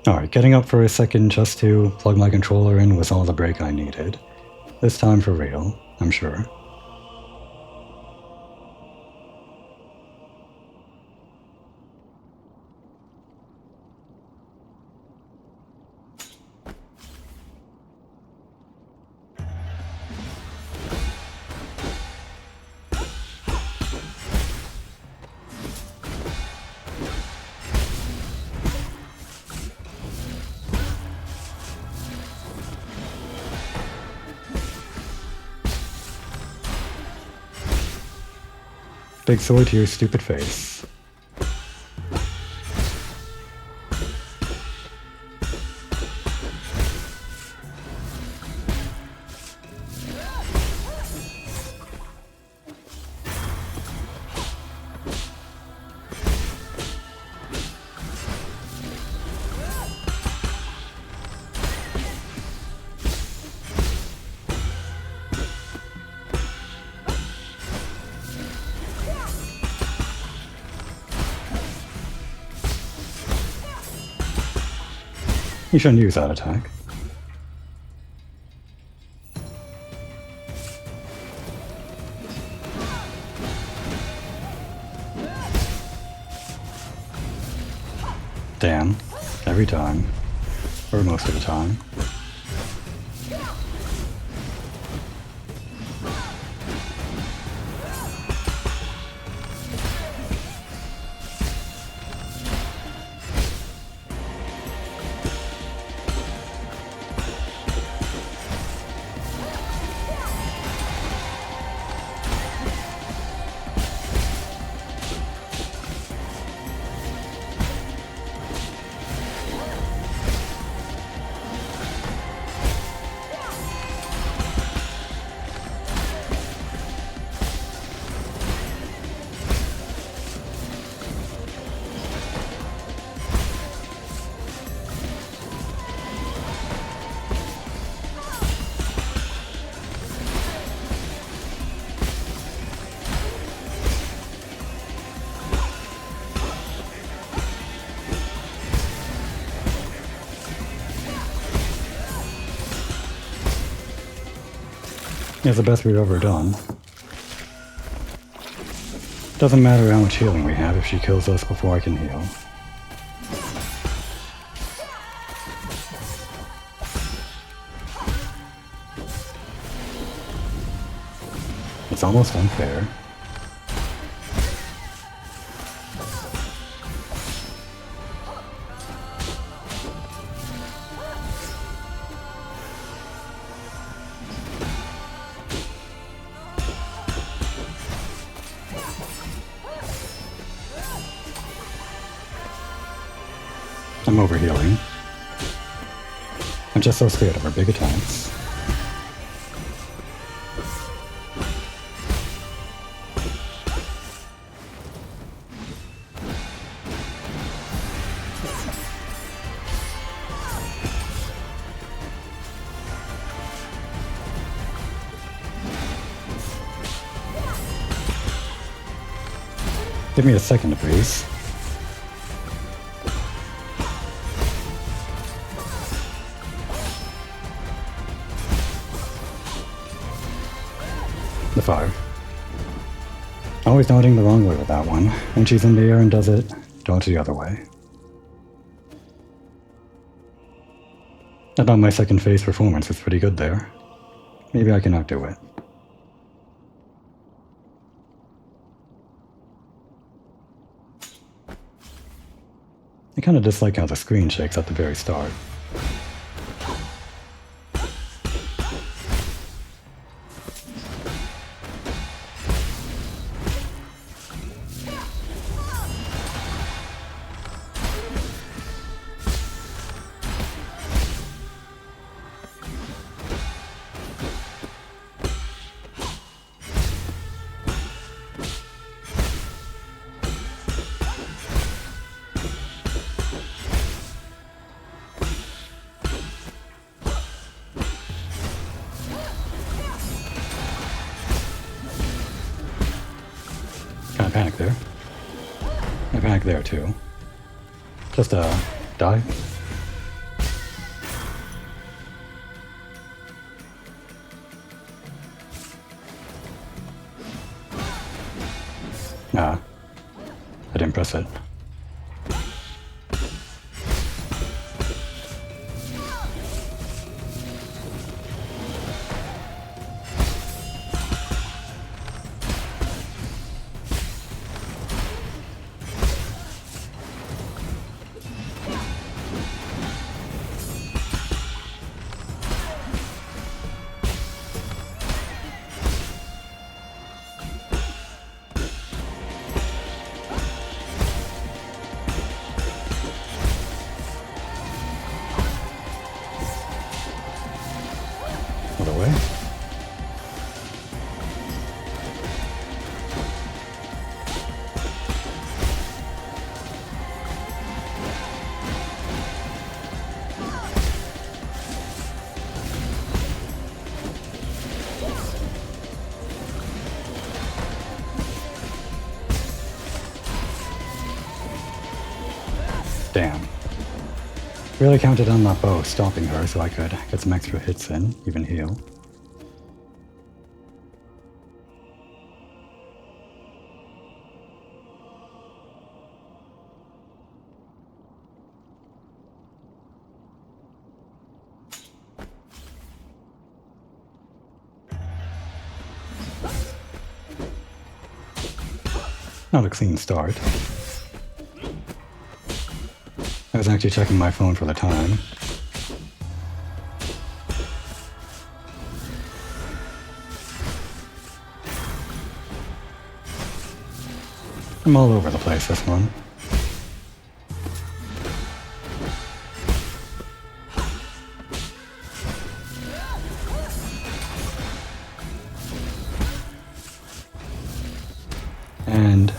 S1: Alright, getting up for a second just to plug my controller in was all the break I needed. This time for real, I'm sure. Big sword to your stupid face. You shouldn't use that attack. Damn. Every time. Or most of the time. It's the best we've ever done. Doesn't matter how much healing we have if she kills us before I can heal. It's almost unfair. I'm overhealing. I'm just so scared of her big attacks. Give me a second to breathe. The fire. Always dodging the wrong way with that one. When she's in the air and does it, dodge the other way. I thought my second phase performance was pretty good there. Maybe I can outdo it. I kinda dislike how the screen shakes at the very start. Panic there. I panic there too. Just die. Ah, I didn't press it. Other way. Damn. Really counted on that bow stopping her so I could get some extra hits in, even heal. Not a clean start. I was actually checking my phone for the time. I'm all over the place this one. And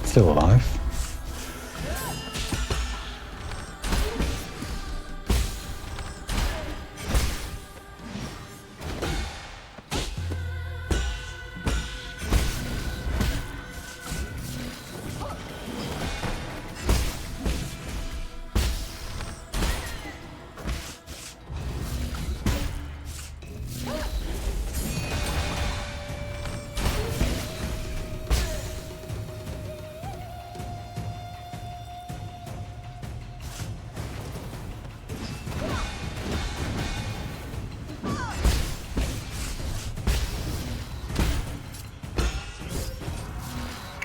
S1: still alive.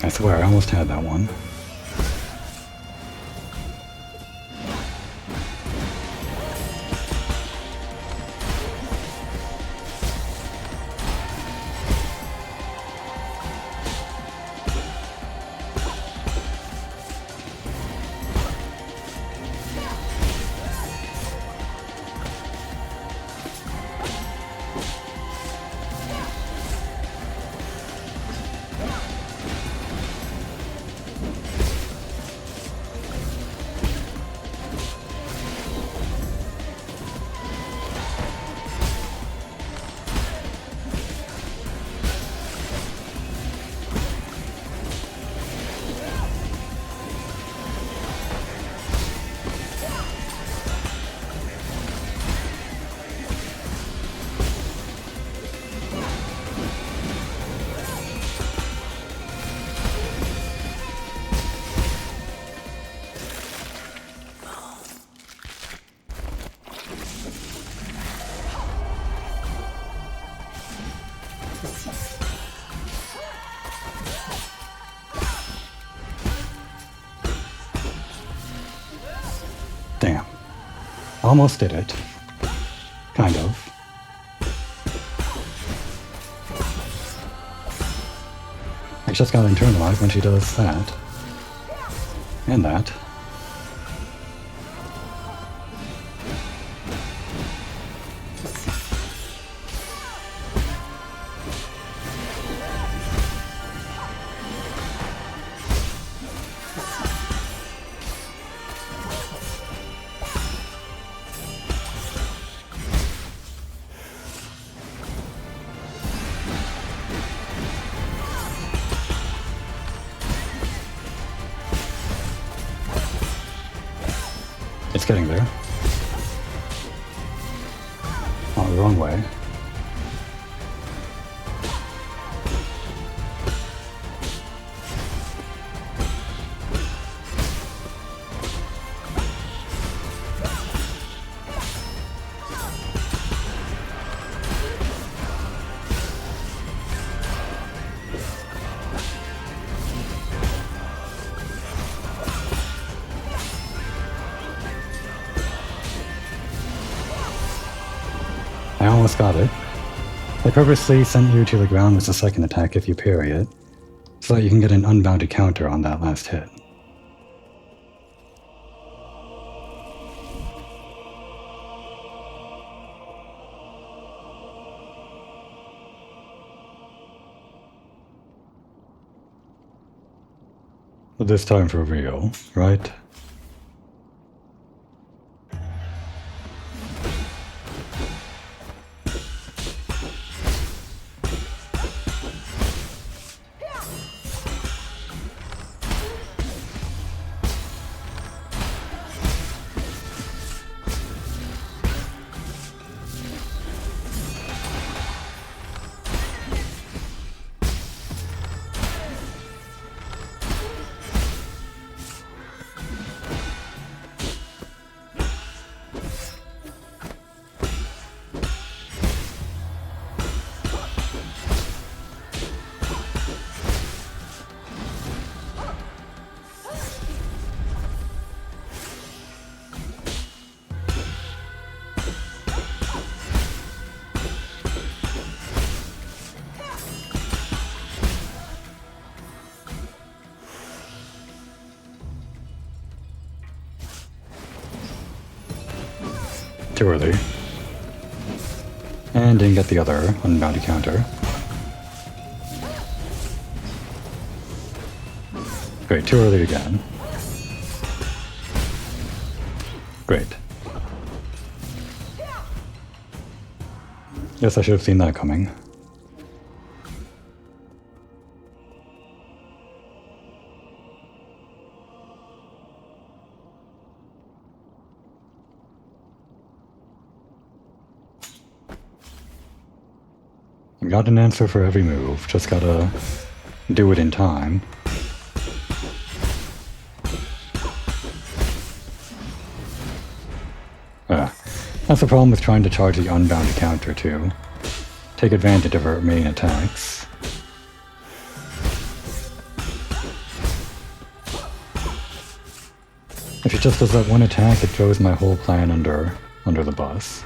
S1: I swear, I almost had that one. Damn. Almost did it. Kind of. I just gotta internalize when she does that. And that. It's getting there. Oh, the wrong way. I almost got it. I purposely sent you to the ground with the second attack if you parry it, so that you can get an unbounded counter on that last hit. But this time for real, right? Too early. And didn't get the other unbounded counter. Great, too early again. Great. Yes, I should have seen that coming. Got an answer for every move, just gotta do it in time. That's the problem with trying to charge the unbounded counter too. Take advantage of her main attacks. just does that one attack, it throws my whole plan under the bus.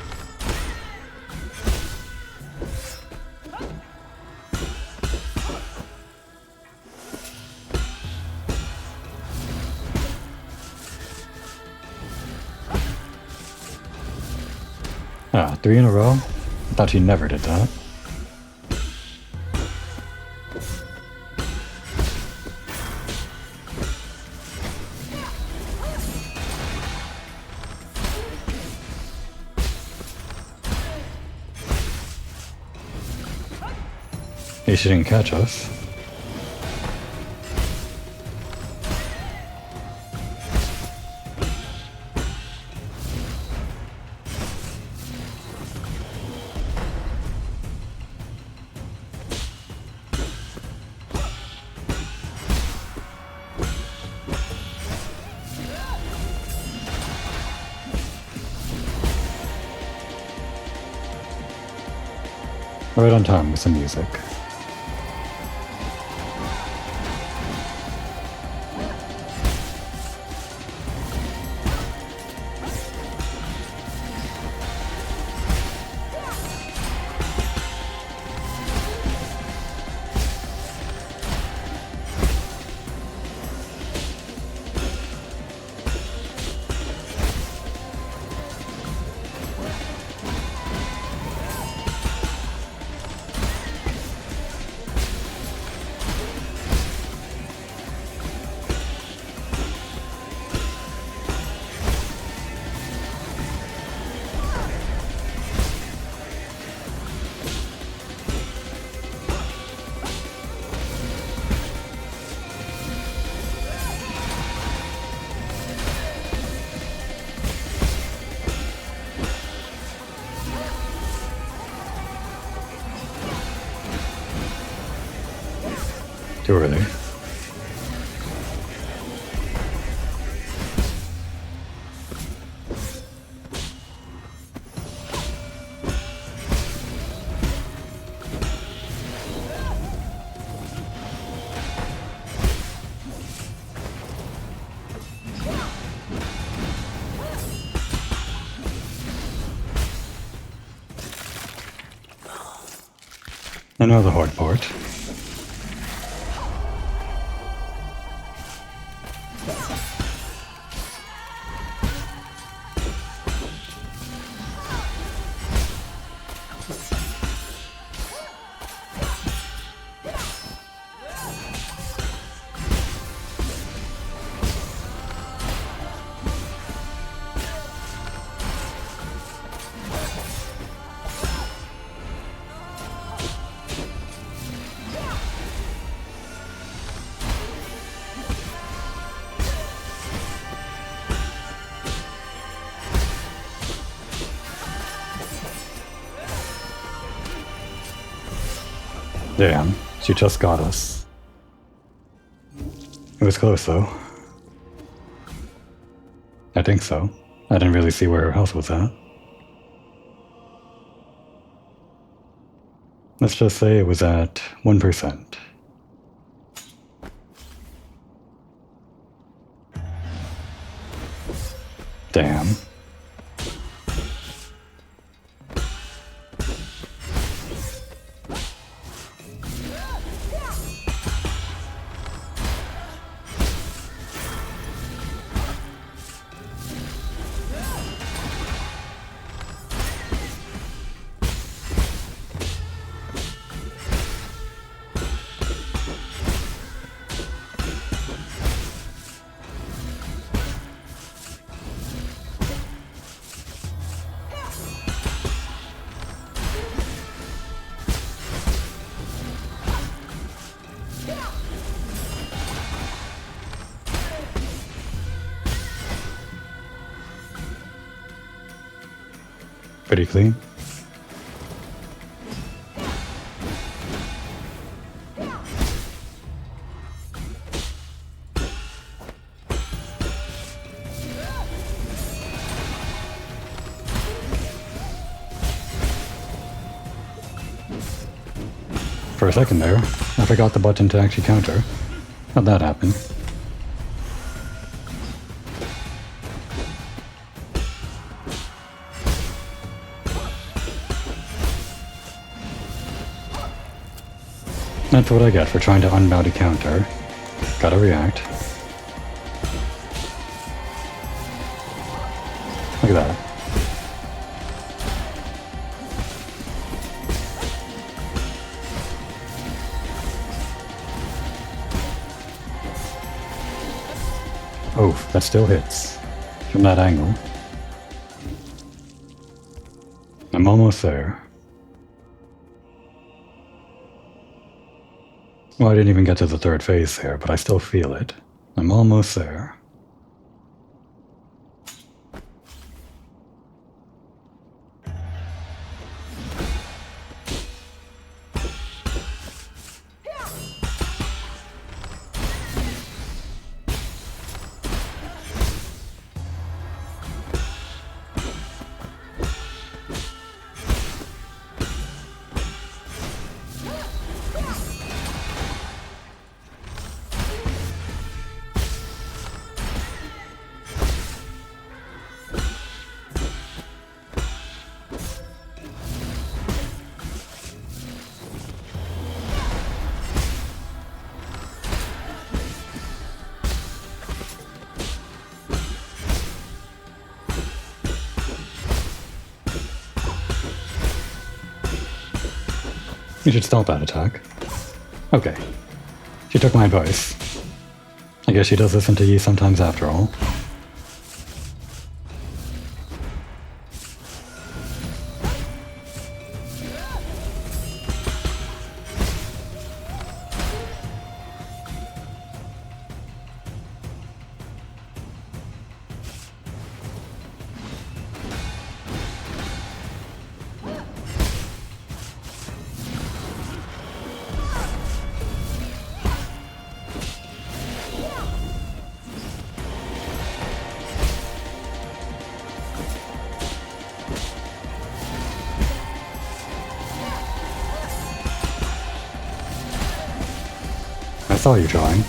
S1: Ah, 3 in a row? I thought he never did that. He shouldn't catch us. Right on time with some music. Too early. And now the hard part. Damn, she just got us. It was close though. I think so. I didn't really see where her house was at. Let's just say it was at 1%. Damn. Pretty clean. For a second there, I forgot the button to actually counter. How'd that happen? That's what I get for trying to unbounty counter. Gotta react. Look at that. Oh, that still hits. From that angle. I'm almost there. Well, I didn't even get to the third phase there, but I still feel it. I'm almost there. You should stop that attack. Okay. She took my advice. I guess she does listen to you sometimes after all. I saw you trying.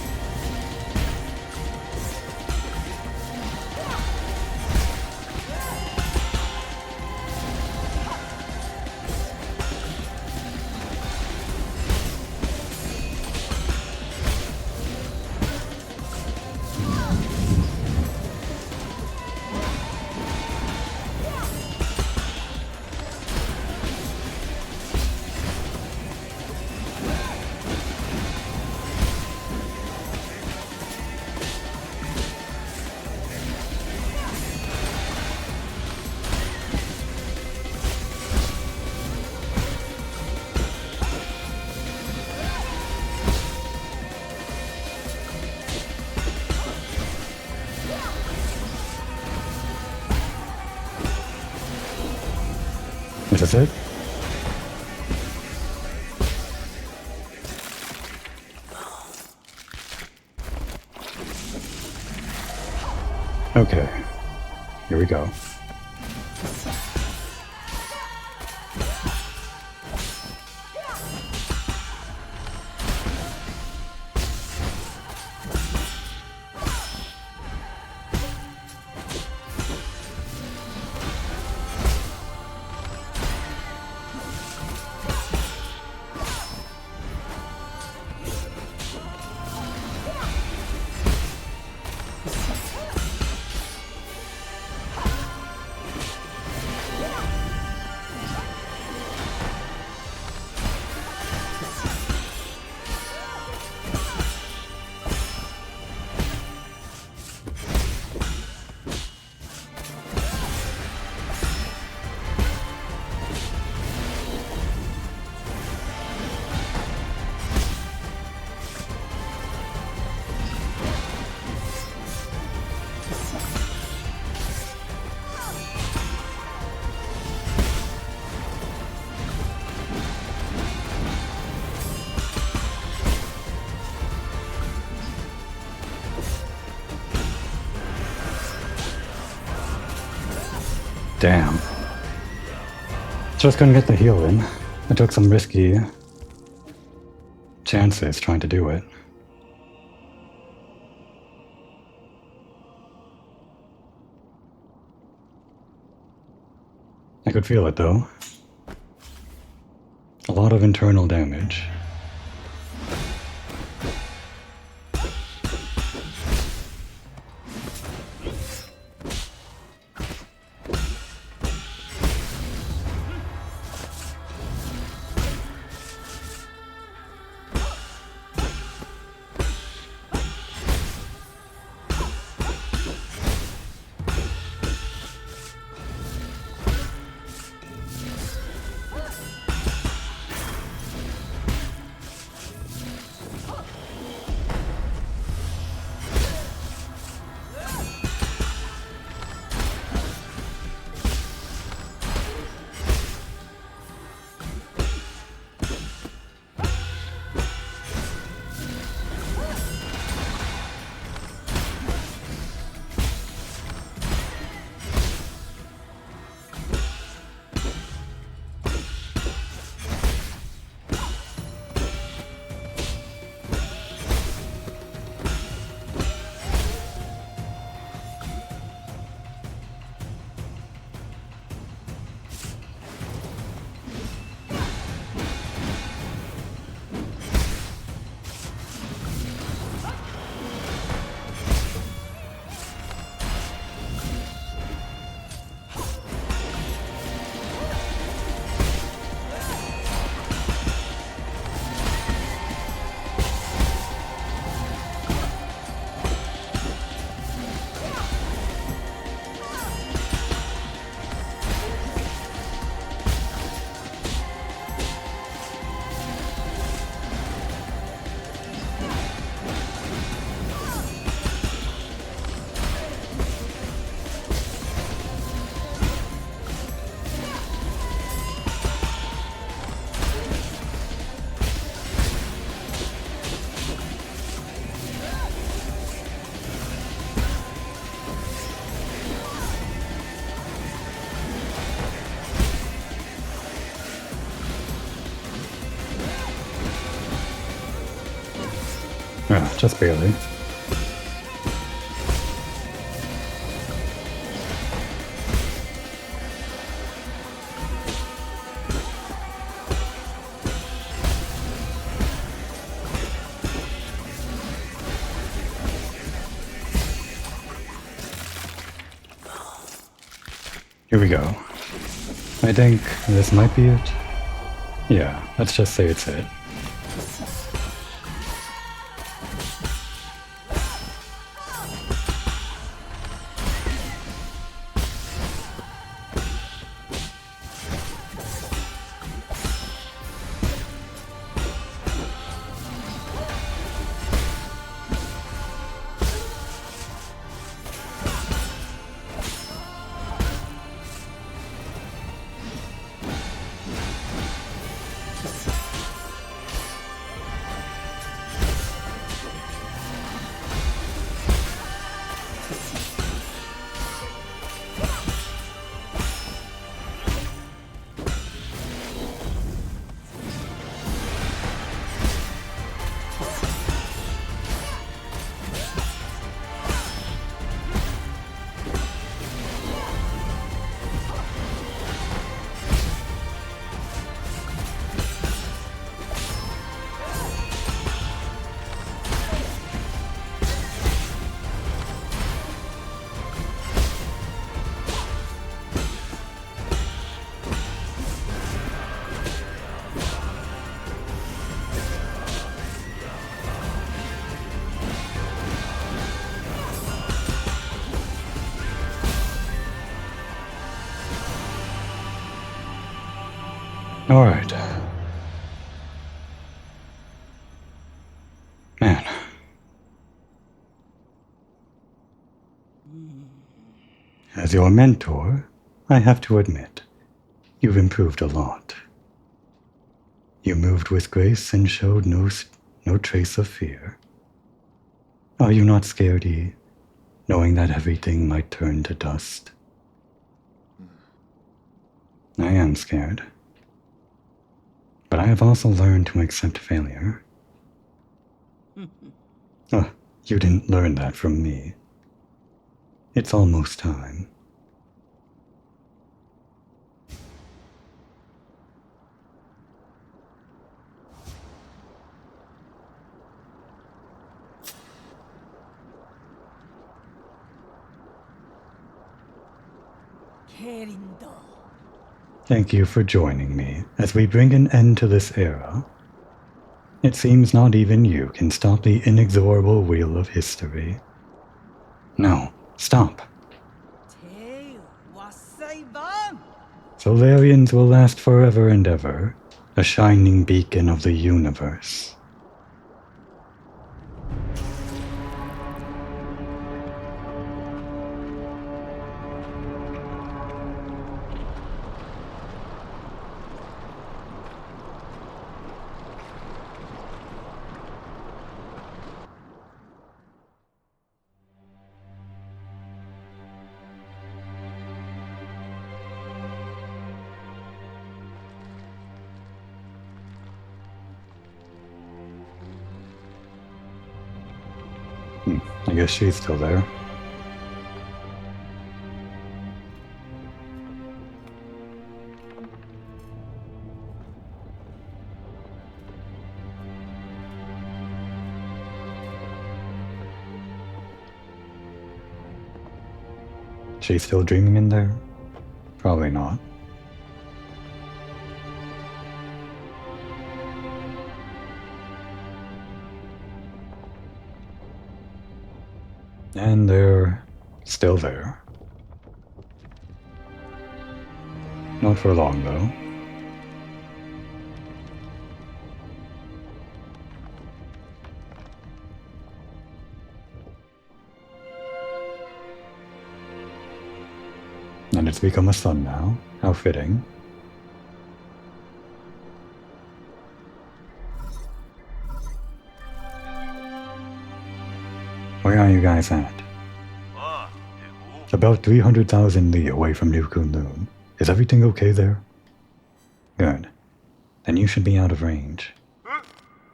S1: Is this it? Okay. Here we go. Damn. Just couldn't get the heal in. I took some risky chances trying to do it. I could feel it though. A lot of internal damage. Yeah, just barely. Here we go. I think this might be it. Yeah, let's just say it's it. Alright. Man. As your mentor, I have to admit, you've improved a lot. You moved with grace and showed no trace of fear. Are you not scaredy, knowing that everything might turn to dust? I am scared. But I have also learned to accept failure. Oh, you didn't learn that from me. It's almost time.
S3: Kerindo.
S1: Thank you for joining me as we bring an end to this era. It seems not even you can stop the inexorable wheel of history. No, stop.
S3: Te wasaiban.
S1: Solarians will last forever and ever, a shining beacon of the universe. I guess she's still there. She's still dreaming in there? Probably not. And they're still there. Not for long, though. And it's become a sun now. How fitting. Where are you guys at? About 300,000 li away from New Kunlun. Is everything okay there? Good. Then you should be out of range.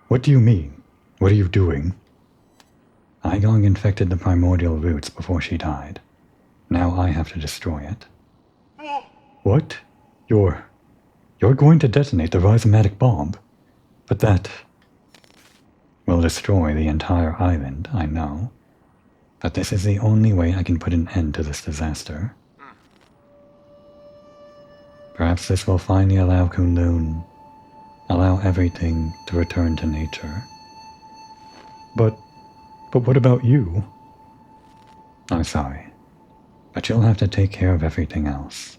S1: What do you mean? What are you doing? Aigong infected the primordial roots before she died. Now I have to destroy it. What? You're going to detonate the rhizomatic bomb? But that will destroy the entire island, I know. But this is the only way I can put an end to this disaster. Perhaps this will finally allow Kunlun, allow everything to return to nature. But what about you? I'm sorry, but you'll have to take care of everything else.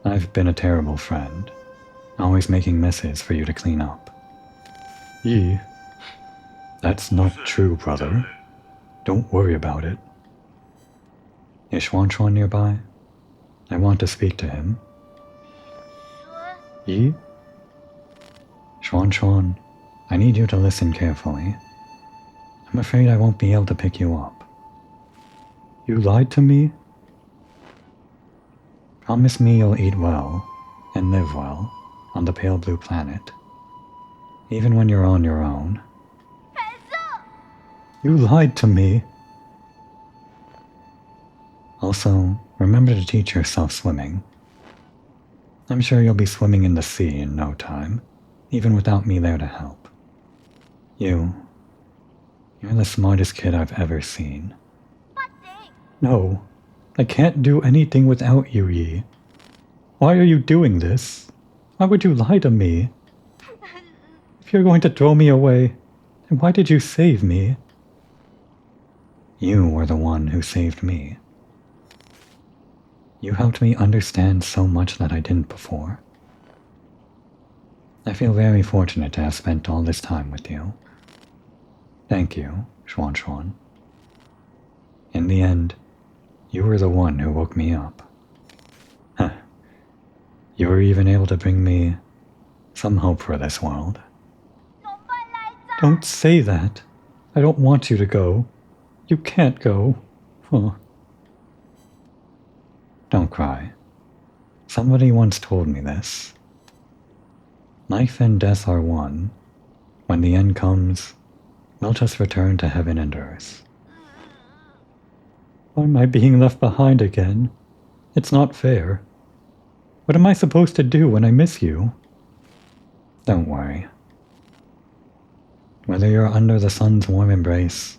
S1: I've been a terrible friend, always making messes for you to clean up. Yi, that's not true, brother. Don't worry about it. Is Xuan nearby? I want to speak to him. Yi? Xuan, I need you to listen carefully. I'm afraid I won't be able to pick you up. You lied to me? Promise me you'll eat well and live well on the pale blue planet, even when you're on your own. You lied to me. Also, remember to teach yourself swimming. I'm sure you'll be swimming in the sea in no time, even without me there to help. You're the smartest kid I've ever seen. No, I can't do anything without you, Yi. Why are you doing this? Why would you lie to me? If you're going to throw me away, then why did you save me? You were the one who saved me. You helped me understand so much that I didn't before. I feel very fortunate to have spent all this time with you. Thank you, Xuan. In the end, you were the one who woke me up. Huh. You were even able to bring me some hope for this world. Don't say that. I don't want you to go. You can't go. Huh. Don't cry. Somebody once told me this. Life and death are one. When the end comes, we'll just return to heaven and earth. Why am I being left behind again? It's not fair. What am I supposed to do when I miss you? Don't worry. Whether you're under the sun's warm embrace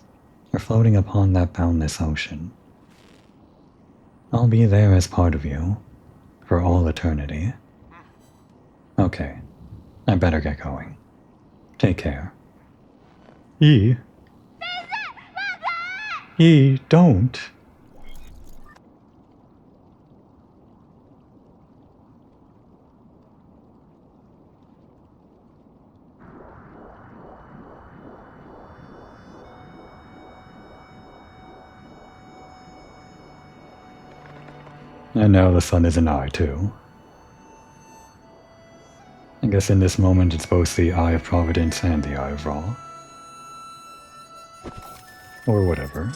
S1: or floating upon that boundless ocean, I'll be there as part of you for all eternity. Okay, I better get going. Take care. Yi? Yi, don't. And now the sun is an eye, too. I guess in this moment it's both the Eye of Providence and the Eye of Ra. Or whatever.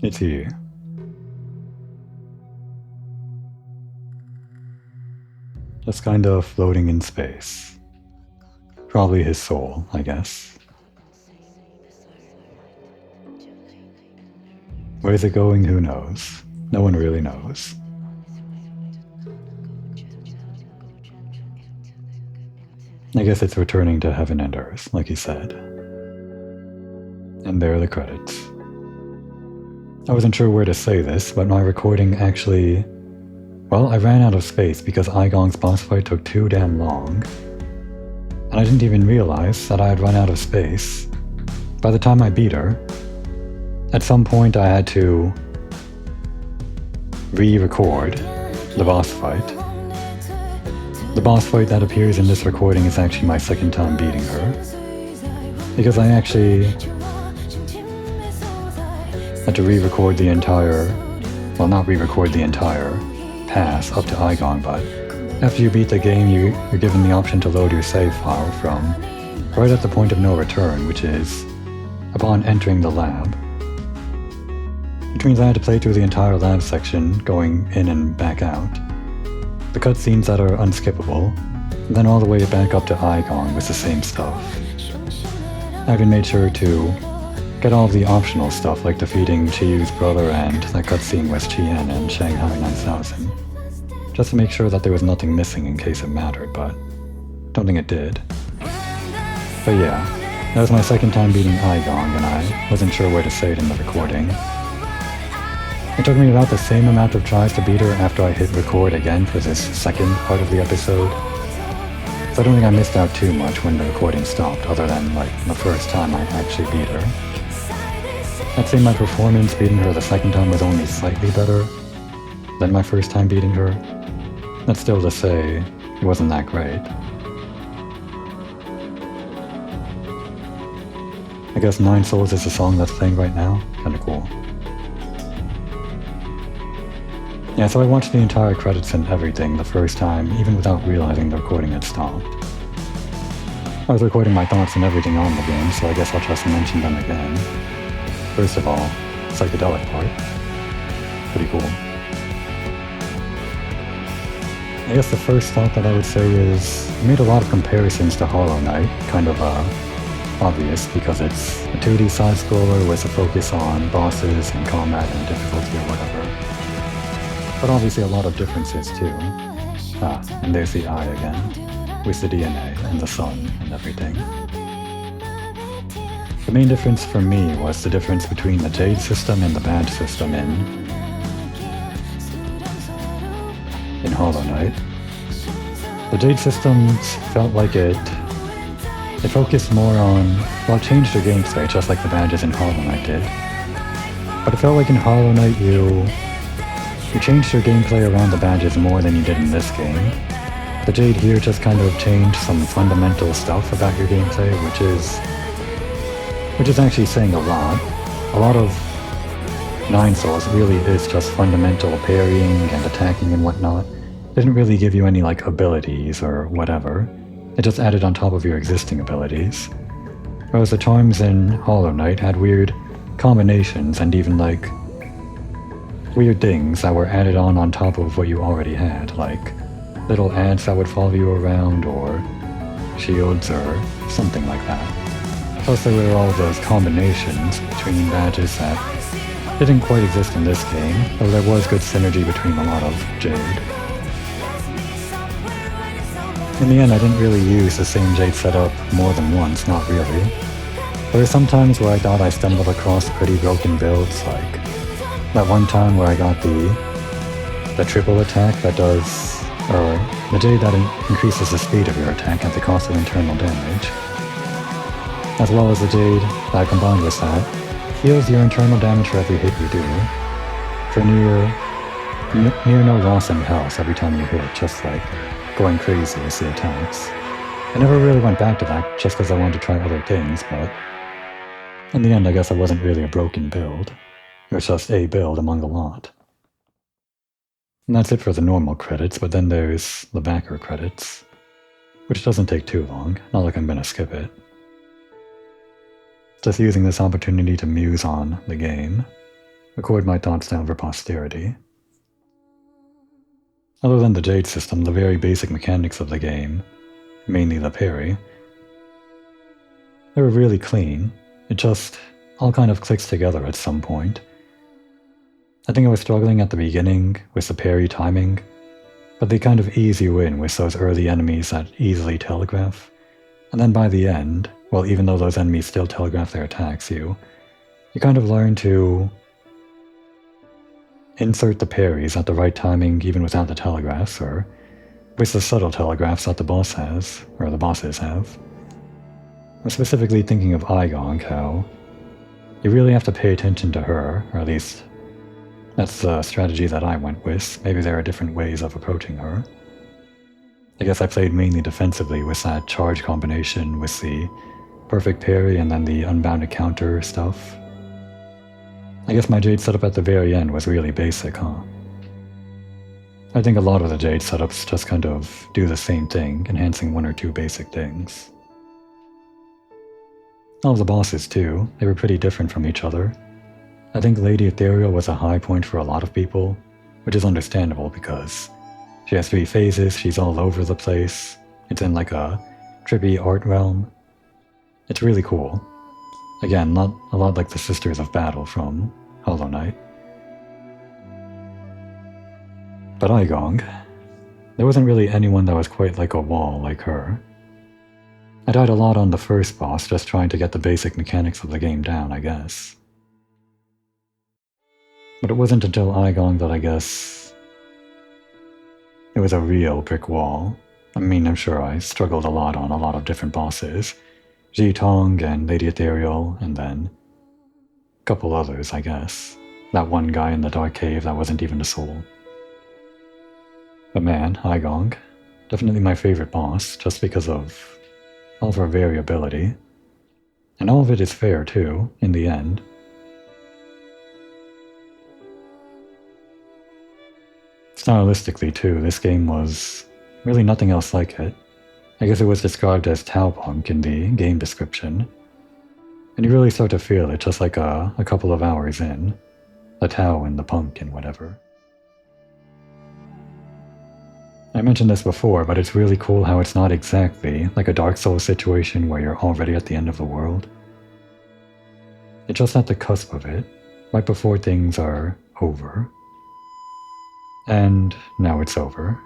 S1: It's he. Just kind of floating in space. Probably his soul, I guess. Where's it going? Who knows? No one really knows. I guess it's returning to heaven and earth, like he said. And there are the credits. I wasn't sure where to say this, but my recording actually... Well, I ran out of space because Aigong's boss fight took too damn long. And I didn't even realize that I had run out of space. By the time I beat her, at some point I had to re-record the boss fight. The boss fight that appears in this recording is actually my second time beating her. Because I actually had to re-record the entire... Well, not re-record the entire pass up to Aigong, but after you beat the game, you're given the option to load your save file from right at the point of no return, which is upon entering the lab. Which means I had to play through the entire lab section, going in and back out. The cutscenes that are unskippable, and then all the way back up to Aigong with the same stuff. I even made sure to get all of the optional stuff like defeating Chiyu's brother and that cutscene with Chien and Shanghai 9000. Just to make sure that there was nothing missing in case it mattered, but don't think it did. But yeah, that was my second time beating Aigong, and I wasn't sure where to say it in the recording. It took me about the same amount of tries to beat her after I hit record again for this second part of the episode. So I don't think I missed out too much when the recording stopped, other than like the first time I actually beat her. I'd say my performance beating her the second time was only slightly better than my first time beating her. That's still to say, it wasn't that great. I guess 9 Souls is the song that's playing right now. Kinda cool. Yeah, so I watched the entire credits and everything the first time, even without realizing the recording had stopped. I was recording my thoughts and everything on the game, so I guess I'll just mention them again. First of all, psychedelic part. Pretty cool. I guess the first thought that I would say is, I made a lot of comparisons to Hollow Knight, kind of obvious because it's a 2D side-scroller with a focus on bosses and combat and difficulty or whatever. But obviously a lot of differences too. And there's the eye again, with the DNA and the sun and everything. The main difference for me was the difference between the Jade system and the Badge system in Hollow Knight. The Jade systems felt like it focused more on, well, it changed your gameplay just like the badges in Hollow Knight did. But it felt like in Hollow Knight you changed your gameplay around the badges more than you did in this game. The Jade here just kind of changed some fundamental stuff about your gameplay, which is actually saying a lot. A lot of 9 Souls really is just fundamental parrying and attacking and whatnot. Didn't really give you any like abilities or whatever. It just added on top of your existing abilities. Whereas the charms in Hollow Knight had weird combinations and even like weird things that were added on top of what you already had, like little ants that would follow you around or shields or something like that. Plus there were all those combinations between badges that didn't quite exist in this game, though there was good synergy between a lot of Jade. In the end, I didn't really use the same Jade setup more than once, not really. There were some times where I thought I stumbled across pretty broken builds, like that one time where I got the triple attack that does, or the Jade that increases the speed of your attack at the cost of internal damage, as well as the Jade that combined with that heals your internal damage for every hit you do, for near no loss in health every time you hit, just like going crazy with the attacks. I never really went back to that just because I wanted to try other things, but in the end I guess I wasn't really a broken build. It was just a build among a lot. And that's it for the normal credits, but then there's the backer credits, which doesn't take too long, not like I'm gonna skip it. Just using this opportunity to muse on the game. record my thoughts down for posterity. Other than the Jade system, the very basic mechanics of the game, mainly the parry, they were really clean. It just all kind of clicks together at some point. I think I was struggling at the beginning with the parry timing, but they kind of ease you in with those early enemies that easily telegraph. And then by the end, well, even though those enemies still telegraph their attacks, you kind of learn to insert the parries at the right timing even without the telegraphs, or with the subtle telegraphs that the boss has, or the bosses have. I'm specifically thinking of Igong, how you really have to pay attention to her, or at least that's the strategy that I went with. Maybe there are different ways of approaching her. I guess I played mainly defensively with that charge combination with the perfect parry and then the unbounded counter stuff. I guess my Jade setup at the very end was really basic, huh? I think a lot of the Jade setups just kind of do the same thing, enhancing one or two basic things. All of the bosses too, they were pretty different from each other. I think Lady Ethereal was a high point for a lot of people, which is understandable because she has 3 phases, she's all over the place, it's in like a trippy art realm. It's really cool. Again, not a lot like the Sisters of Battle from Hollow Knight. But Igong, there wasn't really anyone that was quite like a wall like her. I died a lot on the first boss just trying to get the basic mechanics of the game down, I guess. But it wasn't until Igong that I guess it was a real brick wall. I mean, I'm sure I struggled a lot on a lot of different bosses. Jitong and Lady Ethereal, and then a couple others, I guess. That one guy in the dark cave that wasn't even a soul. But man, Igong, definitely my favorite boss, just because of all of her variability. And all of it is fair too, in the end. Stylistically too, this game was really nothing else like it. I guess it was described as Taopunk in the game description. And you really start to feel it just like a couple of hours in. The Tao and the Punk and whatever. I mentioned this before, but it's really cool how it's not exactly like a Dark Souls situation where you're already at the end of the world. It's just at the cusp of it, right before things are over. And now it's over.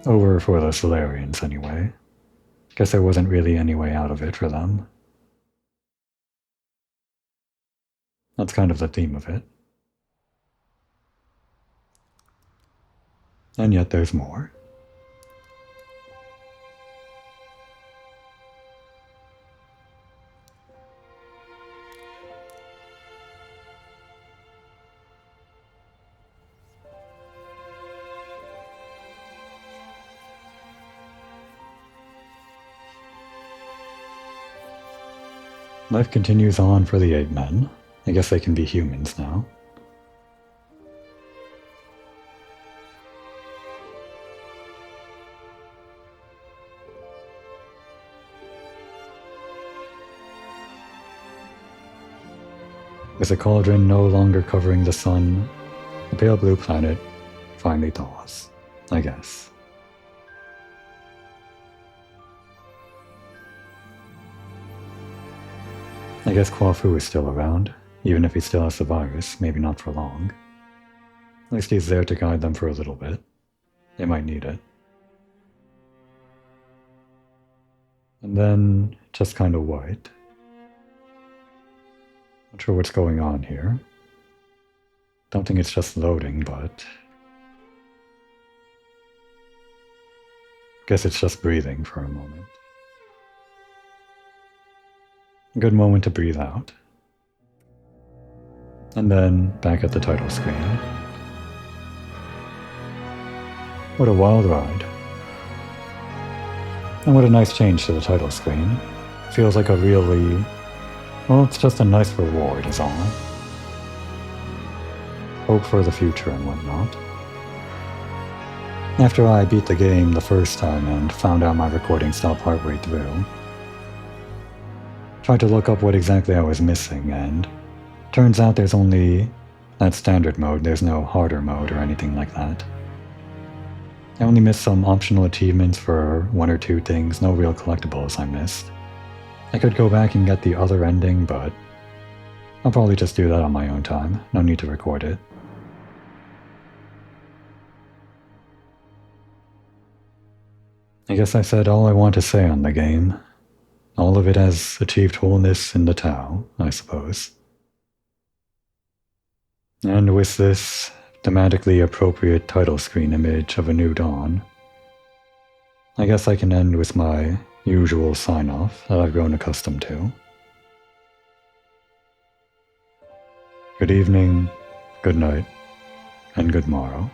S1: Over for the Solarians, anyway. Guess there wasn't really any way out of it for them. That's kind of the theme of it. And yet there's more. Life continues on for the 8 men. I guess they can be humans now. With the cauldron no longer covering the sun, the pale blue planet finally thaws, I guess. I guess Kwafu is still around, even if he still has the virus, maybe not for long. At least he's there to guide them for a little bit. They might need it. And then, just kind of white. Not sure what's going on here. Don't think it's just loading, but guess it's just breathing for a moment. A good moment to breathe out. And then back at the title screen. What a wild ride. And what a nice change to the title screen. Feels like a really... well, it's just a nice reward is all. Hope for the future and whatnot. After I beat the game the first time and found out my recording stopped partway through, tried to look up what exactly I was missing, and Turns out there's only that standard mode, there's no harder mode or anything like that. I only missed some optional achievements for 1 or 2 things, no real collectibles I missed. I could go back and get the other ending, but I'll probably just do that on my own time, no need to record it. I guess I said all I want to say on the game. All of it has achieved wholeness in the Tao, I suppose. And with this thematically appropriate title screen image of a new dawn, I guess I can end with my usual sign-off that I've grown accustomed to. Good evening, good night, and good morrow.